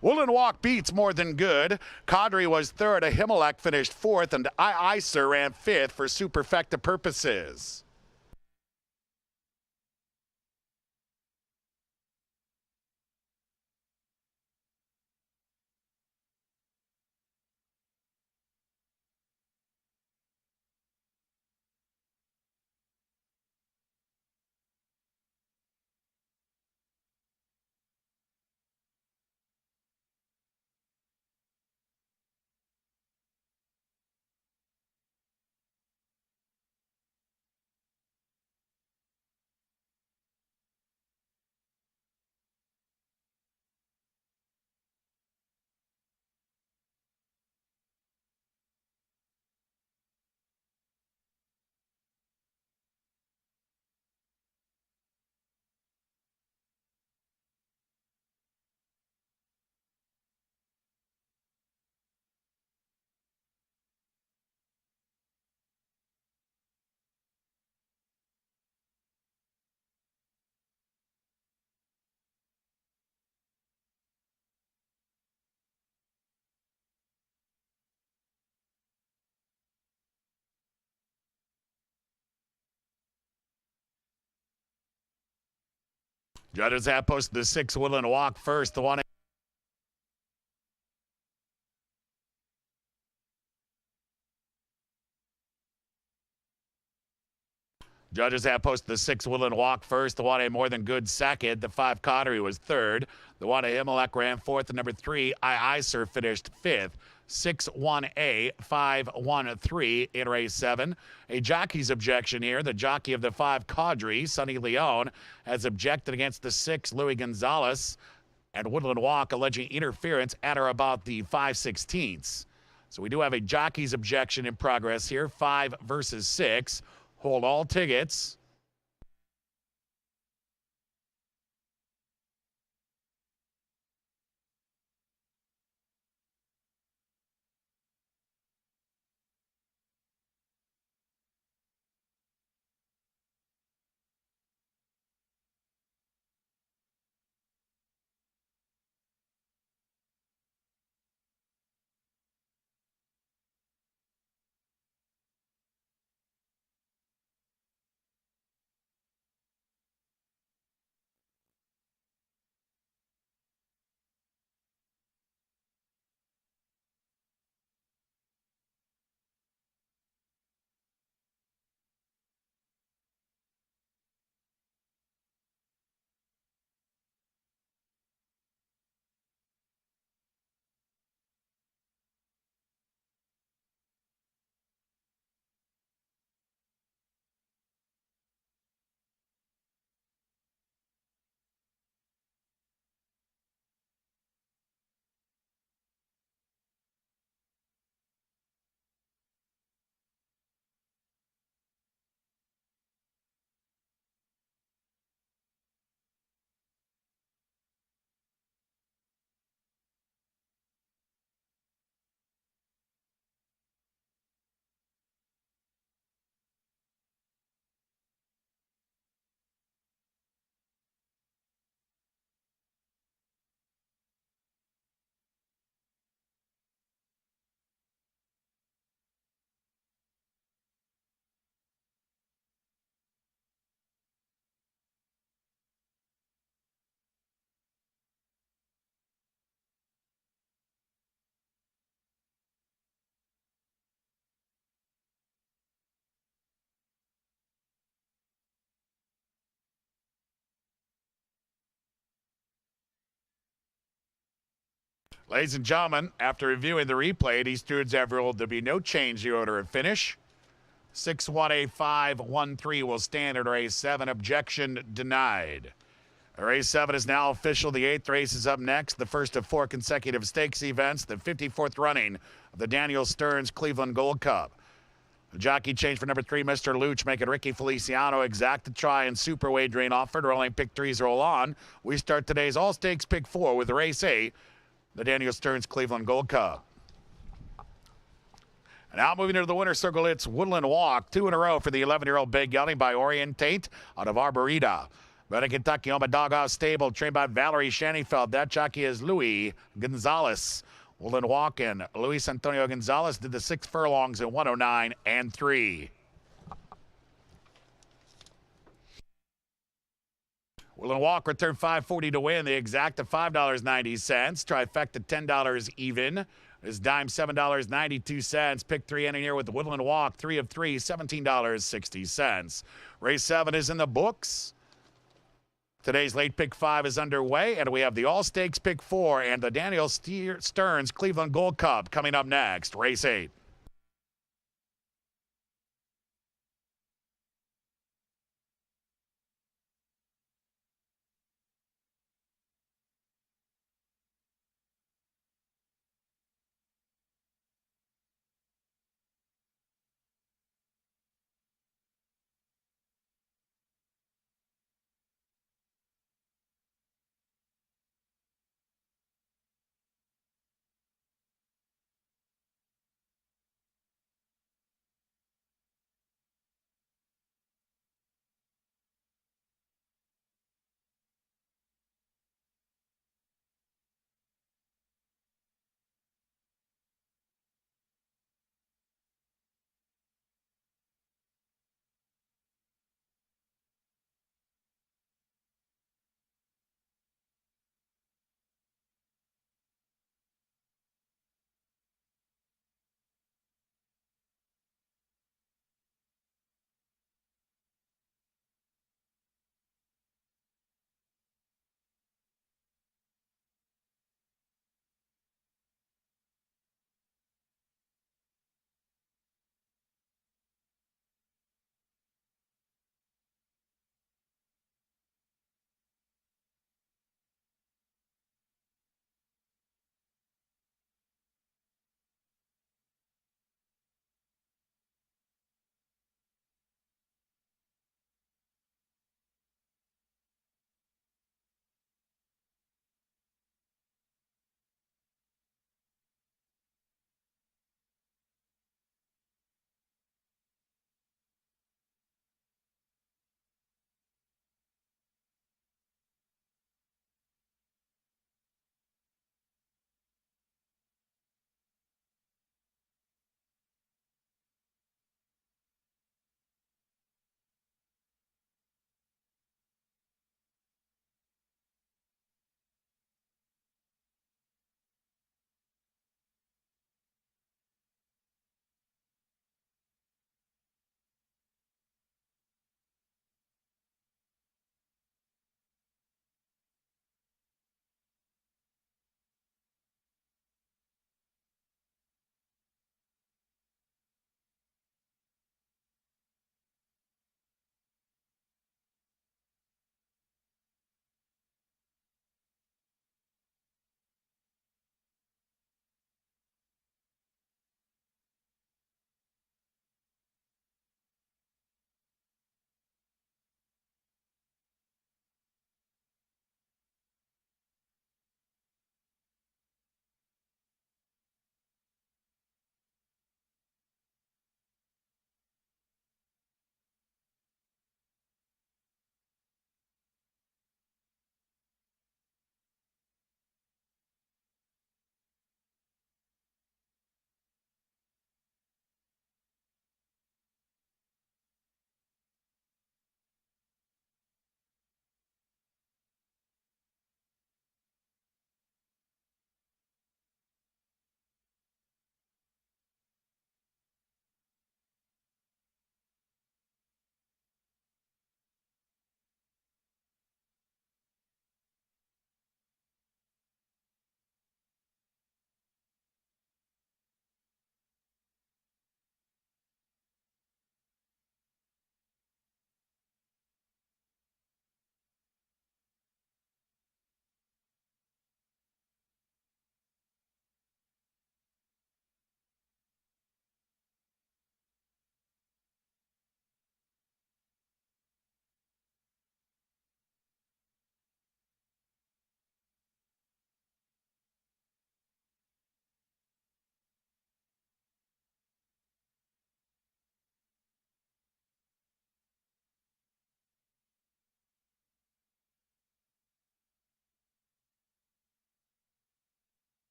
Woodland Walk beats More Than Good. Kadri was 3rd. Ahimelech finished 4th, and Sir ran 5th for superfecta purposes. Judges have posted the 6 Woodland Walk first. The one Judges have posted the 6 Woodland Walk first, the 1A More Than Good second, the 5 Connery was third, the 1A Imelec ran fourth, and number 3 I Sir finished fifth. 6-1A, 5-1-3 in race 7. A jockey's objection here. The jockey of the 5 Caudry, Sonny Leone, has objected against the 6 Louis Gonzalez and Woodland Walk, alleging interference at or about the 5/16ths. So we do have a jockey's objection in progress here. 5 versus 6. Hold all tickets. Ladies and gentlemen, after reviewing the replay, these stewards have ruled there be no change to the order of finish. 6-1-A-5-1-3 will stand in race 7. Objection denied. Race 7 is now official. The 8th race is up next. The first of 4 consecutive stakes events. The 54th running of the Daniel Stearns Cleveland Gold Cup. The jockey change for number 3, Mr. Luch, making Ricky Feliciano exact to try and super wagering offered. Rolling pick 3s roll on. We start today's all stakes pick 4 with race 8, the Daniel Stearns Cleveland Gold Cup. And now moving into the winner's circle, it's Woodland Walk. 2 in a row for the 11-year-old Big Gelding by Orientate out of Arboreta. But in Kentucky, owned by Doghouse Stable, trained by Valerie Shanifeld. That jockey is Louis Gonzalez. Woodland Walk and Luis Antonio Gonzalez did the 6 furlongs in 109 and 3. Woodland Walk returned $5.40 to win. The exact of $5.90. Trifecta $10 even. His dime $7.92. Pick 3 ending here with the Woodland Walk. 3 of 3, $17.60. Race 7 is in the books. Today's late pick 5 is underway, and we have the all-stakes pick 4 and the Daniel Stearns Cleveland Gold Cup coming up next. Race 8.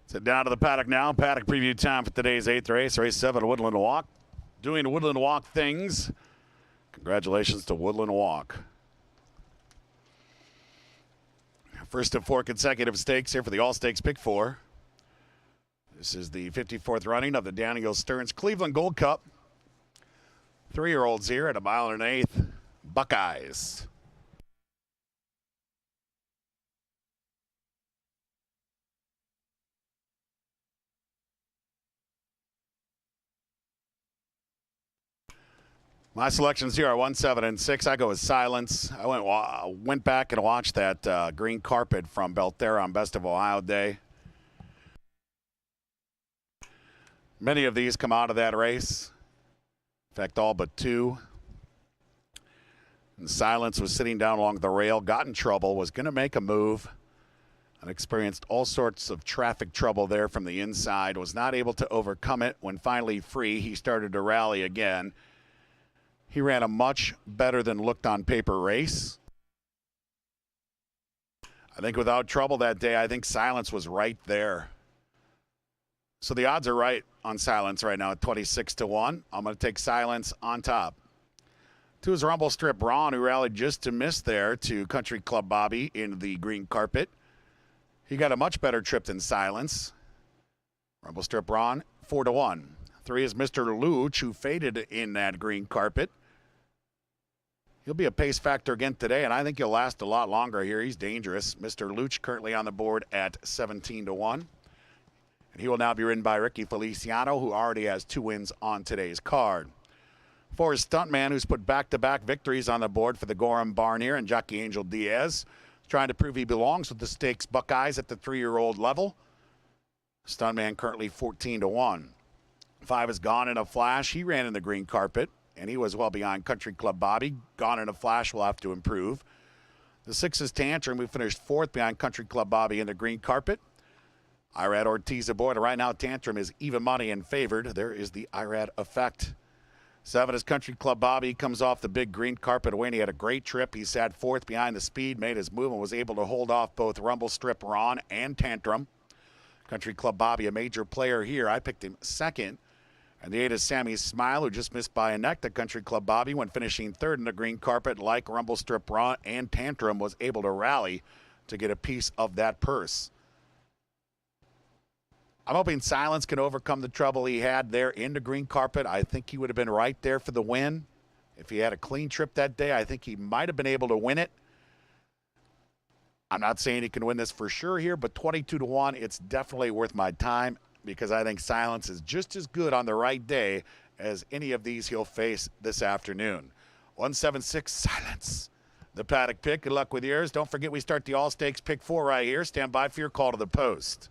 So down to the paddock now. Paddock preview time for today's 8th race, race 7, Woodland Walk. Doing Woodland Walk things. Congratulations to Woodland Walk. First of 4 consecutive stakes here for the All-Stakes Pick 4. This is the 54th running of the Daniel Stearns Cleveland Gold Cup. 3-year-olds here at 1 1/8 Buckeyes. My selections here are 1, 7, and 6. I go with Silence. I went back and watched that green carpet from Belterra on Best of Ohio Day. Many of these come out of that race. In fact, all but 2. And Silence was sitting down along the rail, got in trouble, was going to make a move, and experienced all sorts of traffic trouble there from the inside, was not able to overcome it. When finally free, he started to rally again. He ran a much better than looked on paper race. I think without trouble that day, I think Silence was right there. So the odds are right on Silence right now at 26-1. I'm going to take Silence on top. 2 is Rumble Strip Ron, who rallied just to miss there to Country Club Bobby in the green carpet. He got a much better trip than Silence. Rumble Strip Ron, 4-1. 3 is Mr. Luch, who faded in that green carpet. He'll be a pace factor again today, and I think he'll last a lot longer here. He's dangerous. Mr. Luch currently on the board at 17-1. And he will now be ridden by Ricky Feliciano, who already has 2 wins on today's card. 4 is Stuntman, who's put back-to-back victories on the board for the Gorham Barn here, and Jockey Angel Diaz, trying to prove he belongs with the stakes Buckeyes at the 3-year-old level. Stuntman currently 14-1. 5 is Gone in a Flash. He ran in the green carpet, and he was well behind Country Club Bobby. Gone in a Flash will have to improve. The 6 is Tantrum, who finished 4th behind Country Club Bobby in the green carpet. Irad Ortiz aboard, and right now Tantrum is even money and favored. There is the Irad effect. 7 is Country Club Bobby. Comes off the big green carpet win. He had a great trip. He sat 4th behind the speed, made his move, and was able to hold off both Rumble Strip Ron and Tantrum. Country Club Bobby, a major player here. I picked him 2nd. And the 8 is Sammy Smile, who just missed by a neck to Country Club Bobby when finishing 3rd in the green carpet. Like Rumble Strip Ron and Tantrum, was able to rally to get a piece of that purse. I'm hoping Silence can overcome the trouble he had there in the green carpet. I think he would have been right there for the win. If he had a clean trip that day, I think he might have been able to win it. I'm not saying he can win this for sure here, but 22-1, it's definitely worth my time, because I think Silence is just as good on the right day as any of these he'll face this afternoon. 176 Silence, the paddock pick. Good luck with yours. Don't forget we start the All-Stakes Pick 4 right here. Stand by for your call to the post.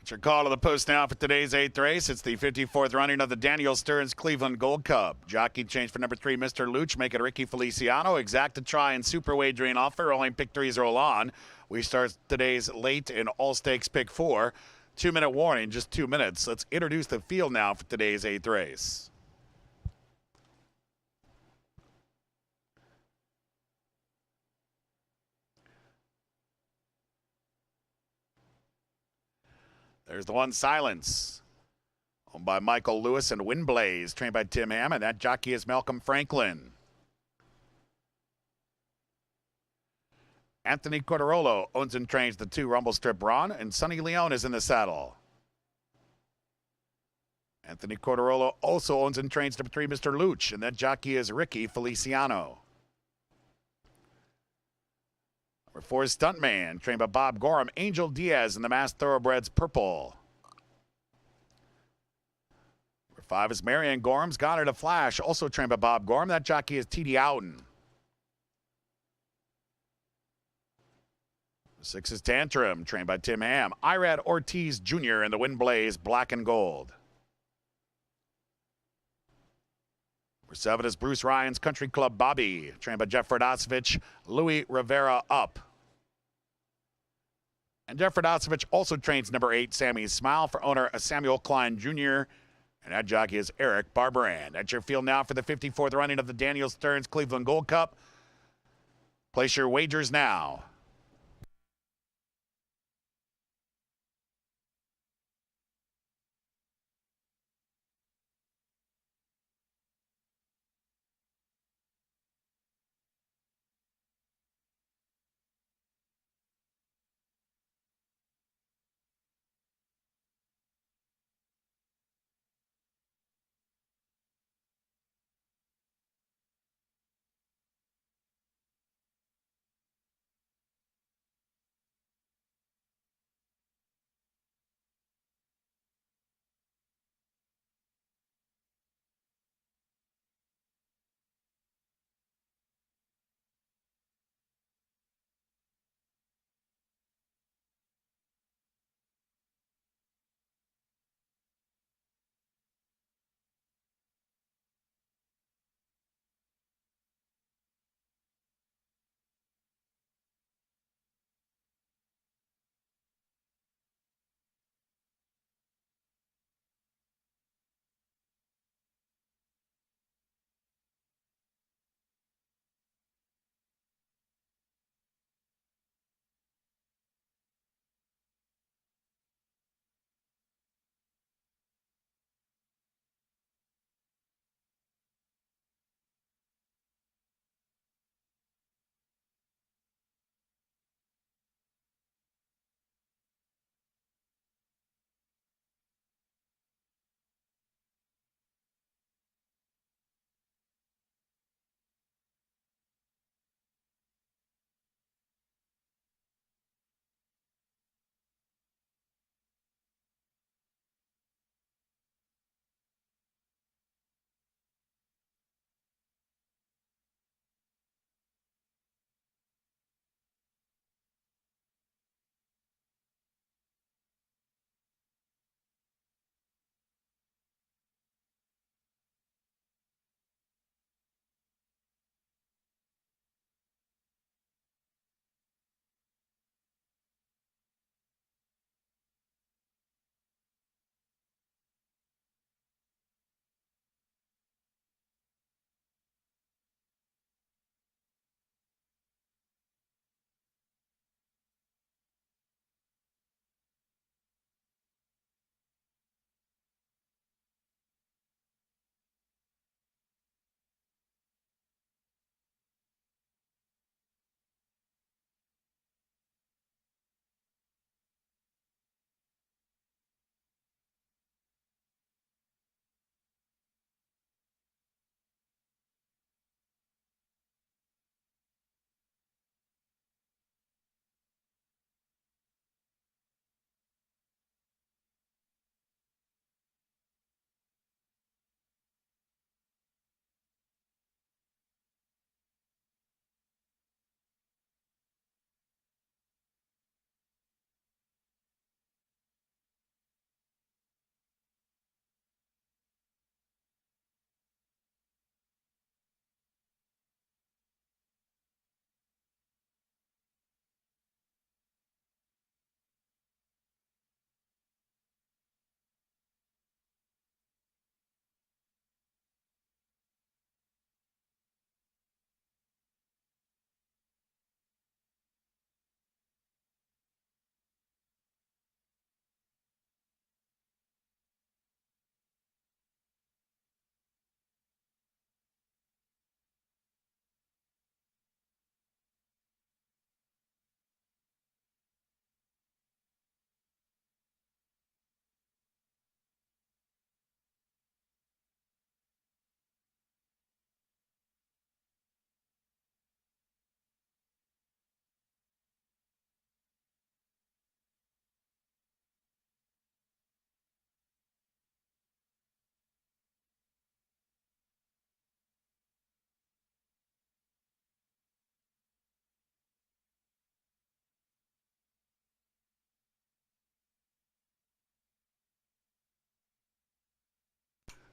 It's your call to the post now for today's 8th race. It's the 54th running of the Daniel Stearns Cleveland Gold Cup. Jockey change for number 3, Mr. Luch. Make it Ricky Feliciano. Exacta try and super wagering offer. Only pick 3s roll on. We start today's late in all stakes pick 4. 2-minute warning, just 2 minutes. Let's introduce the field now for today's 8th race. There's the one, Silence, owned by Michael Lewis and Windblaze, trained by Tim Ham, and that jockey is Malcolm Franklin. Anthony Cordarolo owns and trains the 2, Rumble Strip Ron, and Sonny Leone is in the saddle. Anthony Cordarolo also owns and trains number 3, Mr. Luch, and that jockey is Ricky Feliciano. Number 4 is Stuntman, trained by Bob Gorham. Angel Diaz in the Masked Thoroughbreds Purple. Number 5 is Marion Gorham's Got It a Flash, also trained by Bob Gorham. That jockey is T.D. Outen. 6 is Tantrum, trained by Tim Ham. Irad Ortiz Jr. in the Windblaze Black and Gold. Number 7 is Bruce Ryan's Country Club Bobby, trained by Jeff Radosevich. Louis Rivera Up. And Jeff Radosevich also trains number 8, Sammy's Smile, for owner Samuel Klein Jr. And that jockey is Eric Barbaran. That's your field now for the 54th running of the Daniel Stearns Cleveland Gold Cup. Place your wagers now.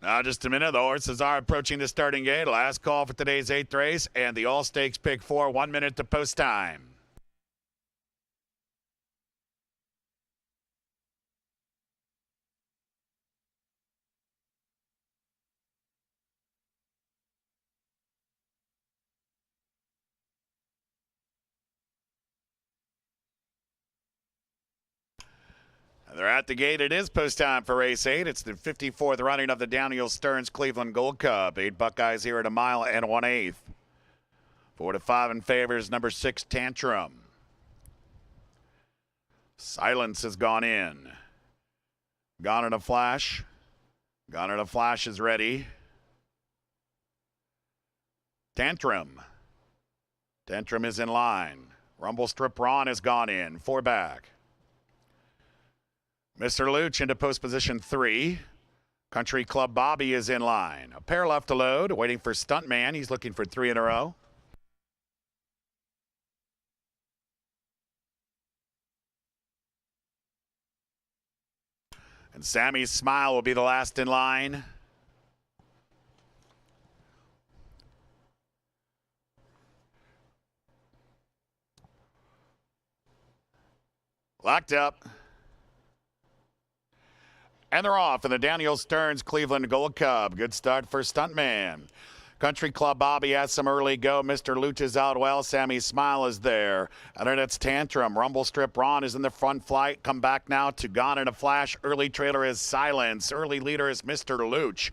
Now, just a minute. The horses are approaching the starting gate. Last call for today's 8th race, and the All Stakes pick 4, 1 minute to post time. They're at the gate. It is post time for race 8. It's the 54th running of the Daniel Stearns Cleveland Gold Cup. 8 Buckeyes here at a mile and 1/8. 4 to 5 in favors. Number 6 Tantrum. Silence has gone in. Gone in a flash. Gone in a flash is ready. Tantrum. Tantrum is in line. Rumble Strip Ron has gone in. 4 back. Mr. Luch into post position 3. Country Club Bobby is in line. A pair left to load, waiting for Stuntman. He's looking for 3 in a row. And Sammy's Smile will be the last in line. Locked up. And they're off in the Daniel Stearns Cleveland Gold Cup. Good start for Stuntman. Country Club Bobby has some early go. Mr. Luch is out well. Sammy's Smile is there. And then it's Tantrum. Rumble Strip Ron is in the front flight. Come back now to Gone in a Flash. Early trailer is Silence. Early leader is Mr. Luch.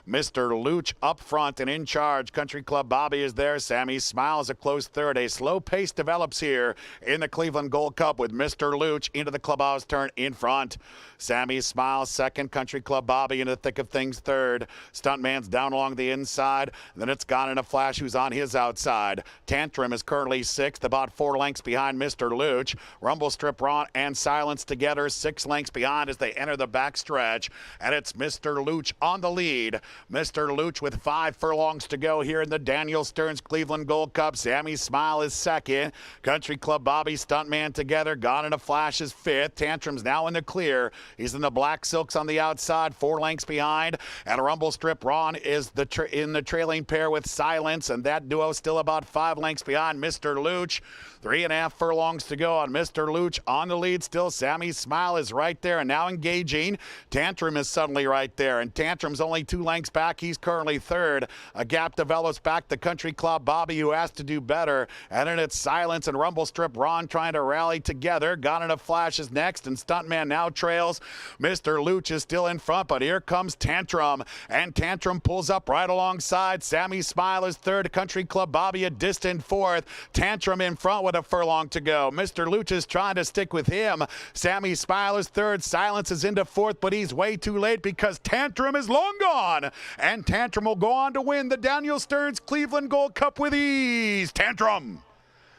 Mr. Luch up front and in charge. Country Club Bobby is there. Sammy Smiles a close third. A slow pace develops here in the Cleveland Gold Cup with Mr. Luch into the clubhouse turn in front. Sammy Smiles second. Country Club Bobby in the thick of things third. Stuntman's down along the inside. Then it's Gone in a Flash who's on his outside. Tantrum is currently sixth, about 4 lengths behind Mr. Luch. Rumble Strip Ron and Silence together 6 lengths behind as they enter the backstretch. And it's Mr. Luch on the lead. Mr. Luch with 5 furlongs to go here in the Daniel Stearns Cleveland Gold Cup. Sammy Smile is second. Country Club Bobby, Stuntman together. Gone in a Flash is fifth. Tantrum's now in the clear. He's in the black silks on the outside, 4 lengths behind. And Rumble Strip Ron is in the trailing pair with Silence. And that duo still about 5 lengths behind Mr. Luch. 3.5 furlongs to go on Mr. Luch on the lead still. Sammy Smile is right there and now engaging. Tantrum is suddenly right there. And Tantrum's only 2 lengths back. He's currently third. A gap develops back to Country Club Bobby, who has to do better. And then it's Silence and Rumble Strip Ron trying to rally together. Gone in a Flash is next, and Stuntman now trails. Mr. Luch is still in front, but here comes Tantrum. And Tantrum pulls up right alongside. Sammy Smile is third. Country Club Bobby a distant fourth. Tantrum in front with a furlong to go. Mr. Luch is trying to stick with him. Sammy Smile is third. Silence is into fourth, but he's way too late because Tantrum is long gone. And Tantrum will go on to win the Daniel Stearns Cleveland Gold Cup with ease. Tantrum.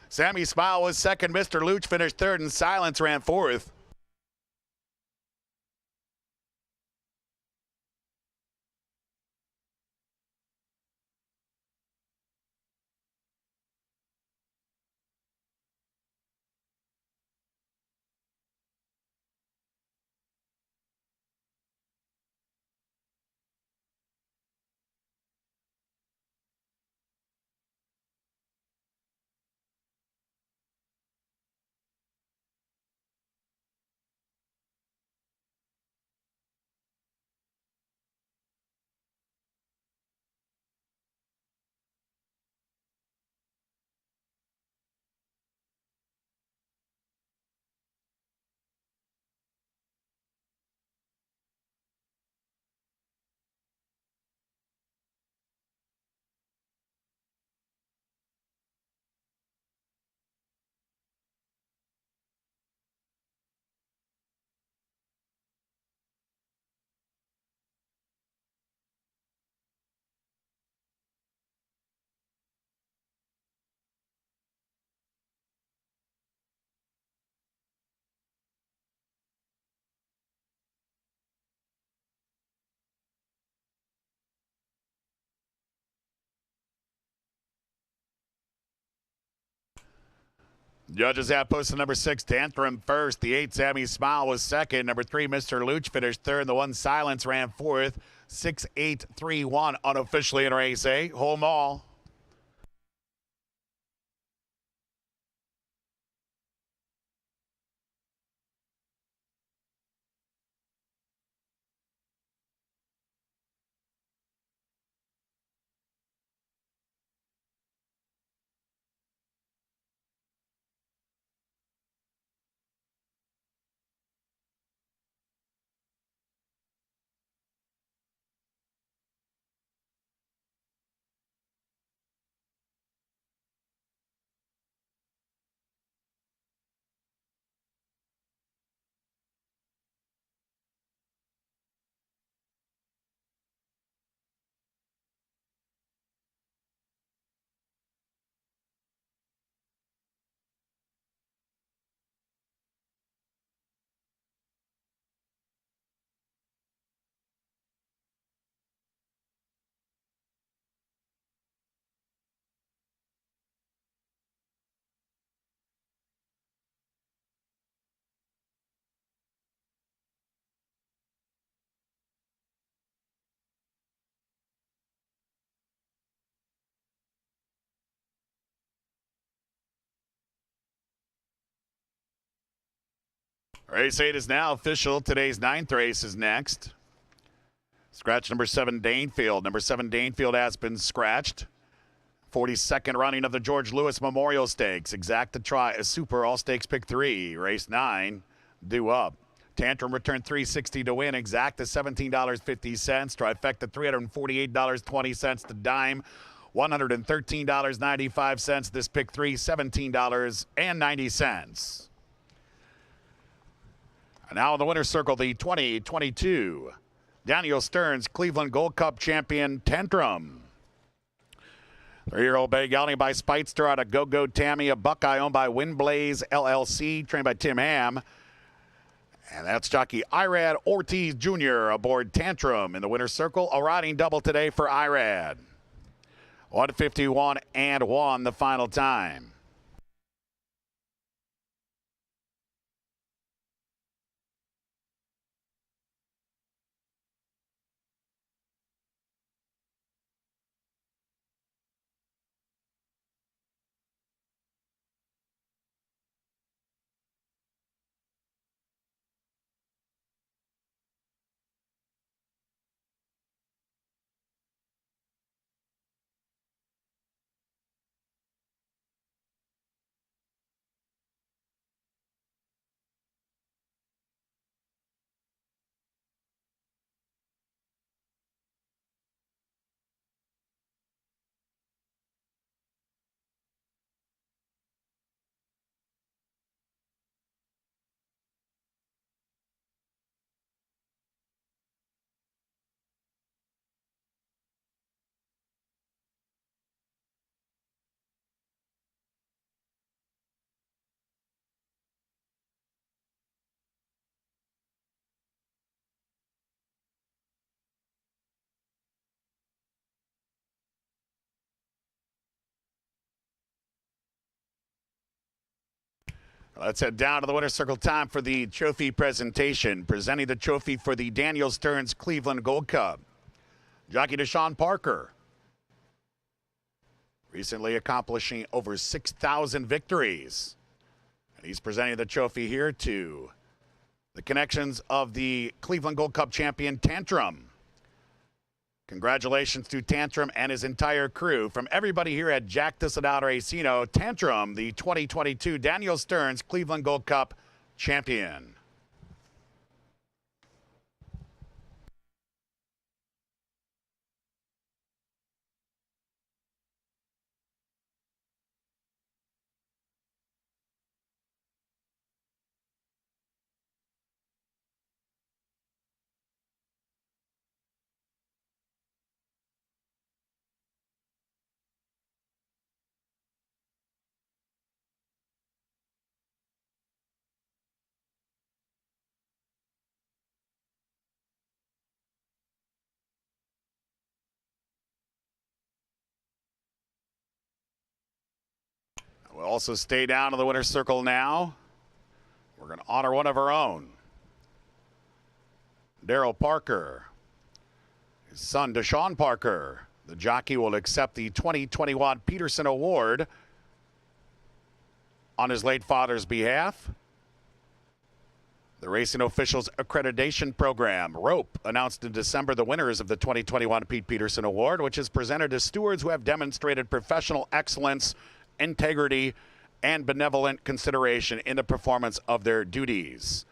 Sammy Smile was second. Mr. Luch finished third, and Silence ran fourth. Judges have posted number 6, Tantrum, first. The 8, Sammy Smile, was second. Number 3, Mr. Luch, finished third. The 1, Silence, ran fourth. 6, 8, 3, 1, unofficially in race A. Home all. Race 8 is now official. Today's 9th race is next. Scratch number 7, Danefield. Number 7, Danefield has been scratched. 42nd running of the George Lewis Memorial Stakes. Exacta try a super all stakes pick 3. Race 9, due up. Tantrum returned $360 to win. Exacta $17.50. Trifecta $348.20 to dime. $113.95. This pick 3, $17.90. And now in the winner's circle, the 2022 Daniel Stearns Cleveland Gold Cup champion, Tantrum. 3-year-old bay gelding by Speightster out of Go-Go Tammy, a Buckeye owned by Windblaze LLC, trained by Tim Ham. And that's jockey Irad Ortiz Jr. aboard Tantrum in the winner's circle. A riding double today for Irad. 151 and 1 the final time. Let's head down to the winner's circle. Time for the trophy presentation. Presenting the trophy for the Daniel Stearns Cleveland Gold Cup. Jockey Deshaun Parker. Recently accomplishing over 6,000 victories. And he's presenting the trophy here to the connections of the Cleveland Gold Cup champion, Tantrum. Congratulations to Tantrum and his entire crew. From everybody here at Jack Thistledown Racino, Tantrum, the 2022 Daniel Stearns Cleveland Gold Cup champion. We'll also stay down in the winner's circle now. We're going to honor one of our own. Daryl Parker. His son, Deshaun Parker. The jockey will accept the 2021 Peterson Award on his late father's behalf. The Racing Officials Accreditation Program, ROPE, announced in December the winners of the 2021 Pete Peterson Award, which is presented to stewards who have demonstrated professional excellence, integrity, and benevolent consideration in the performance of their duties.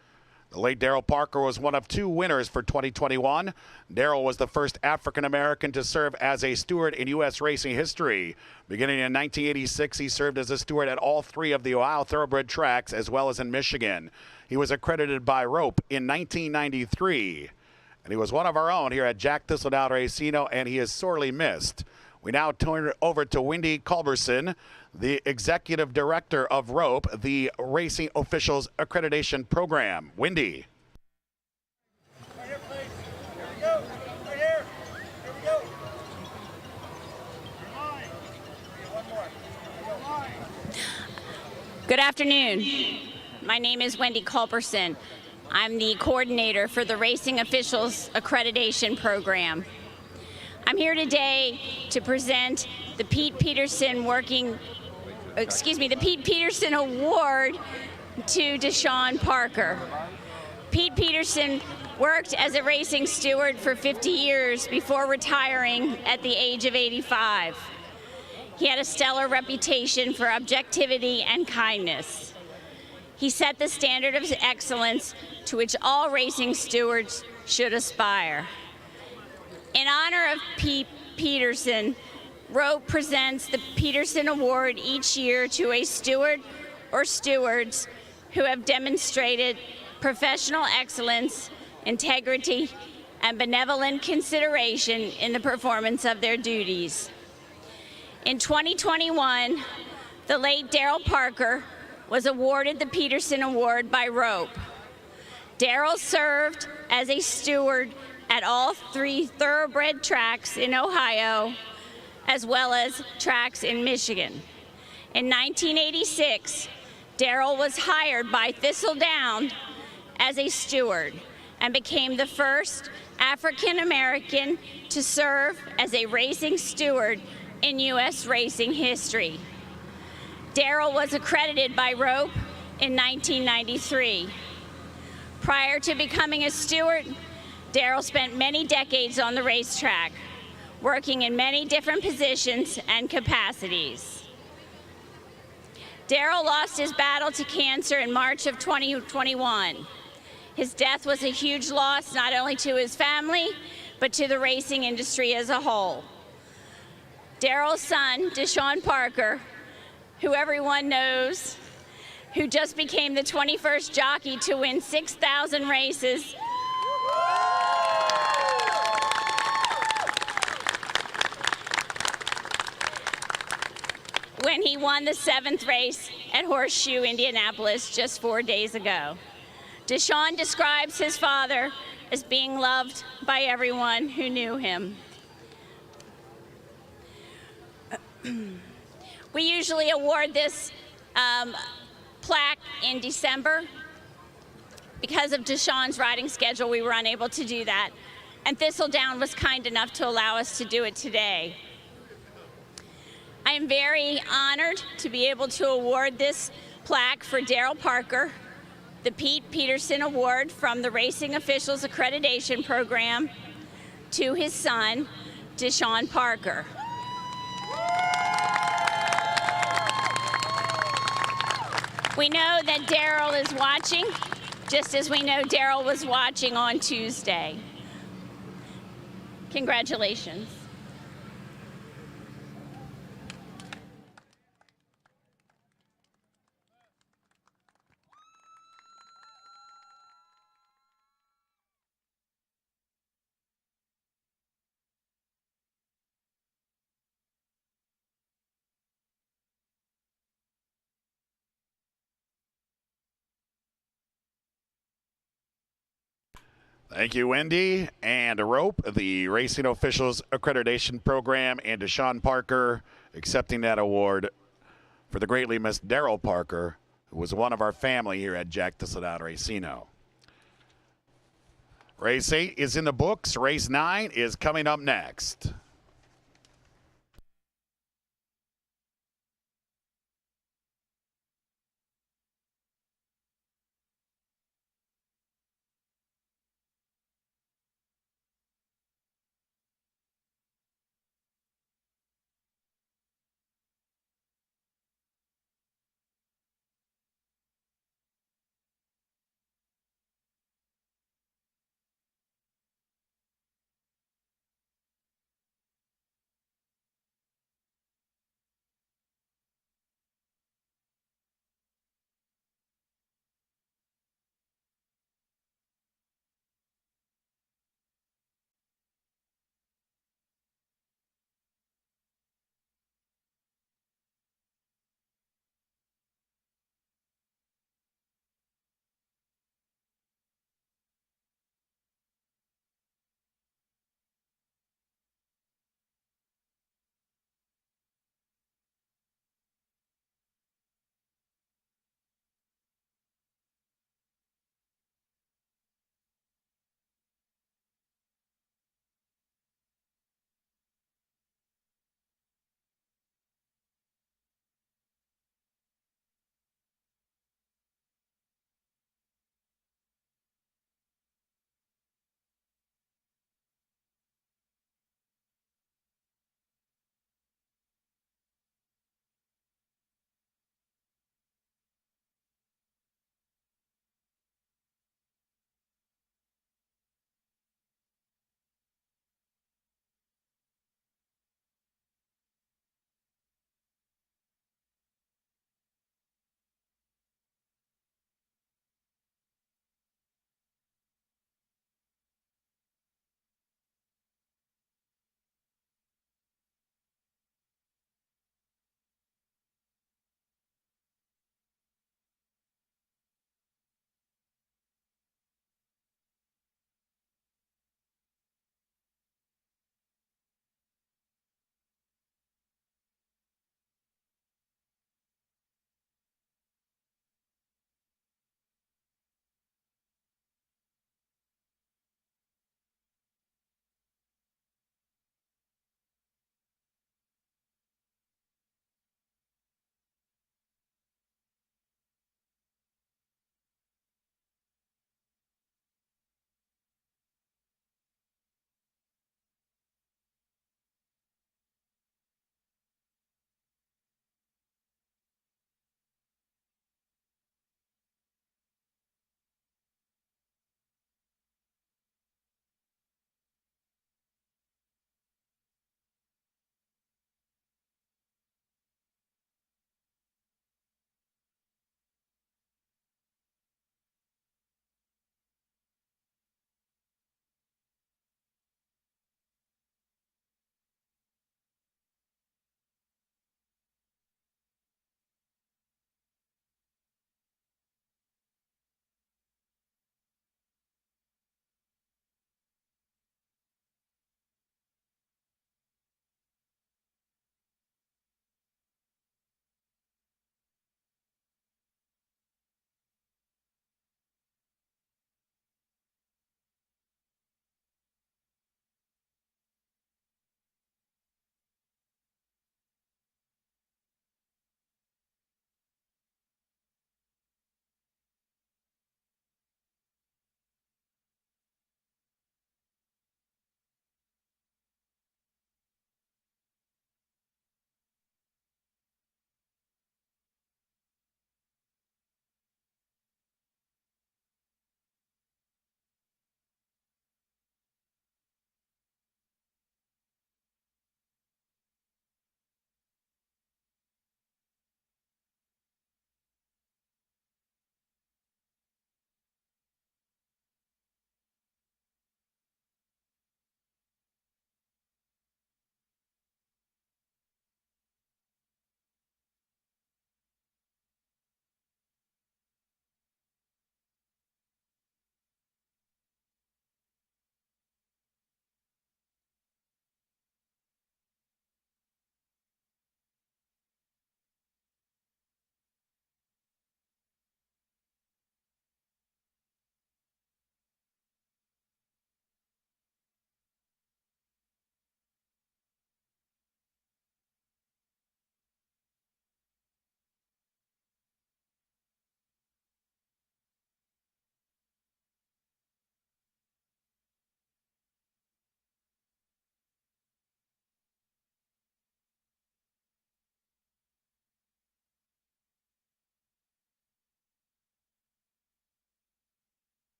The late Daryl Parker was one of 2 winners for 2021. Daryl was the first African-American to serve as a steward in U.S. racing history. Beginning in 1986, he served as a steward at all 3 of the Ohio thoroughbred tracks, as well as in Michigan. He was accredited by ROPE in 1993. And he was one of our own here at Jack Thistledown Racino, and he is sorely missed. We now turn it over to Wendy Culberson, the Executive Director of ROPE, the Racing Officials Accreditation Program. Wendy. Right here, please. Here we go. Right here. Here we go. One more. Good afternoon. My name is Wendy Culberson. I'm the coordinator for the Racing Officials Accreditation Program. I'm here today to present the Pete Peterson Award to Deshaun Parker. Pete Peterson worked as a racing steward for 50 years before retiring at the age of 85. He had a stellar reputation for objectivity and kindness. He set the standard of excellence to which all racing stewards should aspire. In honor of Pete Peterson, ROPE presents the Peterson Award each year to a steward or stewards who have demonstrated professional excellence, integrity, and benevolent consideration in the performance of their duties. In 2021, the late Daryl Parker was awarded the Peterson Award by ROPE. Daryl served as a steward at all 3 thoroughbred tracks in Ohio, as well as tracks in Michigan. In 1986, Daryl was hired by Thistledown as a steward and became the first African American to serve as a racing steward in U.S. racing history. Daryl was accredited by ROPE in 1993. Prior to becoming a steward, Daryl spent many decades on the racetrack, working in many different positions and capacities. Daryl lost his battle to cancer in March of 2021. His death was a huge loss not only to his family, but to the racing industry as a whole. Daryl's son, Deshaun Parker, who everyone knows, who just became the 21st jockey to win 6,000 races, when he won the 7th race at Horseshoe, Indianapolis, just 4 days ago. Deshaun describes his father as being loved by everyone who knew him. We usually award this plaque in December. Because of Deshaun's riding schedule, we were unable to do that, and Thistledown was kind enough to allow us to do it today. I am very honored to be able to award this plaque for Daryl Parker, the Pete Peterson Award from the Racing Officials Accreditation Program, to his son, Deshaun Parker. We know that Daryl is watching, just as we know Daryl was watching on Tuesday. Congratulations. Thank you, Wendy. And ROPE, the Racing Officials Accreditation Program, and Deshaun Parker accepting that award for the greatly missed Daryl Parker, who was one of our family here at Jack Thistledown Racino. Race 8 is in the books. Race 9 is coming up next.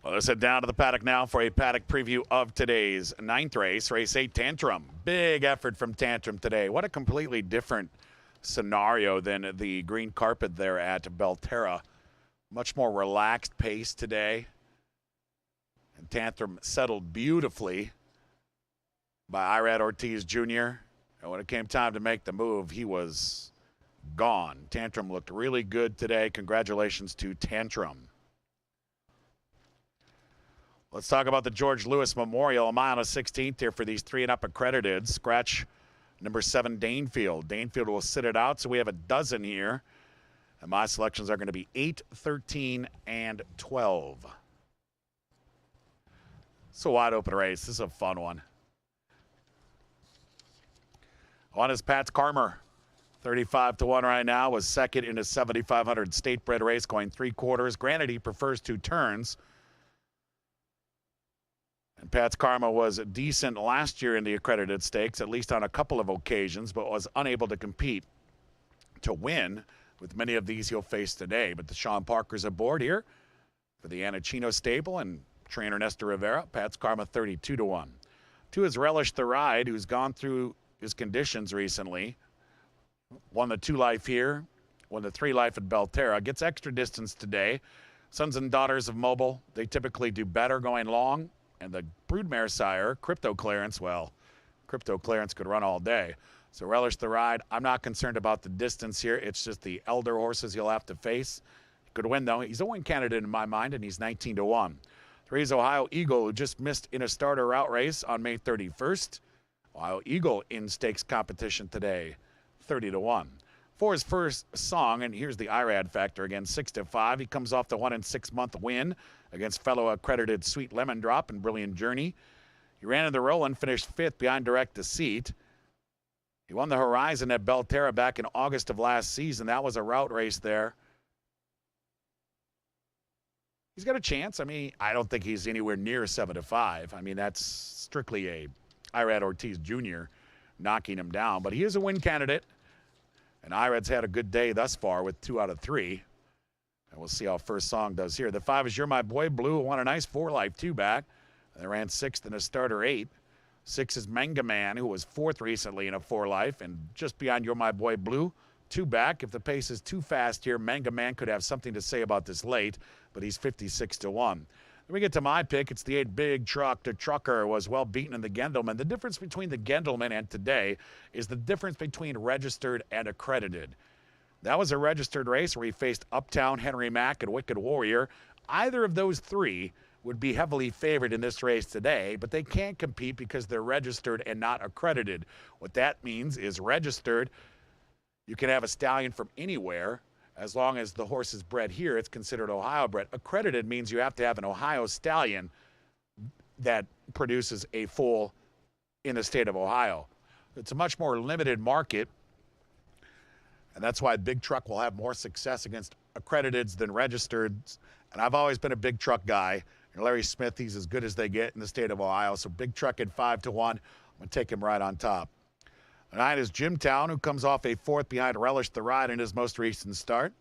Well, let's head down to the paddock now for a paddock preview of today's 9th race, race 8, Tantrum. Big effort from Tantrum today. What a completely different scenario than the green carpet there at Belterra. Much more relaxed pace today. And Tantrum settled beautifully by Irad Ortiz Jr. And when it came time to make the move, he was gone. Tantrum looked really good today. Congratulations to Tantrum. Let's talk about the George Lewis Memorial. A mile and a 16th here for these 3 and up accredited. Scratch number 7, Danefield. Danefield will sit it out, so we have a dozen here. And my selections are going to be 8, 13, and 12. It's a wide open race. This is a fun one. One is Pat's Carmer. 35-1 right now. Was second in a 7,500 state bred race, going 3/4. Granted, he prefers 2 turns. And Pat's Karma was decent last year in the accredited stakes, at least on a couple of occasions, but was unable to compete to win with many of these he'll face today. But the Sean Parker's aboard here for the Anachino stable and trainer Nestor Rivera. Pat's Karma 32-1. 2 is Relish the Ride, who's gone through his conditions recently. Won the 2 life here, won the 3 life at Belterra. Gets extra distance today. Sons and Daughters of Mobile, they typically do better going long. And the broodmare sire, Crypto Clarence, well, Crypto Clarence could run all day. So Relish the Ride. I'm not concerned about the distance here. It's just the elder horses he'll have to face. He could win, though. He's a win candidate in my mind, and he's 19-1. 3 is Ohio Eagle, who just missed in a starter route race on May 31st. Ohio Eagle in stakes competition today, 30-1. 4 is First Song, and here's the IRAD factor again, 6-5. He comes off the 1 and 6 month win against fellow accredited Sweet Lemon Drop and Brilliant Journey. He ran in the roll and finished 5th behind Direct Deceit. He won the Horizon at Belterra back in August of last season. That was a route race there. He's got a chance. I mean, I don't think he's anywhere near 7-5. I mean, that's strictly a Irad Ortiz Jr. knocking him down. But he is a win candidate. And Irad's had a good day thus far with 2 out of 3. And we'll see how First Song does here. The 5 is You're My Boy Blue, won a nice 4 life 2 back. They ran 6th in a starter 8. 6 is Manga Man, who was 4th recently in a 4 life. And just beyond You're My Boy Blue, 2 back. If the pace is too fast here, Manga Man could have something to say about this late, but he's 56-1. Then we get to my pick. It's the 8 Big Truck. The Trucker was well beaten in the Gendelman. The difference between the Gendelman and today is the difference between registered and accredited. That was a registered race where he faced Uptown, Henry Mack, and Wicked Warrior. Either of those 3 would be heavily favored in this race today, but they can't compete because they're registered and not accredited. What that means is registered, you can have a stallion from anywhere. As long as the horse is bred here, it's considered Ohio bred. Accredited means you have to have an Ohio stallion that produces a foal in the state of Ohio. It's a much more limited market, and that's why Big Truck will have more success against accrediteds than registered. And I've always been a Big Truck guy. And Larry Smith, he's as good as they get in the state of Ohio. So Big Truck at 5-1. I'm going to take him right on top. 9 is Jimtown, who comes off a 4th behind Relish the Ride in his most recent start.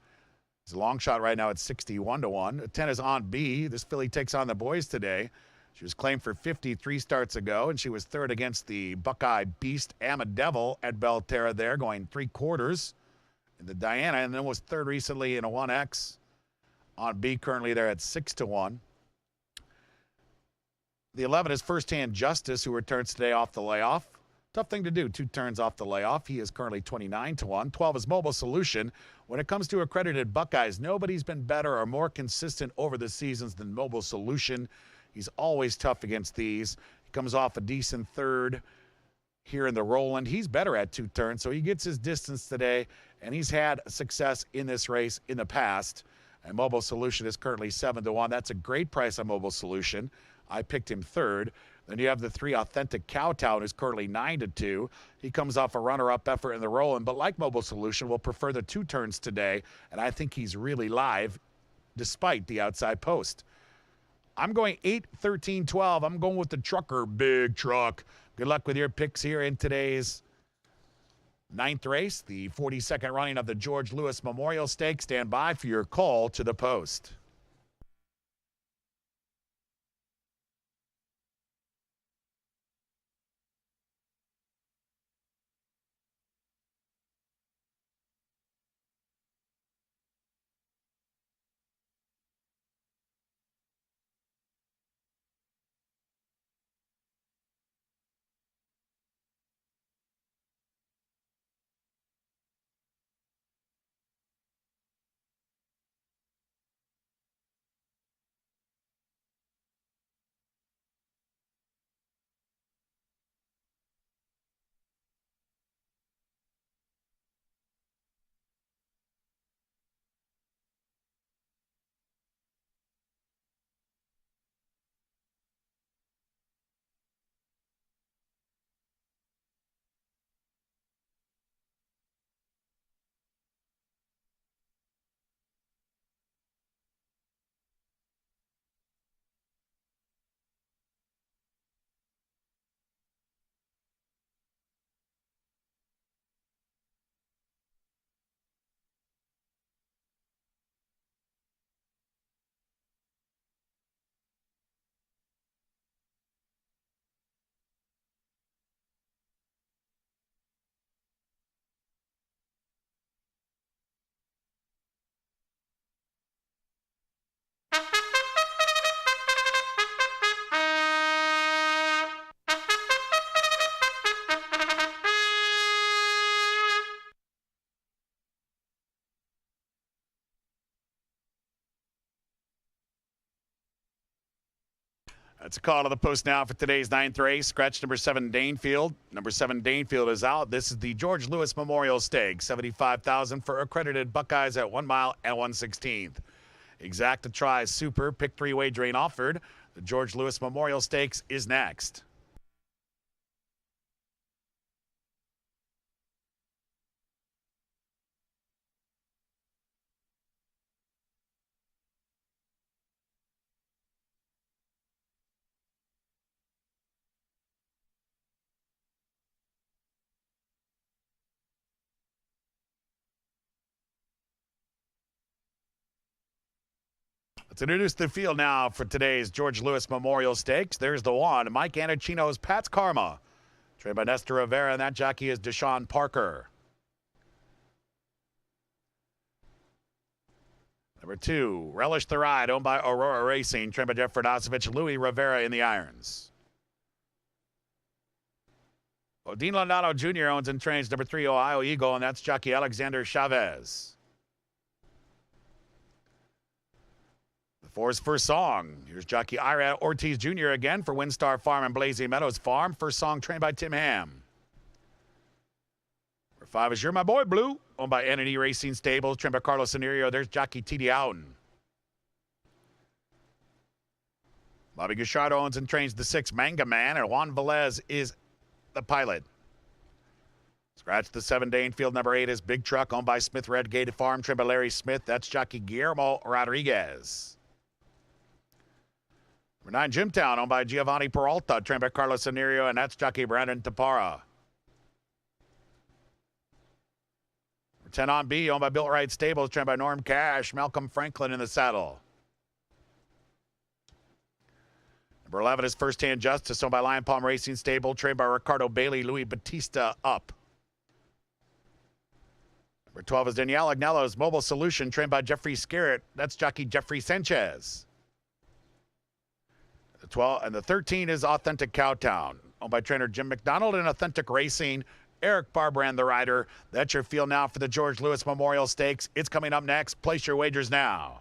He's a long shot right now at 61-1. 10 is On B. This filly takes on the boys today. She was claimed for 53 starts ago, and she was 3rd against the Buckeye Beast Amadevil at Belterra there, going 3/4 in the Diana, and then was 3rd recently in a 1X. On B currently there at 6-1. The 11 is First Hand Justice, who returns today off the layoff. Tough thing to do, 2 turns off the layoff. He is currently 29-1. 12 is Mobile Solution. When it comes to accredited Buckeyes, nobody's been better or more consistent over the seasons than Mobile Solution. He's always tough against these. He comes off a decent 3rd here in the Roland. He's better at 2 turns, so he gets his distance today, and he's had success in this race in the past. And Mobile Solution is currently 7-1. That's a great price on Mobile Solution. I picked him 3rd. Then you have the 3 Authentic Cowtown, who's currently 9-2. He comes off a runner-up effort in the Roland, but like Mobile Solution, will prefer the 2 turns today, and I think he's really live despite the outside post. I'm going 8, 13, 12. I'm going with the Trucker, Big Truck. Good luck with your picks here in today's 9th race, the 42nd running of the George Lewis Memorial Stakes. Stand by for your call to the post. That's a call to the post now for today's 9th race. Scratch number 7, Danefield. Number 7, Danefield is out. This is the George Lewis Memorial Stakes. $75,000 for accredited Buckeyes at 1 mile and 1/16. Exact to try super. Pick 3 wagering offered. The George Lewis Memorial Stakes is next. Let's introduce the field now for today's George Lewis Memorial Stakes. There's the one, Mike Anachino's Pat's Karma. Trained by Nestor Rivera, and that jockey is Deshaun Parker. Number 2, Relish the Ride, owned by Aurora Racing, trained by Jeff Ferdosovich, Louis Rivera in the irons. Odin Landano Jr. owns and trains number 3, Ohio Eagle, and that's jockey Alexander Chavez. The 4's First Song. Here's jockey Ira Ortiz Jr. again for Windstar Farm and Blazing Meadows Farm. First Song trained by Tim Ham. Number 5 is You're My Boy Blue, owned by Entity Racing Stables, trained by Carlos Scenario. There's jockey T.D. Houghton. Bobby Gachard owns and trains the 6, Manga Man, and Juan Velez is the pilot. Scratch the 7, Danefield. Number 8 is Big Truck, owned by Smith Redgate Farm, trained by Larry Smith. That's jockey Guillermo Rodriguez. Number 9, Jimtown, owned by Giovanni Peralta, trained by Carlos Scenario, and that's jockey Brandon Tapara. Number 10, On B, owned by Built Right Stables, trained by Norm Cash, Malcolm Franklin in the saddle. Number 11 is First Hand Justice, owned by Lion Palm Racing Stable, trained by Ricardo Bailey, Louis Batista up. Number 12 is Danielle Agnello's Mobile Solution, trained by Jeffrey Scarrett. That's jockey Jeffrey Sanchez. The 12 and the 13 is Authentic Cowtown, owned by trainer Jim McDonald and Authentic Racing. Eric Barbrand, the rider. That's your field now for the George Lewis Memorial Stakes. It's coming up next. Place your wagers now.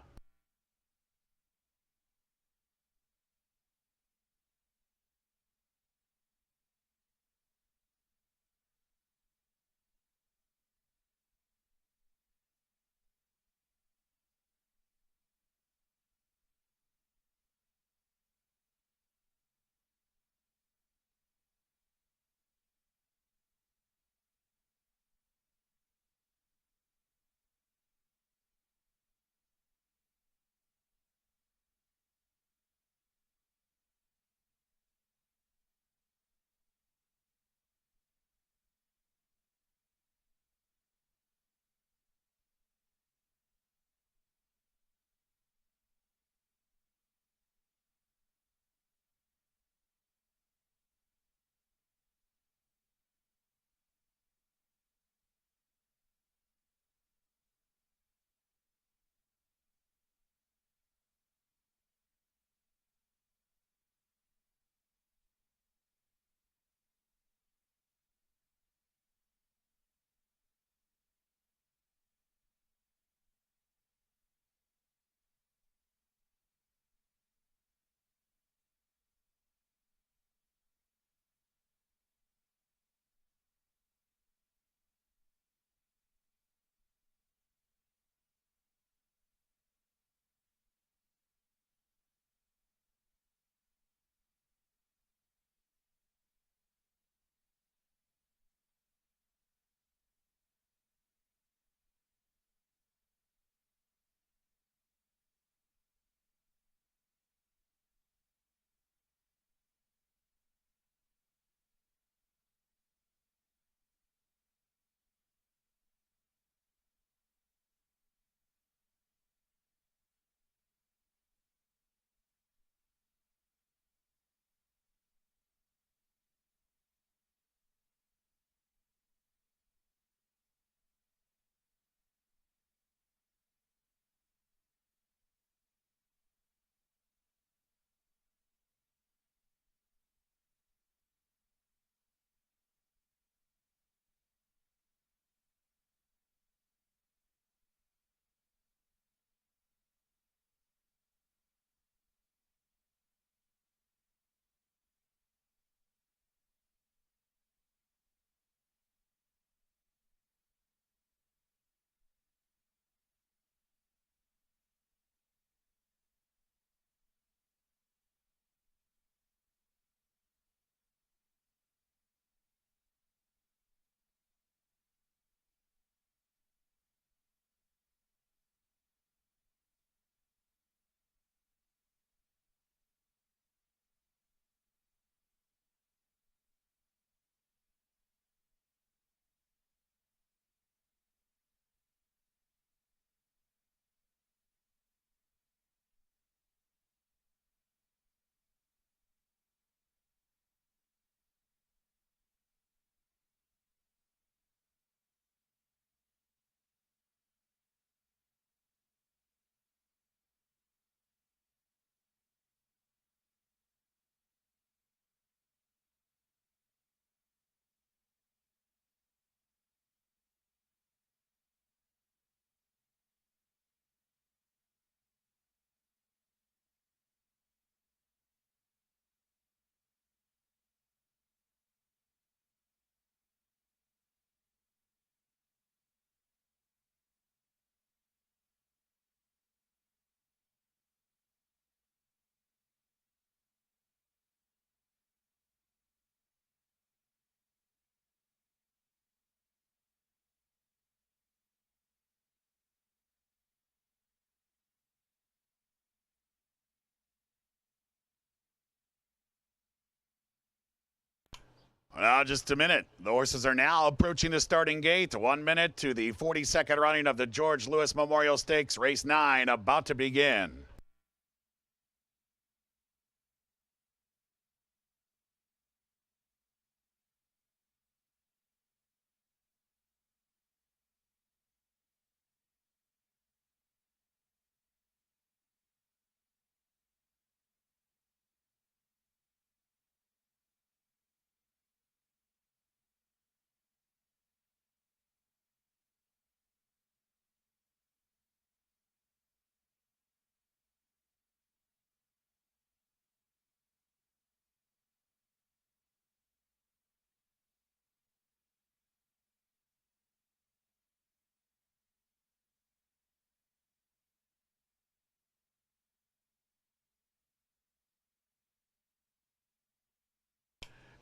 Now, just a minute. The horses are now approaching the starting gate. 1 minute to the 42nd running of the George Lewis Memorial Stakes, race 9, about to begin.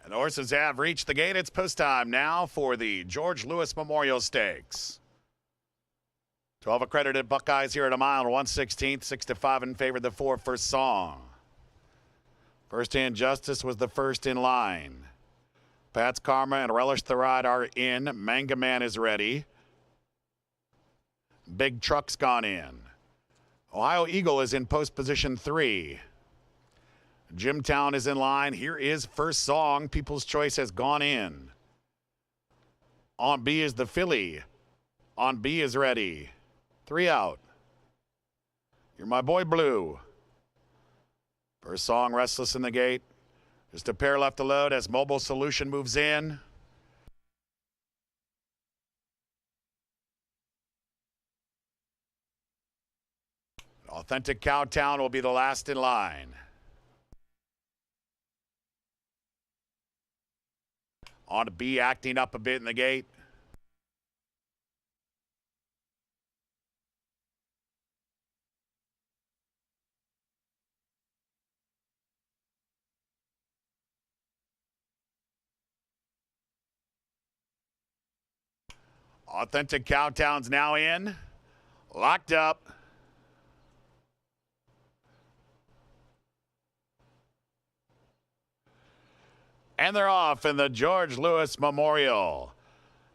And the horses have reached the gate. It's post time now for the George Lewis Memorial Stakes. 12 accredited Buckeyes here at a mile and 1/16, 6-5 in favor of the 4 first song. First Hand Justice was the first in line. Pat's Karma and Relish the Ride are in. Manga Man is ready. Big Truck's gone in. Ohio Eagle is in post position 3. Jimtown is in line. Here is first song. People's Choice has gone in. On B is the filly. On B is ready. 3 out. You're My Boy Blue. First song, Restless in the gate. Just a pair left to load as Mobile Solution moves in. Authentic Cowtown will be the last in line. On to B, acting up a bit in the gate. Authentic Cowtown's now in. Locked up. And they're off in the George Lewis Memorial.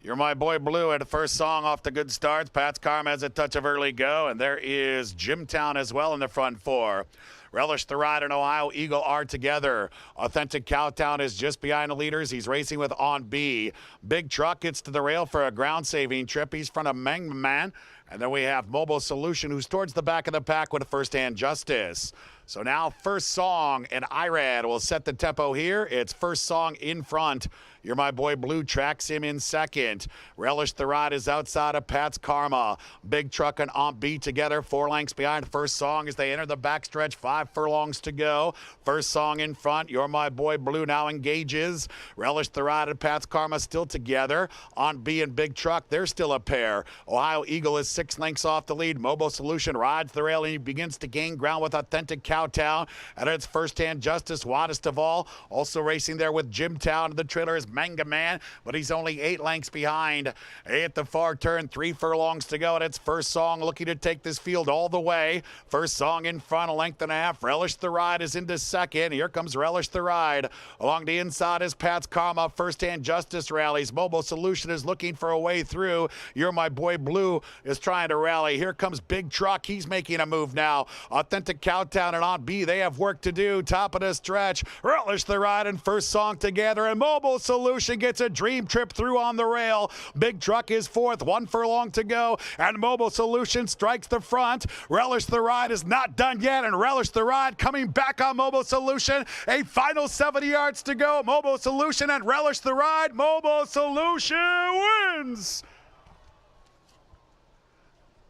You're My Boy Blue at the first song off the good starts. Pat's Karma has a touch of early go, and there is Jimtown as well in the front 4. Relish the Ride and Ohio Eagle are together. Authentic Cowtown is just behind the leaders. He's racing with On B. Big Truck gets to the rail for a ground-saving trip. He's front of Manga Man. And then we have Mobile Solution, who's towards the back of the pack with a first-hand Justice. So now first song and IRAD will set the tempo here. It's first song in front. You're My Boy Blue tracks him in second. Relish the Ride is outside of Pat's Karma. Big Truck and On B together, 4 lengths behind first song as they enter the backstretch, 5 furlongs to go. First song in front. You're My Boy Blue now engages. Relish the Ride and Pat's Karma still together. On B and Big Truck, they're still a pair. Ohio Eagle is 6 lengths off the lead. Mobile Solution rides the rail and he begins to gain ground with Authentic Cowtown. And it's First Hand Justice, widest of all. Also racing there with Jimtown. The trailer is Manga Man, but he's only 8 lengths behind. At the far turn, 3 furlongs to go, and it's first song looking to take this field all the way. First song in front, a length and a half. Relish the Ride is into second. Here comes Relish the Ride. Along the inside is Pat's Karma. First Hand Justice rallies. Mobile Solution is looking for a way through. You're My Boy Blue is trying to rally. Here comes Big Truck. He's making a move now. Authentic Cowtown and On B, they have work to do. Top of the stretch. Relish the Ride and first song together, and Mobile Solution gets a dream trip through on the rail. Big Truck is fourth, 1 furlong to go, and Mobile Solution strikes the front. Relish the Ride is not done yet, and Relish the Ride coming back on Mobile Solution. A final 70 yards to go. Mobile Solution and Relish the Ride. Mobile Solution wins.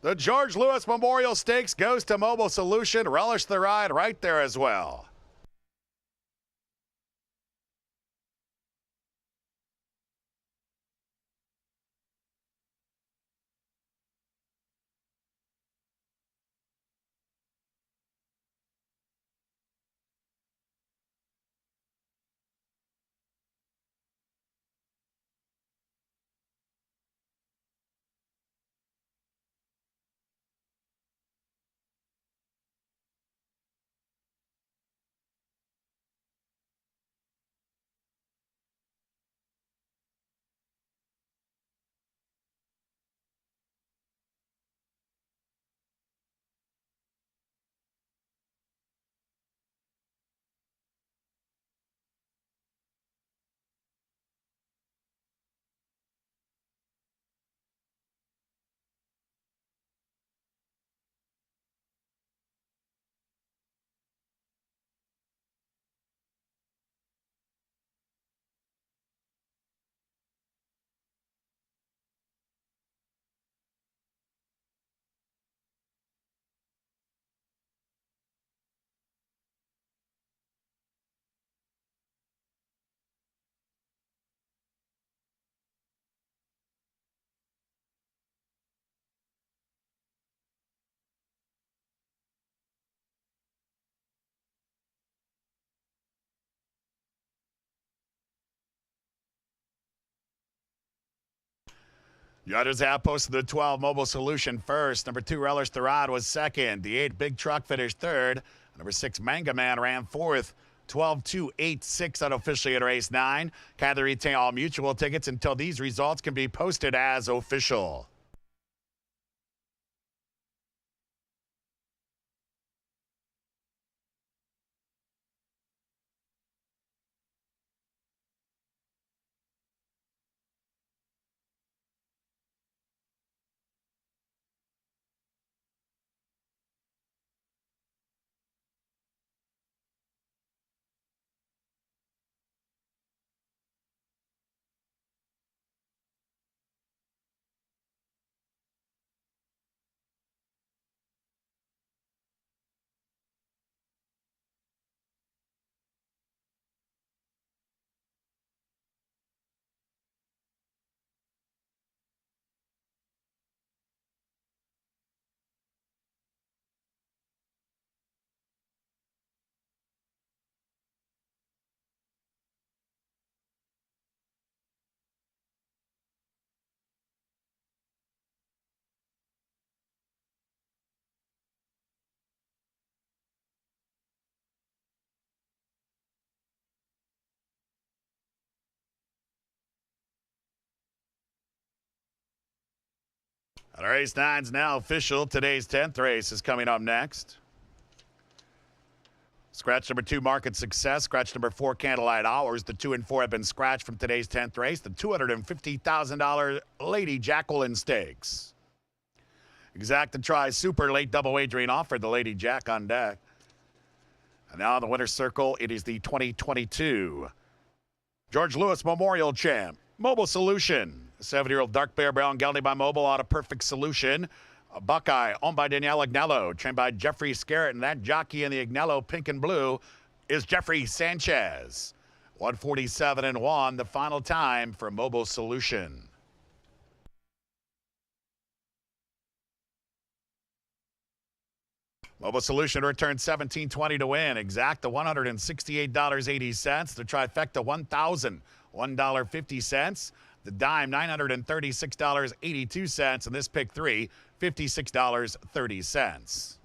The George Lewis Memorial Stakes goes to Mobile Solution. Relish the Ride right there as well. Judges have posted the 12 Mobile Solution first. Number 2, Relish the Rod was second. The 8 Big Truck finished third. Number 6, Manga Man ran fourth. 12-2-8-6 unofficially at race 9. Kindly retain all mutual tickets until these results can be posted as official. And race 9's now official. Today's 10th race is coming up next. Scratch number 2, Market Success. Scratch number 4, Candlelight Hours. The 2 and 4 have been scratched from today's 10th race. The $250,000 Lady Jacqueline Stakes. Exact and Try Super Late Double Wagering offered the Lady Jack on deck. And now in the winner's circle, it is the 2022 George Lewis Memorial Champ, Mobile Solution. A 7-year-old Dark Bear Brown gelding by Mobile out of Perfect Solution. A Buckeye owned by Danielle Agnello, trained by Jeffrey Scarrett, and that jockey in the Agnello pink and blue is Jeffrey Sanchez. 147-1, the final time for Mobile Solution. Mobile Solution returned $17.20 to win. Exact the $168.80. The trifecta $1,001.50. The dime $936.82. And this pick 3, $56.30.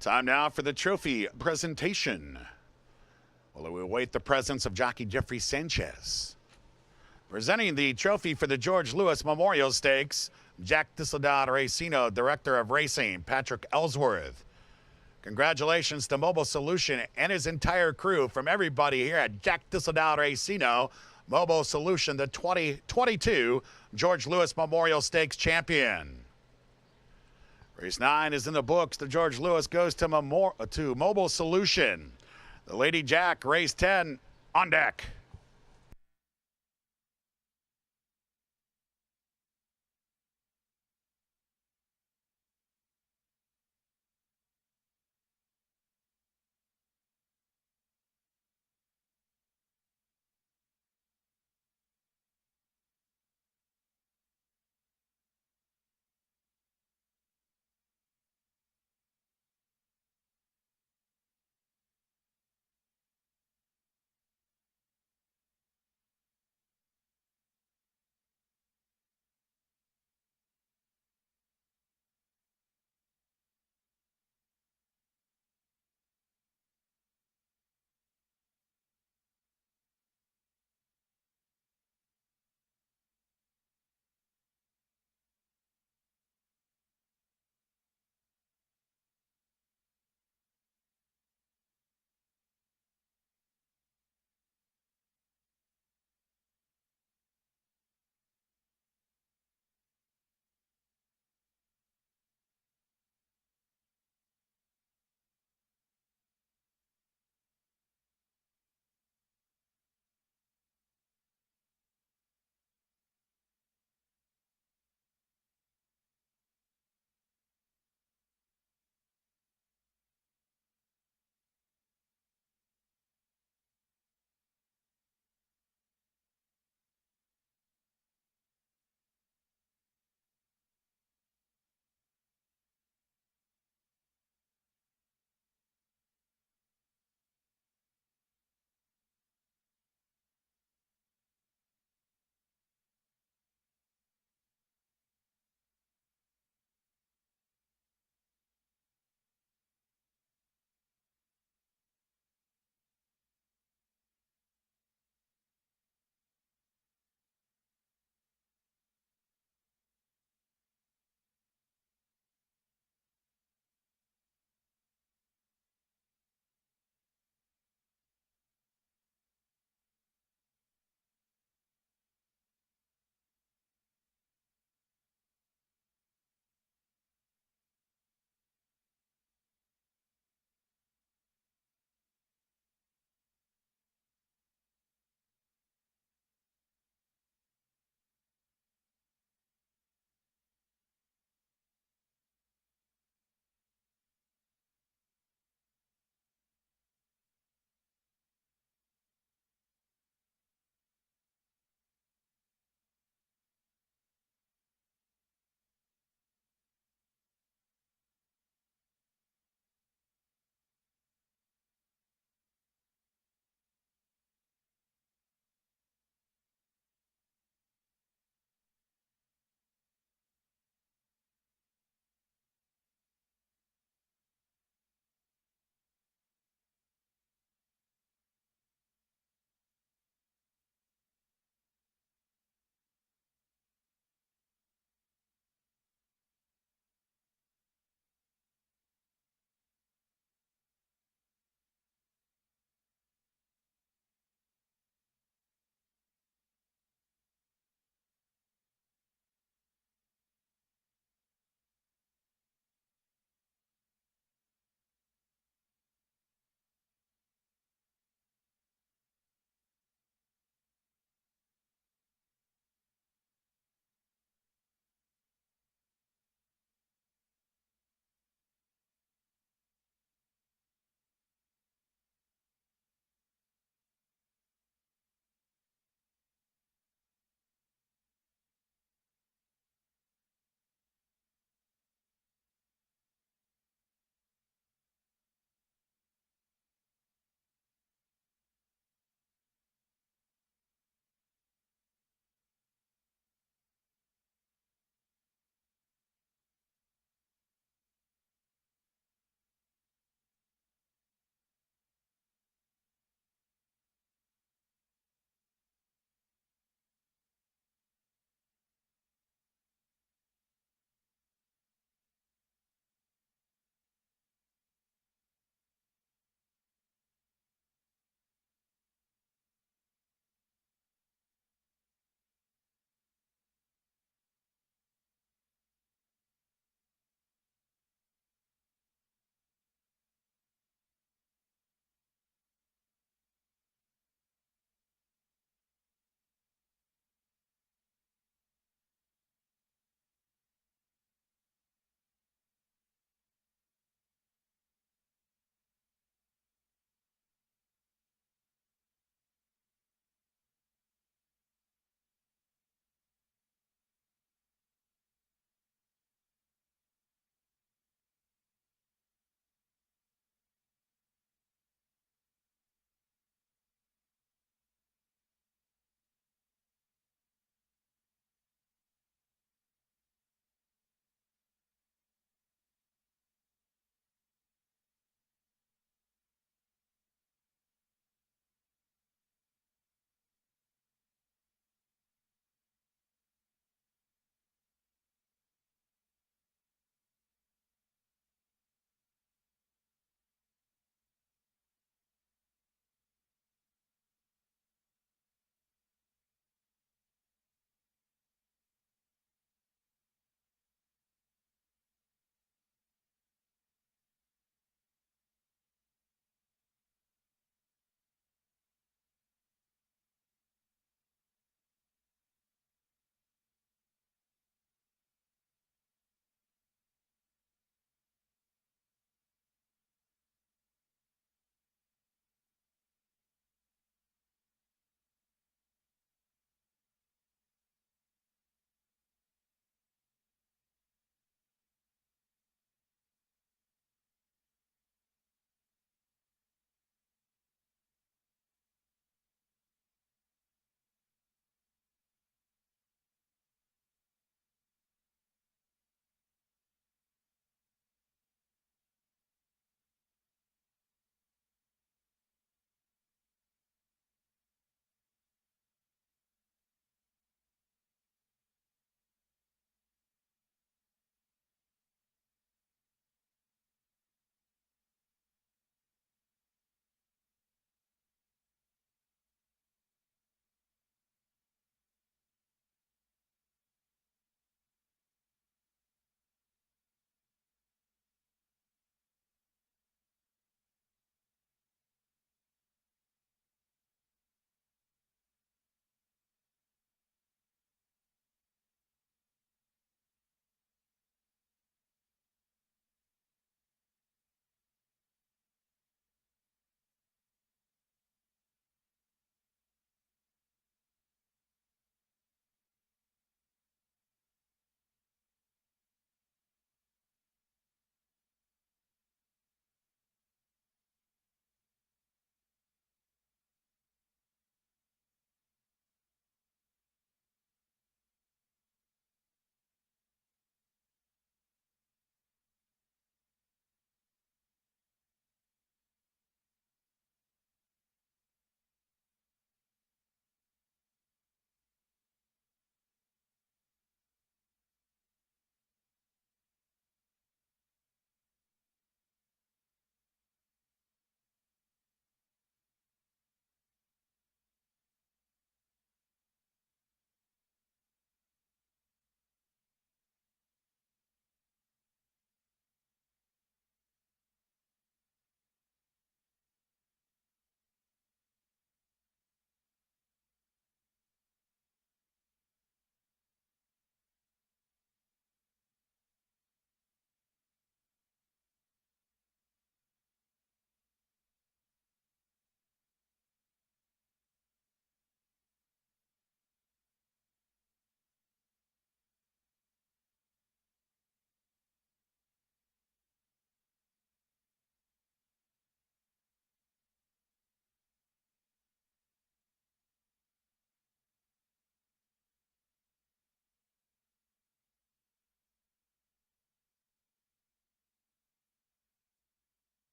Time now for the trophy presentation. Well, we await the presence of jockey Jeffrey Sanchez. Presenting the trophy for the George Lewis Memorial Stakes, Jack Thistledown Racino, Director of Racing, Patrick Ellsworth. Congratulations to Mobile Solution and his entire crew from everybody here at Jack Thistledown Racino. Mobile Solution, the 2022 George Lewis Memorial Stakes champion. Race 9 is in the books. The George Lewis goes to Mobile Solution. The Lady Jack, race 10, on deck.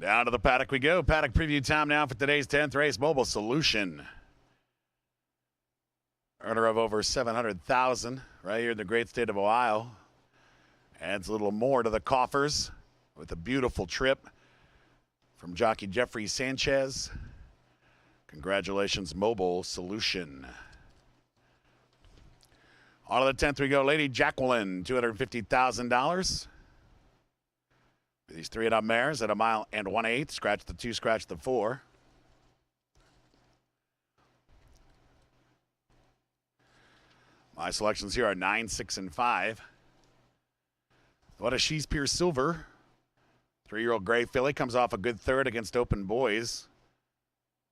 Down to the paddock we go. Paddock preview time now for today's 10th race. Mobile Solution. Earner of over 700,000 right here in the great state of Ohio. Adds a little more to the coffers with a beautiful trip from jockey Jeffrey Sanchez. Congratulations, Mobile Solution. On to the 10th we go. Lady Jacqueline, $250,000. These 3-and-up mares at 1 mile and 1/8. Scratch the 2, scratch the 4. My selections here are 9, 6, and 5. What a She's Pure Silver. 3-year-old gray filly comes off a good third against Open Boys.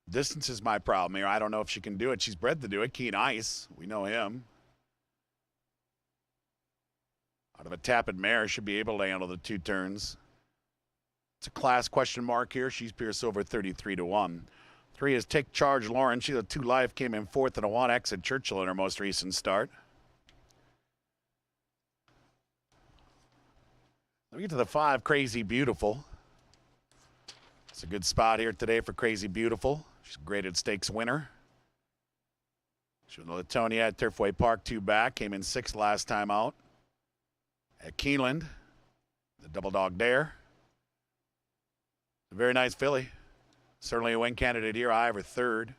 Distance is my problem here. I don't know if she can do it. She's bred to do it. Keen Ice, we know him. Out of a Tapit mare, should be able to handle the 2 turns. It's a class question mark here. She's Pure Silver, 33-1. 3 is Take Charge Lauren. She's a 2 life, came in 4th and a 1 exit Churchill in her most recent start. We get to the 5, Crazy Beautiful. It's a good spot here today for Crazy Beautiful. She's a graded stakes winner. She was in Latonia at Turfway Park, 2 back. Came in 6th last time out. At Keeneland, the double dog there. A very nice filly. Certainly a win candidate here. I have her 3rd.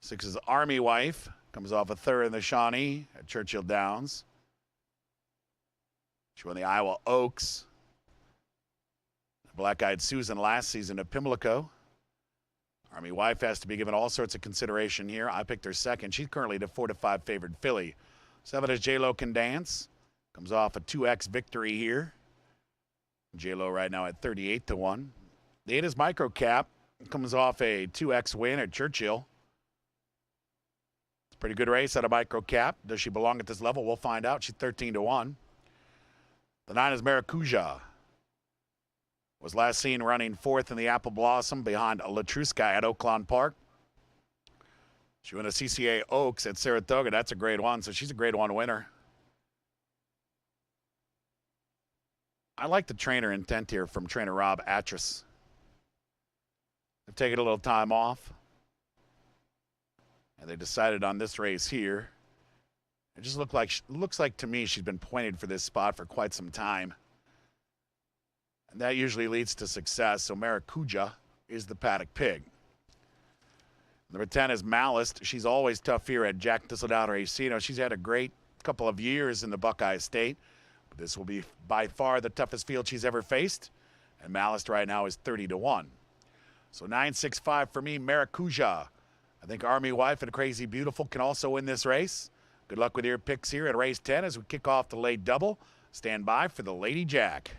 6 is Army Wife. Comes off a 3rd in the Shawnee at Churchill Downs. She won the Iowa Oaks. Black-Eyed Susan last season at Pimlico. Army Wife has to be given all sorts of consideration here. I picked her 2nd. She's currently the 4-5 favored filly. 7 is J-Lo Can Dance. Comes off a 2X victory here. J-Lo right now at 38-1. The 8 is Microcap. Comes off a 2X win at Churchill. It's a pretty good race out of Microcap. Does she belong at this level? We'll find out. She's 13-1. The 9 is Maracuja. Was last seen running 4th in the Apple Blossom behind Latruska at Oaklawn Park. She won a CCA Oaks at Saratoga. That's a grade 1, so she's a grade 1 winner. I like the trainer intent here from trainer Rob Atras. They've taken a little time off. And they decided on this race here. It just looks like to me she's been pointed for this spot for quite some time. And that usually leads to success. So Maracuja is the paddock pig. Number 10 is Malice. She's always tough here at Jack Thistledown Racino. She's had a great couple of years in the Buckeye State. But this will be by far the toughest field she's ever faced. And Malice right now is 30-1. So 9, 6, 5 for me, Maracuja. I think Army Wife and Crazy Beautiful can also win this race. Good luck with your picks here at race 10 as we kick off the late double. Stand by for the Lady Jack.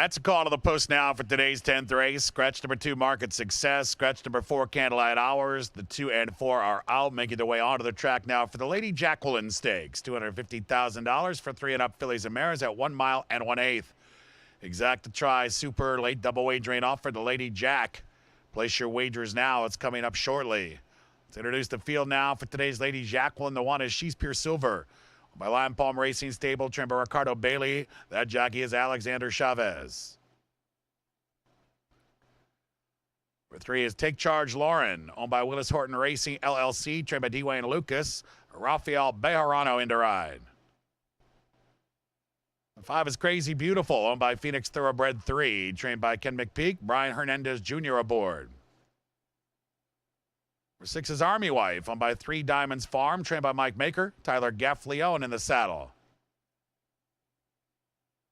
That's a call to the post now for today's 10th race. Scratch number 2, Market Success. Scratch number 4, Candlelight Hours. The 2 and 4 are out, making their way onto the track now for the Lady Jacqueline Stakes. $250,000 for 3 and up fillies and mares at 1 mile and 1/8. Exact to try, super late double wagering off for the Lady Jack. Place your wagers now. It's coming up shortly. Let's introduce the field now for today's Lady Jacqueline. The one is She's Pure Silver. By Lion Palm Racing Stable, trained by Ricardo Bailey. That jockey is Alexander Chavez. For 3 is Take Charge Lauren, owned by Willis Horton Racing LLC, trained by Dwayne Lucas. Rafael Bejarano in to ride. 5 is Crazy Beautiful, owned by Phoenix Thoroughbred 3, trained by Ken McPeak. Brian Hernandez Jr. aboard. 6 is Army Wife, owned by 3 Diamonds Farm, trained by Mike Maker. Tyler Gaffleone in the saddle.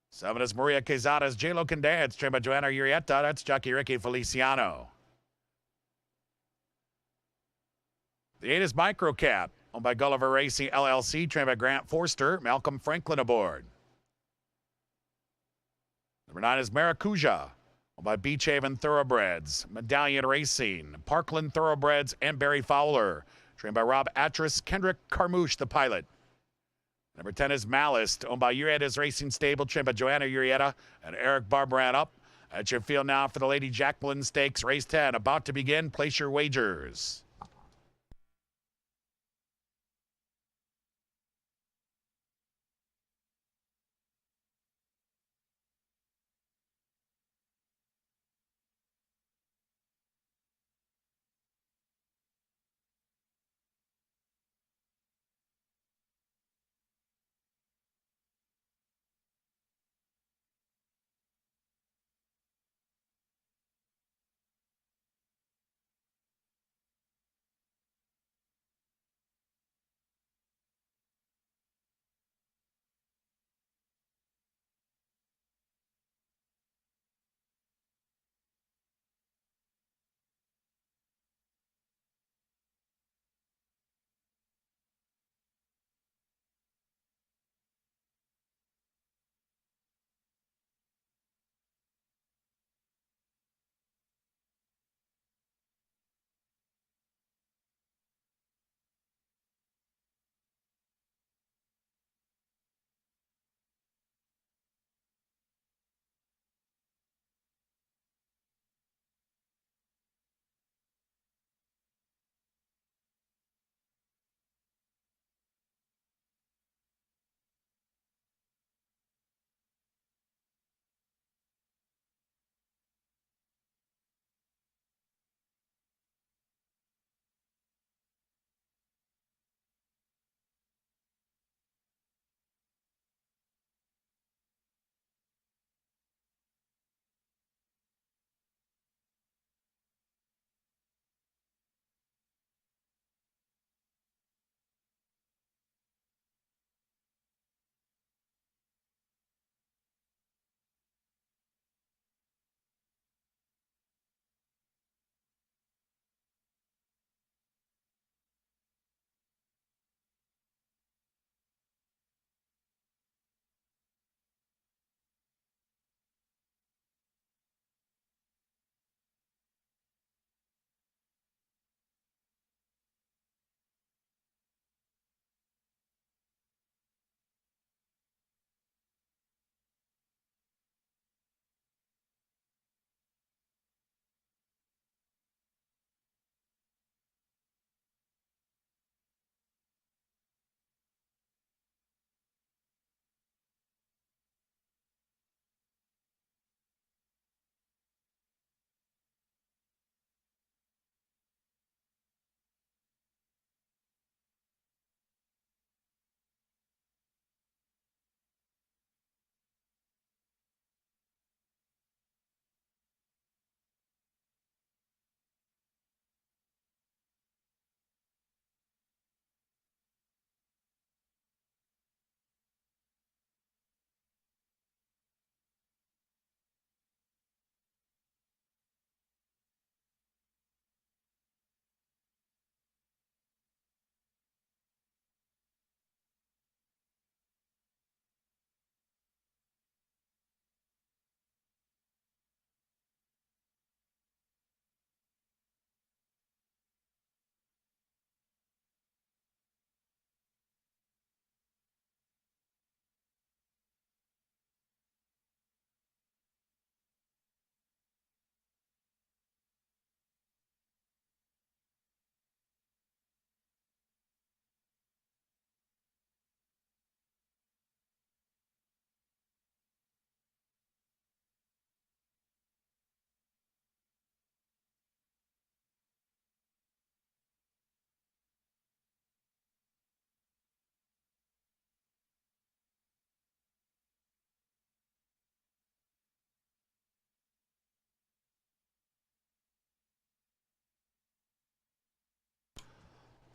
7 is Maria Quezada's J-Lo Can Dance, trained by Joanna Urieta. That's jockey Ricky Feliciano. The 8 is Microcap, owned by Gulliver Racing LLC, trained by Grant Forster. Malcolm Franklin aboard. Number 9 is Maracuja, by Beach Haven Thoroughbreds, Medallion Racing, Parkland Thoroughbreds, and Barry Fowler. Trained by Rob Atras, Kendrick Carmouche, the pilot. Number 10 is Malice, owned by Urieta's Racing Stable, trained by Joanna Urieta and Eric Barbaran up. At your field now for the Lady Jacqueline Stakes, race 10. About to begin, place your wagers.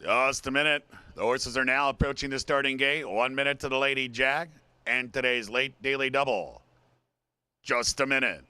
Just a minute. The horses are now approaching the starting gate. 1 minute to the Lady Jack and today's late daily double. Just a minute.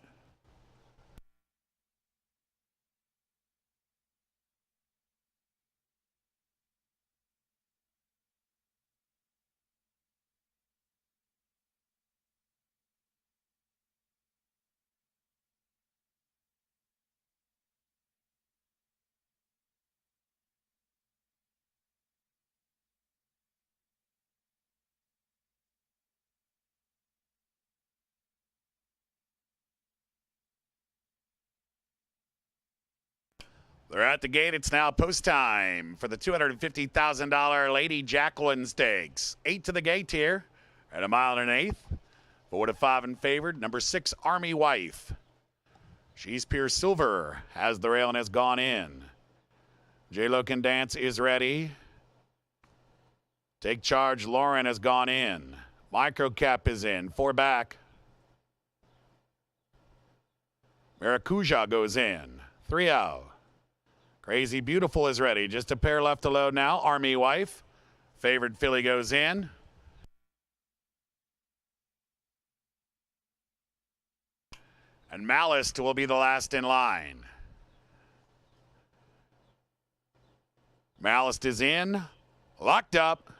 They're at the gate. It's now post time for the $250,000 Lady Jacqueline Stakes. 8 to the gate here at 1.125 miles. 4 to 5 in favored. Number 6, Army Wife. She's Pure Silver. Has the rail and has gone in. J-Lo Can Dance is ready. Take Charge Lauren has gone in. Microcap is in. 4 back. Maracuja goes in. 3 out. Crazy Beautiful is ready. Just a pair left to load now. Army Wife. Favored filly goes in. And Malice will be the last in line. Malice is in. Locked up.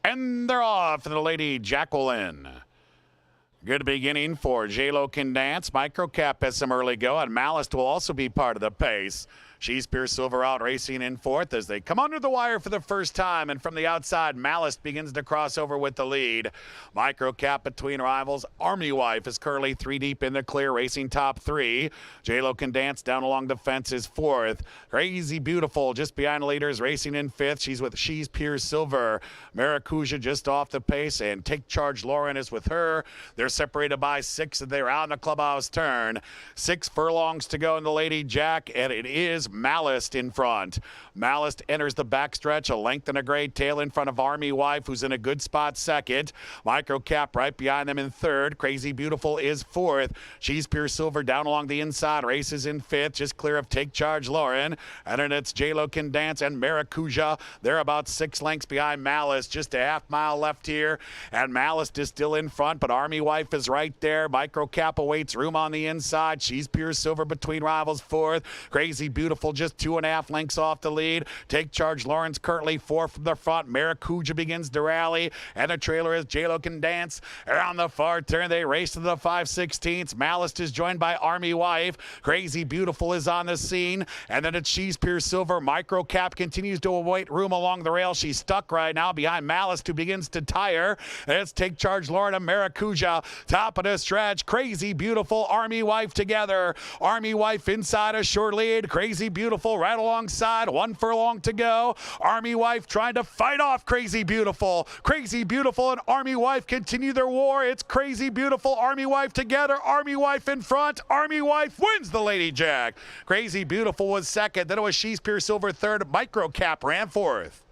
And they're off for the Lady Jacqueline. Good beginning for J-Lo Can Dance. Microcap has some early go, and Malice will also be part of the pace. She's Pure Silver out racing in fourth as they come under the wire for the first time, and from the outside, Malice begins to cross over with the lead. Microcap between rivals. Army Wife is currently 3 deep in the clear, racing top 3. J-Lo Can Dance down along the fence is 4th. Crazy Beautiful just behind the leaders, racing in 5th. She's Pure Silver. Maracuja just off the pace, and Take Charge Lauren is with her. They're separated by 6, and they're out in the clubhouse turn. 6 furlongs to go in the Lady Jack, and it is Malice in front. Malice enters the backstretch, a length and a gray tail in front of Army Wife, who's in a good spot second. Microcap right behind them in third. Crazy Beautiful is 4th. She's Pure Silver down along the inside, races in 5th, just clear of Take Charge Lauren. And then it's J-Lo Can Dance and Maracuja. They're about 6 lengths behind Malice, just a half mile left here. And Malice is still in front, but Army Wife is right there. Microcap awaits room on the inside. She's Pure Silver between rivals 4th. Crazy Beautiful just 2.5 lengths off the lead. Take Charge Lawrence currently 4 from the front. Maracuja begins to rally, and the trailer is J-Lo Can Dance. Around the far turn, they race to the 5/16. Malice is joined by Army Wife. Crazy Beautiful is on the scene, and then it's She's Pure Silver. Microcap continues to await room along the rail. She's stuck right now behind Malice, who begins to tire. And it's Take Charge Lauren and Maracuja. Top of the stretch. Crazy Beautiful, Army Wife together. Army Wife inside a short lead. Crazy Beautiful right alongside. 1 furlong to go. Army Wife trying to fight off Crazy Beautiful. Crazy Beautiful and Army Wife continue their war. It's Crazy Beautiful, Army Wife together. Army Wife in front. Army Wife wins the Lady Jack. Crazy Beautiful was second. Then it was She's Pure Silver third. Microcap ran 4th.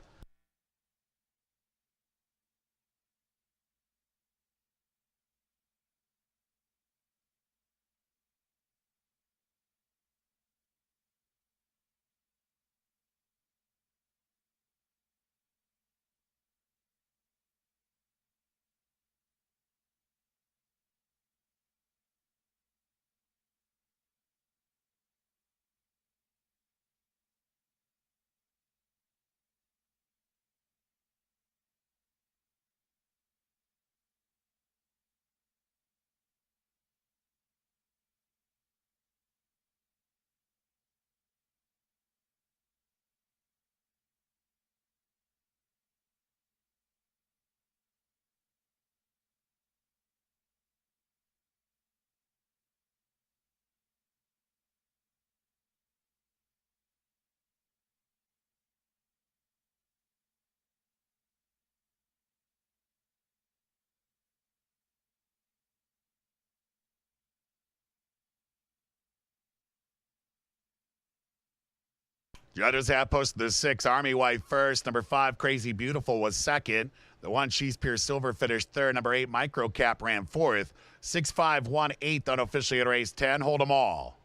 Judges have posted the 6, Army Wife first. Number 5, Crazy Beautiful was second. The 1, She's Pure Silver finished third. Number 8, Microcap ran 4th. 6-5-1-8 unofficially at race 10. Hold them all.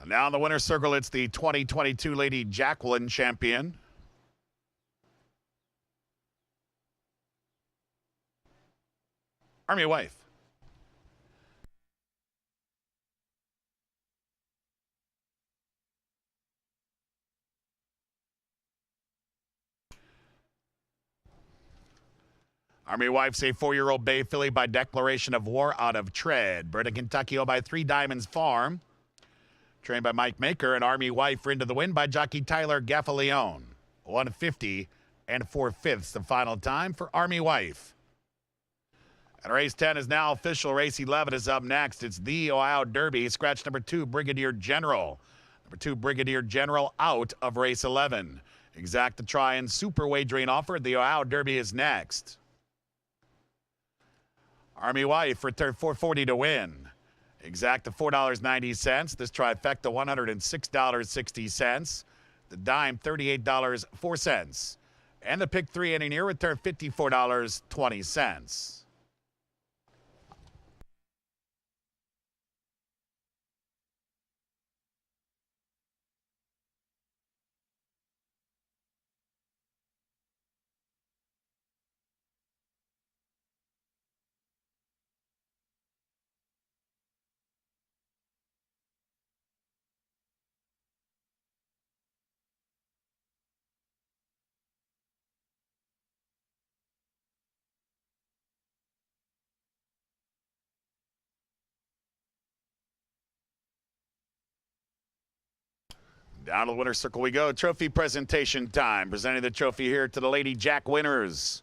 Now in the winner's circle, it's the 2022 Lady Jacqueline champion. Army Wife. Army Wife's a 4-year-old bay filly by declaration of war out of Tread. Bred in Kentucky by 3 Diamonds Farm. Trained by Mike Maker, and Army Wife into the win by jockey Tyler Gaffaleone. 150 and 4/5 the final time for Army Wife. And race 10 is now official. Race 11 is up next. It's the Ohio Derby. Scratch number 2, Brigadier General. Number 2, Brigadier General out of race 11. Exact the try and super wagering offer. The Ohio Derby is next. Army Wife returned $4.40 to win. Exact to $4.90. This trifecta $106.60. The dime $38.04. And the pick 3 inning here returned $54.20. Down to the winner's circle we go. Trophy presentation time. Presenting the trophy here to the Lady Jack winners.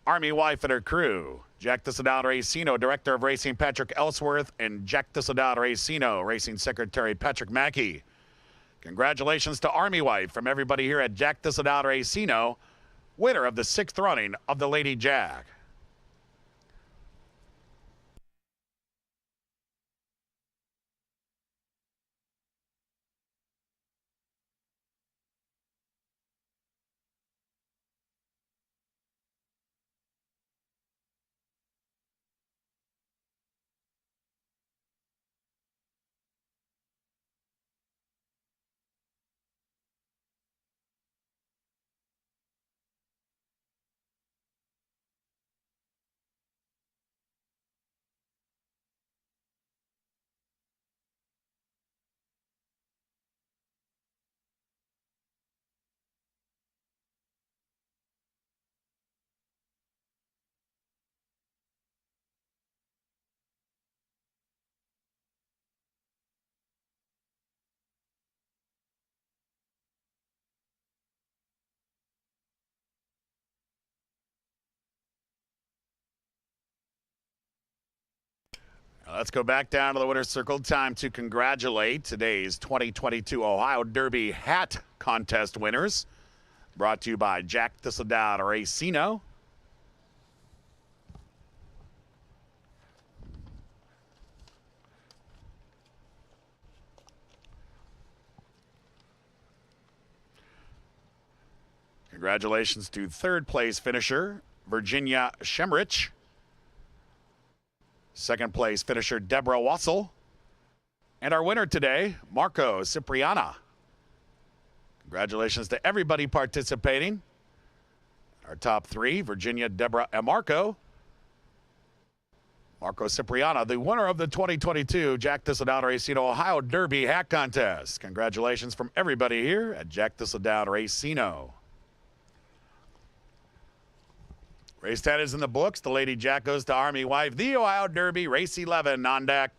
Army Wife and her crew. Jack Thistledown Racino, Director of Racing Patrick Ellsworth, and Jack Thistledown Racino, Racing Secretary Patrick Mackey. Congratulations to Army Wife from everybody here at Jack Thistledown Racino, winner of the 6th running of the Lady Jack. Let's go back down to the winner's circle. Time to congratulate today's 2022 Ohio Derby Hat Contest winners. Brought to you by Jack Thistledown Racino. Congratulations to 3rd place finisher, Virginia Shemrich. 2nd place finisher, Deborah Wassel. And our winner today, Marco Cipriana. Congratulations to everybody participating. Our top 3, Virginia, Deborah, and Marco. Marco Cipriana, the winner of the 2022 Jack Thistledown Racino Ohio Derby Hat Contest. Congratulations from everybody here at Jack Thistledown Racino. Race 10 is in the books. The Lady Jack goes to Army Wife. The Ohio Derby, race 11 on deck.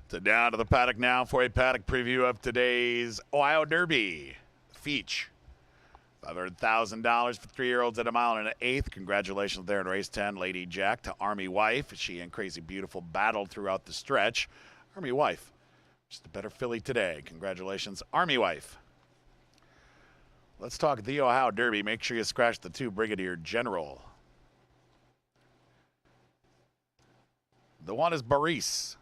So down to the paddock now for a paddock preview of today's Ohio Derby. Feach. $500,000 for 3-year-olds at a mile and an eighth. Congratulations there in race 10, Lady Jack to Army Wife. She and Crazy Beautiful battled throughout the stretch. Army Wife, just a better filly today. Congratulations, Army Wife. Let's talk the Ohio Derby. Make sure you scratch the 2 Brigadier General. The one is Baris,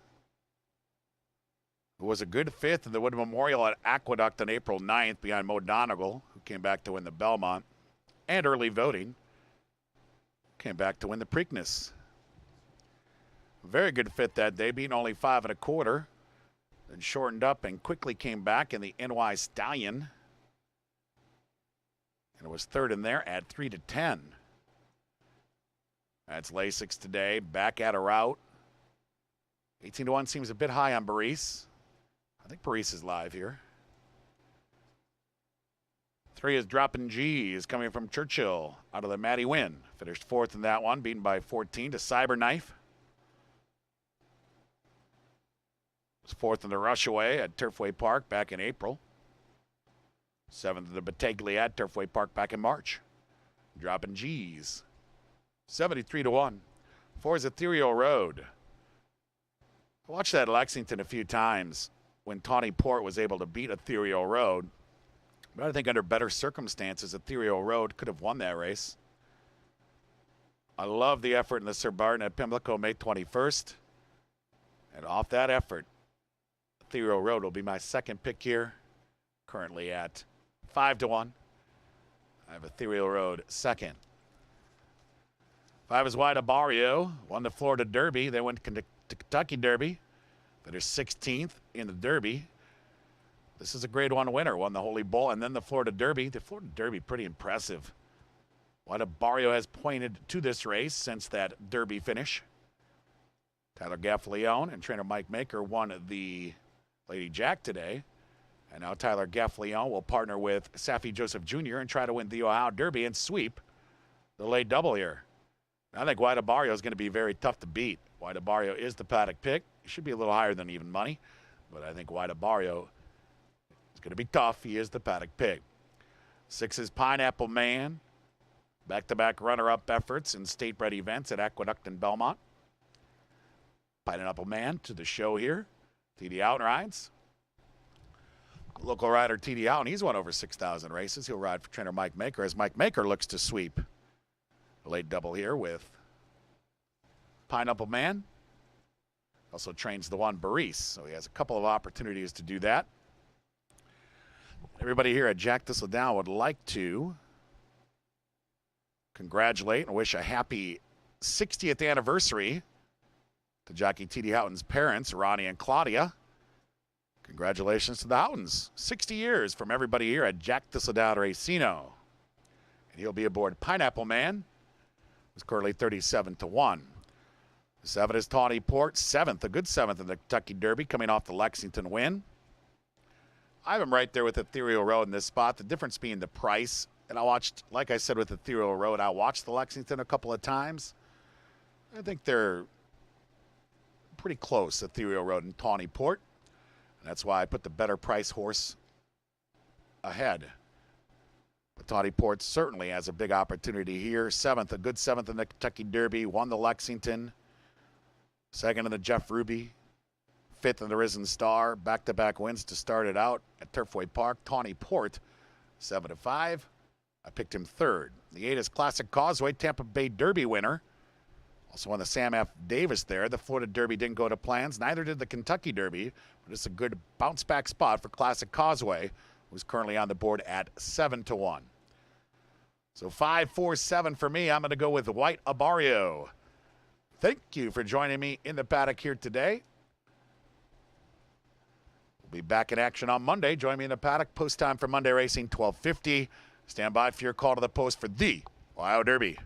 who was a good fifth in the Wood Memorial at Aqueduct on April 9th behind Mo Donegal, who came back to win the Belmont, and early voting, came back to win the Preakness. Very good fit that day, being only 5 1/4, then shortened up and quickly came back in the NY Stallion, and it was third in there at 3 10. That's Lasix today, back at a route. 18 1 seems a bit high on Baris. I think Baris is live here. 3 is Droppin' G, is coming from Churchill out of the Matty Win. Finished 4th in that one, beaten by 14 to Cyberknife. Was 4th in the Rushaway at Turfway Park back in April. 7th in the Battaglia at Turfway Park back in March. Droppin' G's. 73 1. 4 is Ethereal Road. I watched that at Lexington a few times when Tawny Port was able to beat Ethereal Road. But I think under better circumstances, Ethereal Road could have won that race. I love the effort in the Sir Barton at Pimlico May 21st. And off that effort, Ethereal Road will be my second pick here. Currently at 5 1. I have Ethereal Road second. 5 is Wide Barrio. Won the Florida Derby. They went to Kentucky Derby. Finished 16th in the Derby. This is a Grade 1 winner. Won the Holy Bull and then the Florida Derby. The Florida Derby, pretty impressive. Wide Barrio has pointed to this race since that Derby finish. Tyler Gaffleone and trainer Mike Maker won the Lady Jack today. And now Tyler Gaffleone will partner with Safi Joseph Jr. and try to win the Ohio Derby and sweep the late double here. I think Wide Barrio is going to be very tough to beat. Wide Barrio is the paddock pick. It should be a little higher than even money, but I think Wide Barrio is going to be tough. He is the paddock pick. 6 is Pineapple Man. Back-to-back runner-up efforts in state-bred events at Aqueduct and Belmont. Pineapple Man to the show here. TD Out rides. Local rider TD Out, and he's won over 6,000 races. He'll ride for trainer Mike Maker as Mike Maker looks to sweep the late double here with Pineapple Man. Also trains the one Baris, so he has a couple of opportunities to do that. Everybody here at Jack Thistledown would like to congratulate and wish a happy 60th anniversary to Jockey T.D. Houghton's parents, Ronnie and Claudia. Congratulations to the Houghtons. 60 years from everybody here at Jack Thistledown Racino. And he'll be aboard Pineapple Man. It's currently 37 1. 7 is Tawny Port, 7th, a good 7th in the Kentucky Derby, coming off the Lexington win. I have him right there with Ethereal Road in this spot. The difference being the price. And I watched, like I said with Ethereal Road, I watched the Lexington a couple of times. I think they're pretty close, Ethereal Road and Tawny Port. And that's why I put the better price horse ahead. But Tawny Port certainly has a big opportunity here. 7th, a good 7th in the Kentucky Derby, won the Lexington. 2nd in the Jeff Ruby. 5th in the Risen Star. Back-to-back wins to start it out at Turfway Park. Tawny Port, 7 5. I picked him 3rd. The 8 is Classic Causeway, Tampa Bay Derby winner. Also won the Sam F. Davis there. The Florida Derby didn't go to plans. Neither did the Kentucky Derby. But it's a good bounce-back spot for Classic Causeway, who's currently on the board at 7 1. So 5, 4, 7 for me. I'm going to go with White Abario. Thank you for joining me in the paddock here today. We'll be back in action on Monday. Join me in the paddock. Post time for Monday Racing, 12:50. Stand by for your call to the post for the Ohio Derby.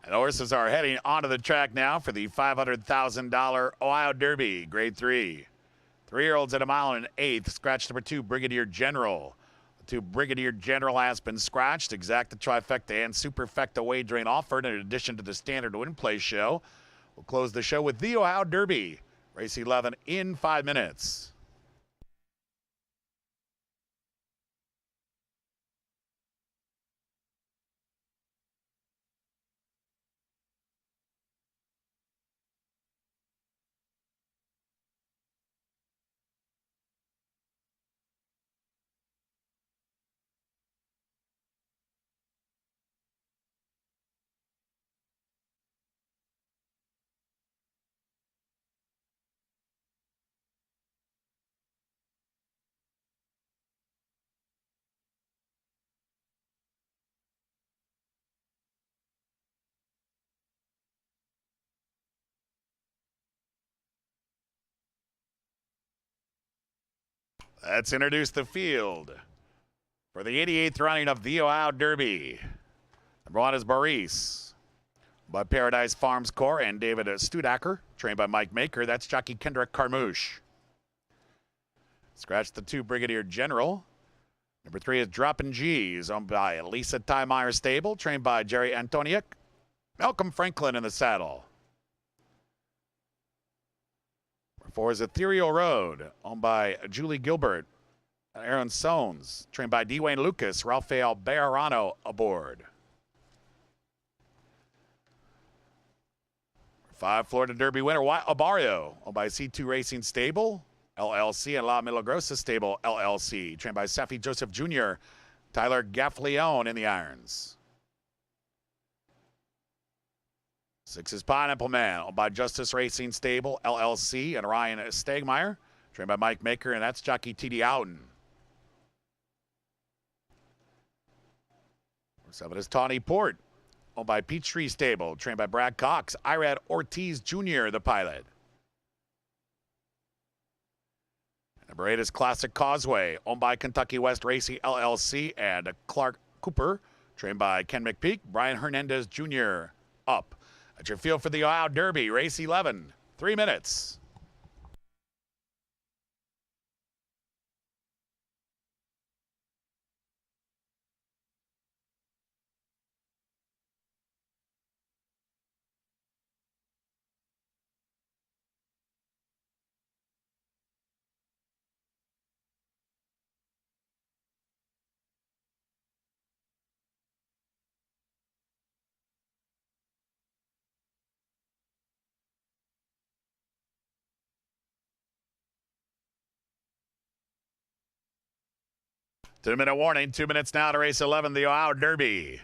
And horses are heading onto the track now for the $500,000 Ohio Derby, Grade 3. 3-year-olds at 1.125 miles. Scratch number 2, Brigadier General. The 2 Brigadier General has been scratched. Exacta, trifecta, and superfecta wagering offered in addition to the standard win play show. We'll close the show with the Ohio Derby, race 11 in 5 minutes. Let's introduce the field for the 88th running of the Ohio Derby. Number 1 is Maurice by Paradise Farms Corps and David Studacker, trained by Mike Maker. That's jockey Kendrick Carmouche. Scratch the 2 Brigadier General. Number 3 is Droppin' G's, owned by Lisa Tymeyer Stable, trained by Jerry Antoniuk. Malcolm Franklin in the saddle. Number 4 is Ethereal Road, owned by Julie Gilbert and Aaron Sones, trained by Dwayne Lucas, Rafael Bejarano aboard. 5 Florida Derby winner, Wyatt Obario, owned by C2 Racing Stable, LLC, and La Milagrosa Stable, LLC, trained by Safi Joseph Jr., Tyler Gaffleone in the irons. 6 is Pineapple Man, owned by Justice Racing Stable, LLC, and Ryan Stegmeyer, trained by Mike Maker, and that's jockey T.D. Outen. 7 is Tawny Port, owned by Peachtree Stable, trained by Brad Cox, Irad Ortiz Jr., the pilot. Number 8 is Classic Causeway, owned by Kentucky West Racing LLC, and Clark Cooper, trained by Ken McPeak, Brian Hernandez Jr. up. That's your field for the Ohio Derby, race 11, 3 minutes. Two-minute warning, 2 minutes now to race 11, the Ohio Derby.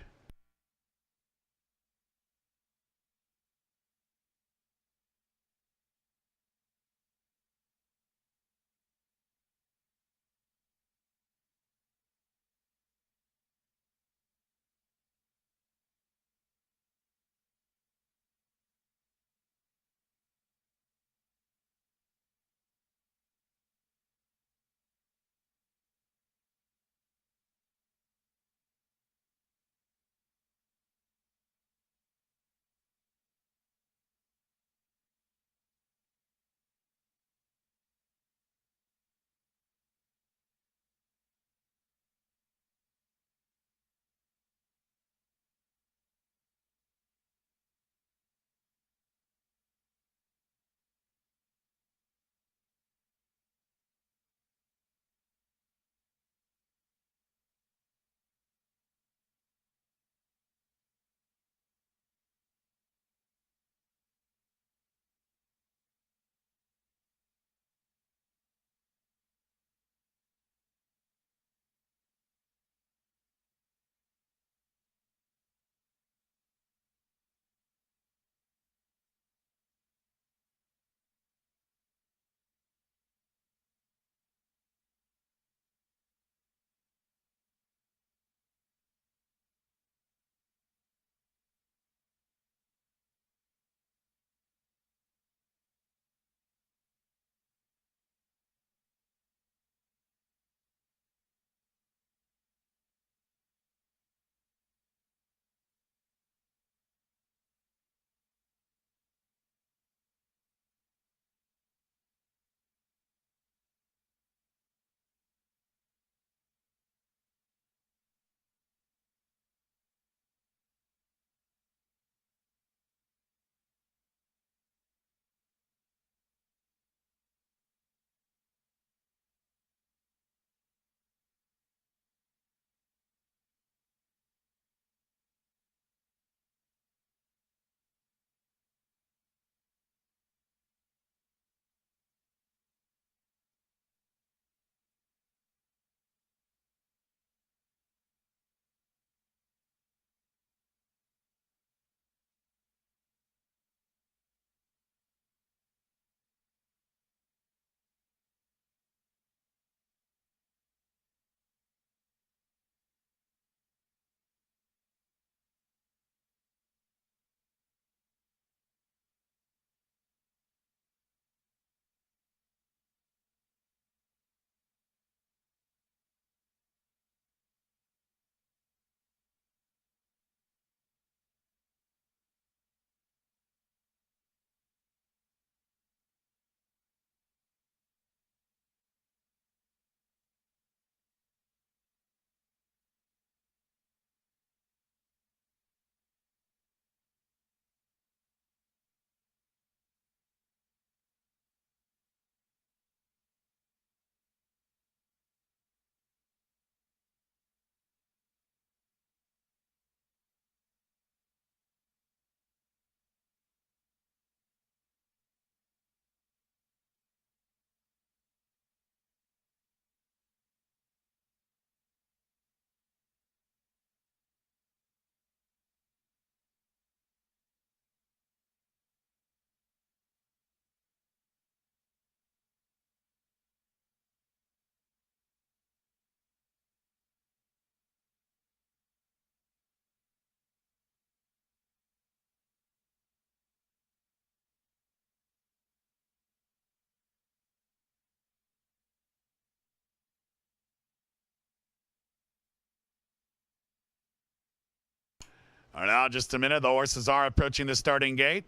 Now, just a minute, the horses are approaching the starting gate.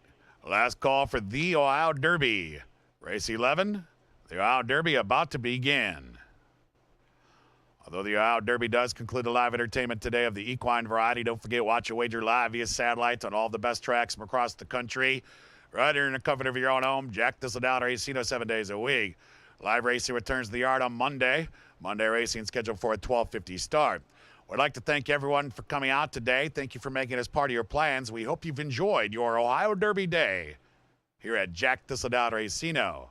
Last call for the Ohio Derby. Race 11, the Ohio Derby about to begin. Although the Ohio Derby does conclude the live entertainment today of the equine variety, don't forget, watch your wager live via satellite on all the best tracks from across the country. Right here in the comfort of your own home. Jack Thistledown Racing 7 days a week. Live racing returns to the yard on Monday. Monday racing scheduled for a 12:50 start. We'd like to thank everyone for coming out today. Thank you for making us part of your plans. We hope you've enjoyed your Ohio Derby day here at Jack Thistledown Racino.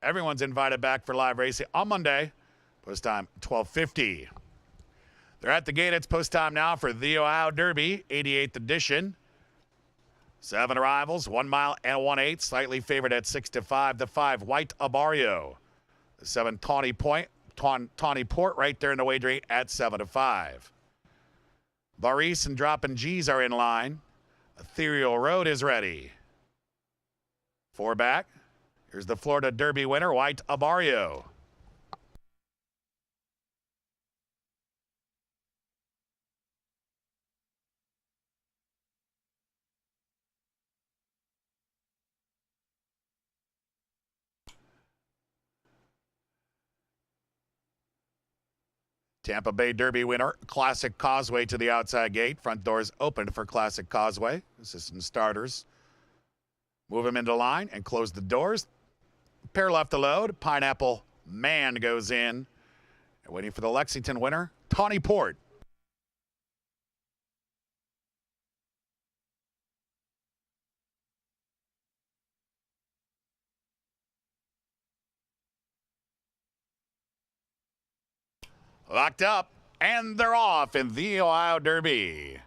Everyone's invited back for live racing on Monday. Post time 12:50. They're at the gate. It's post time now for the Ohio Derby, 88th edition. 7 arrivals, 1 mile and 1/8. Slightly favored at 6-5. The 5, White Abario. The 7, Tawny Port right there in the wagering at 7-5. Baris and Droppin' G's are in line. Ethereal Road is ready. 4 back. Here's the Florida Derby winner, White Abario. Tampa Bay Derby winner, Classic Causeway to the outside gate. Front doors open for Classic Causeway. Assistant starters move him into line and close the doors. Pair left to load. Pineapple Man goes in. And waiting for the Lexington winner, Tawny Port. Locked up, and they're off in the Ohio Derby.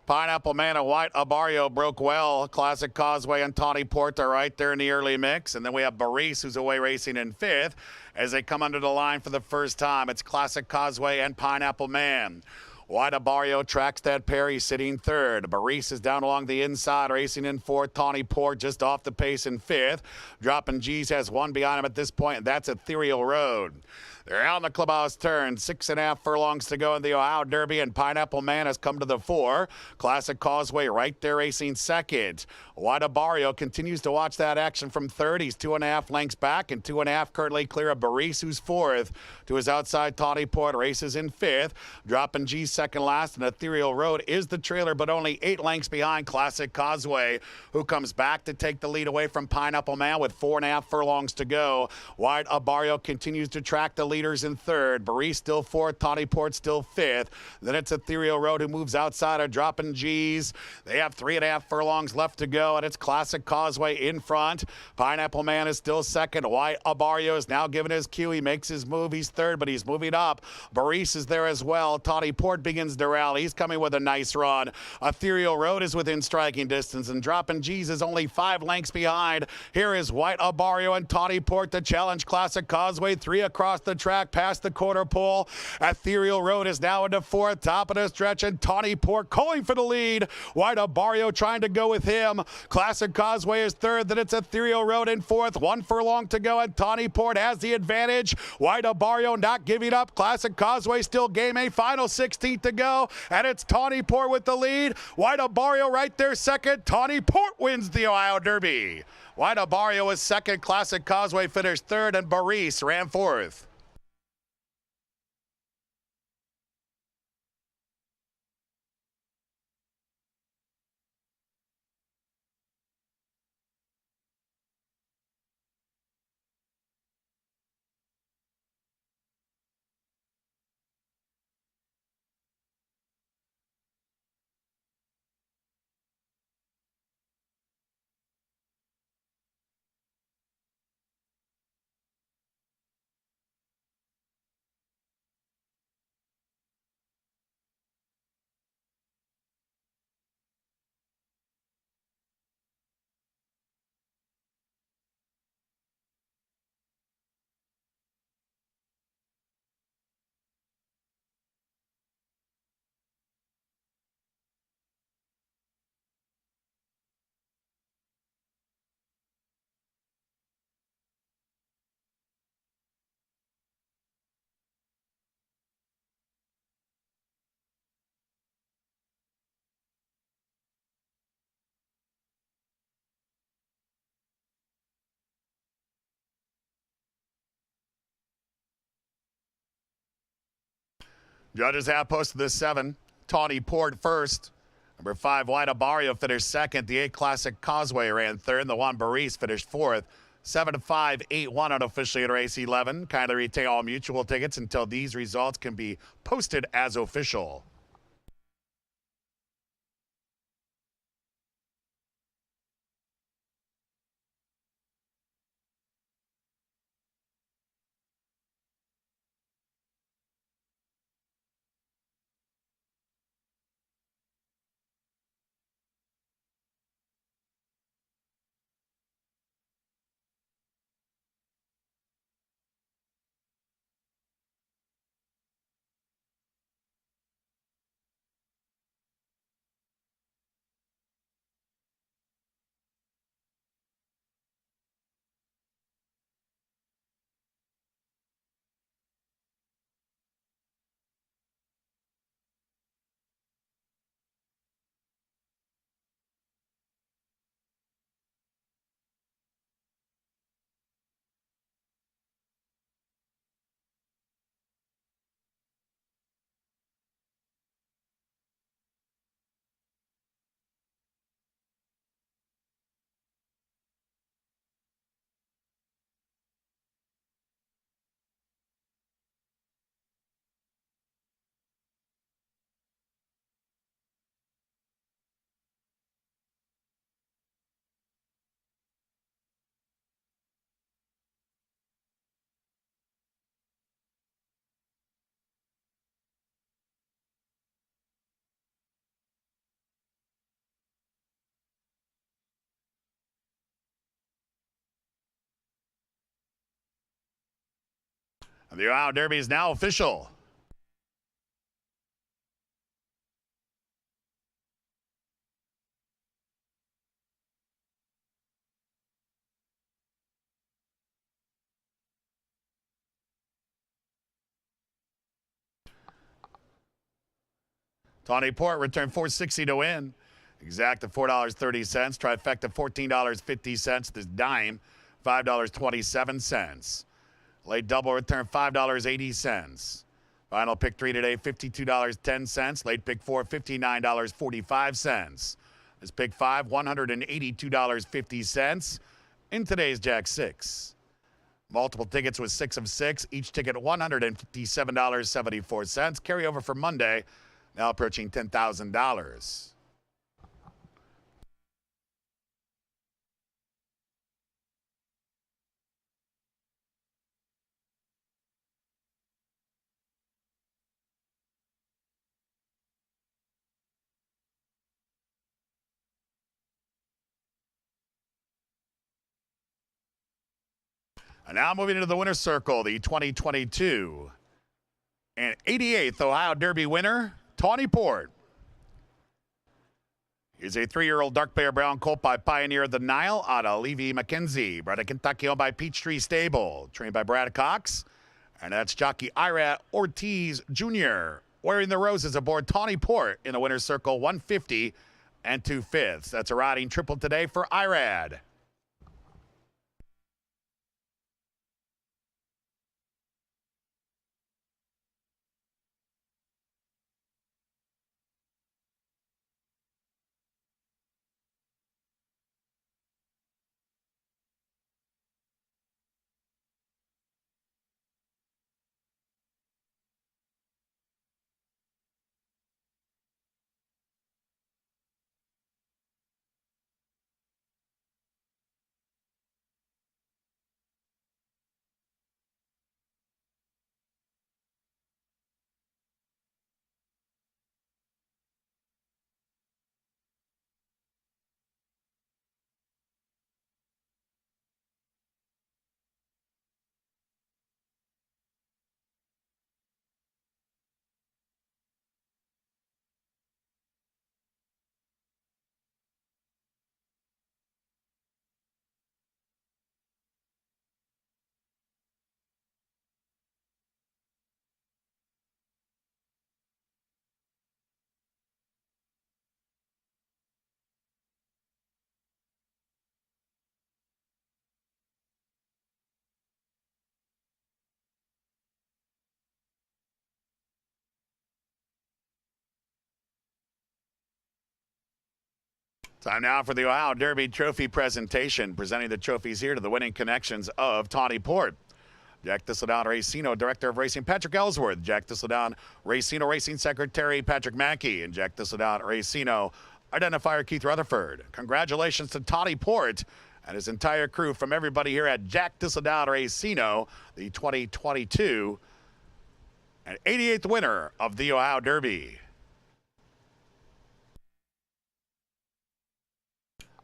Pineapple Man and White Abario broke well. Classic Causeway and Tawny Port are right there in the early mix. And then we have Baris, who's away racing in 5th. As they come under the line for the first time, it's Classic Causeway and Pineapple Man. White Abario tracks that pair. He's sitting 3rd. Baris is down along the inside, racing in 4th. Tawny Port just off the pace in 5th. Dropping G's has 1 behind him at this point, and that's Ethereal Road. They're out in the clubhouse turn. 6.5 furlongs to go in the Ohio Derby, and Pineapple Man has come to the 4. Classic Causeway right there racing 2nd. White Abario continues to watch that action from 3rd. He's 2.5 lengths back, and 2.5 currently clear of Baris, who's 4th. To his outside, Tawny Port races in 5th. Dropping G second last, and Ethereal Road is the trailer, but only 8 lengths behind Classic Causeway, who comes back to take the lead away from Pineapple Man with 4.5 furlongs to go. White Abario continues to track the leaders in 3rd. Baris still 4th. Tawny Port still 5th. Then it's Ethereal Road who moves outside of Dropping G's. They have 3.5 furlongs left to go, and it's Classic Causeway in front. Pineapple Man is still 2nd. White Abario is now giving his cue. He makes his move. He's 3rd, but he's moving up. Baris is there as well. Tawny Port begins to rally. He's coming with a nice run. Ethereal Road is within striking distance, and Dropping G's is only 5 lengths behind. Here is White Abario and Tawny Port to challenge Classic Causeway. 3 across the track past the quarter pole. Ethereal Road is now into 4th, top of the stretch, and Tawny Port calling for the lead. White Abario trying to go with him. Classic Causeway is 3rd, then it's Ethereal Road in 4th. 1 furlong to go, and Tawny Port has the advantage. White Abario not giving up. Classic Causeway still game a final 16th to go, and it's Tawny Port with the lead. White Abario right there 2nd. Tawny Port wins the Ohio Derby. White Abario is 2nd. Classic Causeway finished 3rd, and Baris ran 4th. Judges have posted this 7. Tawny Port first. Number 5, White Abario finished second. The 8 Classic Causeway ran third. The 1 Baris finished fourth. 7-5, 8-1 unofficially in race 11. Kindly retain all mutual tickets until these results can be posted as official. The Ohio Derby is now official. Tawny Port returned $4.60 to win. Exacta $4.30. Trifecta $14.50. This dime $5.27. Late double return $5.80. Final pick 3 today $52.10. Late pick 4 $59.45. This pick 5 $182.50. In today's Jack 6. Multiple tickets with 6 of 6. Each ticket $157.74. Carryover for Monday. Now approaching $10,000. And now moving into the winner's circle, the 2022 and 88th Ohio Derby winner, Tawny Port. He's a 3-year-old dark bear brown colt by Pioneer of the Nile out of Levy McKenzie. Bred at Kentucky, owned by Peachtree Stable. Trained by Brad Cox. And that's jockey Ira Ortiz Jr. Wearing the roses aboard Tawny Port in the winner's circle, 150 and 2/5. That's a riding triple today for Irad. Time now for the Ohio Derby Trophy presentation. Presenting the trophies here to the winning connections of Tawny Port. Jack Thistledown Racino, Director of Racing Patrick Ellsworth. Jack Thistledown Racino Racing Secretary Patrick Mackey. And Jack Thistledown Racino Identifier Keith Rutherford. Congratulations to Tawny Port and his entire crew from everybody here at Jack Thistledown Racino, the 2022 and 88th winner of the Ohio Derby.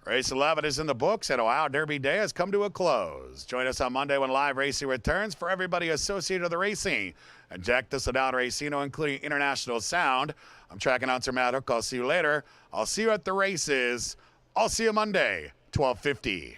Race 11 is in the books, and Ohio Derby Day has come to a close. Join us on Monday when live racing returns for everybody associated with the racing. And Jack Thistledown Racino, including International Sound. I'm track announcer Matt Hook. I'll see you later. I'll see you at the races. I'll see you Monday, 12:50.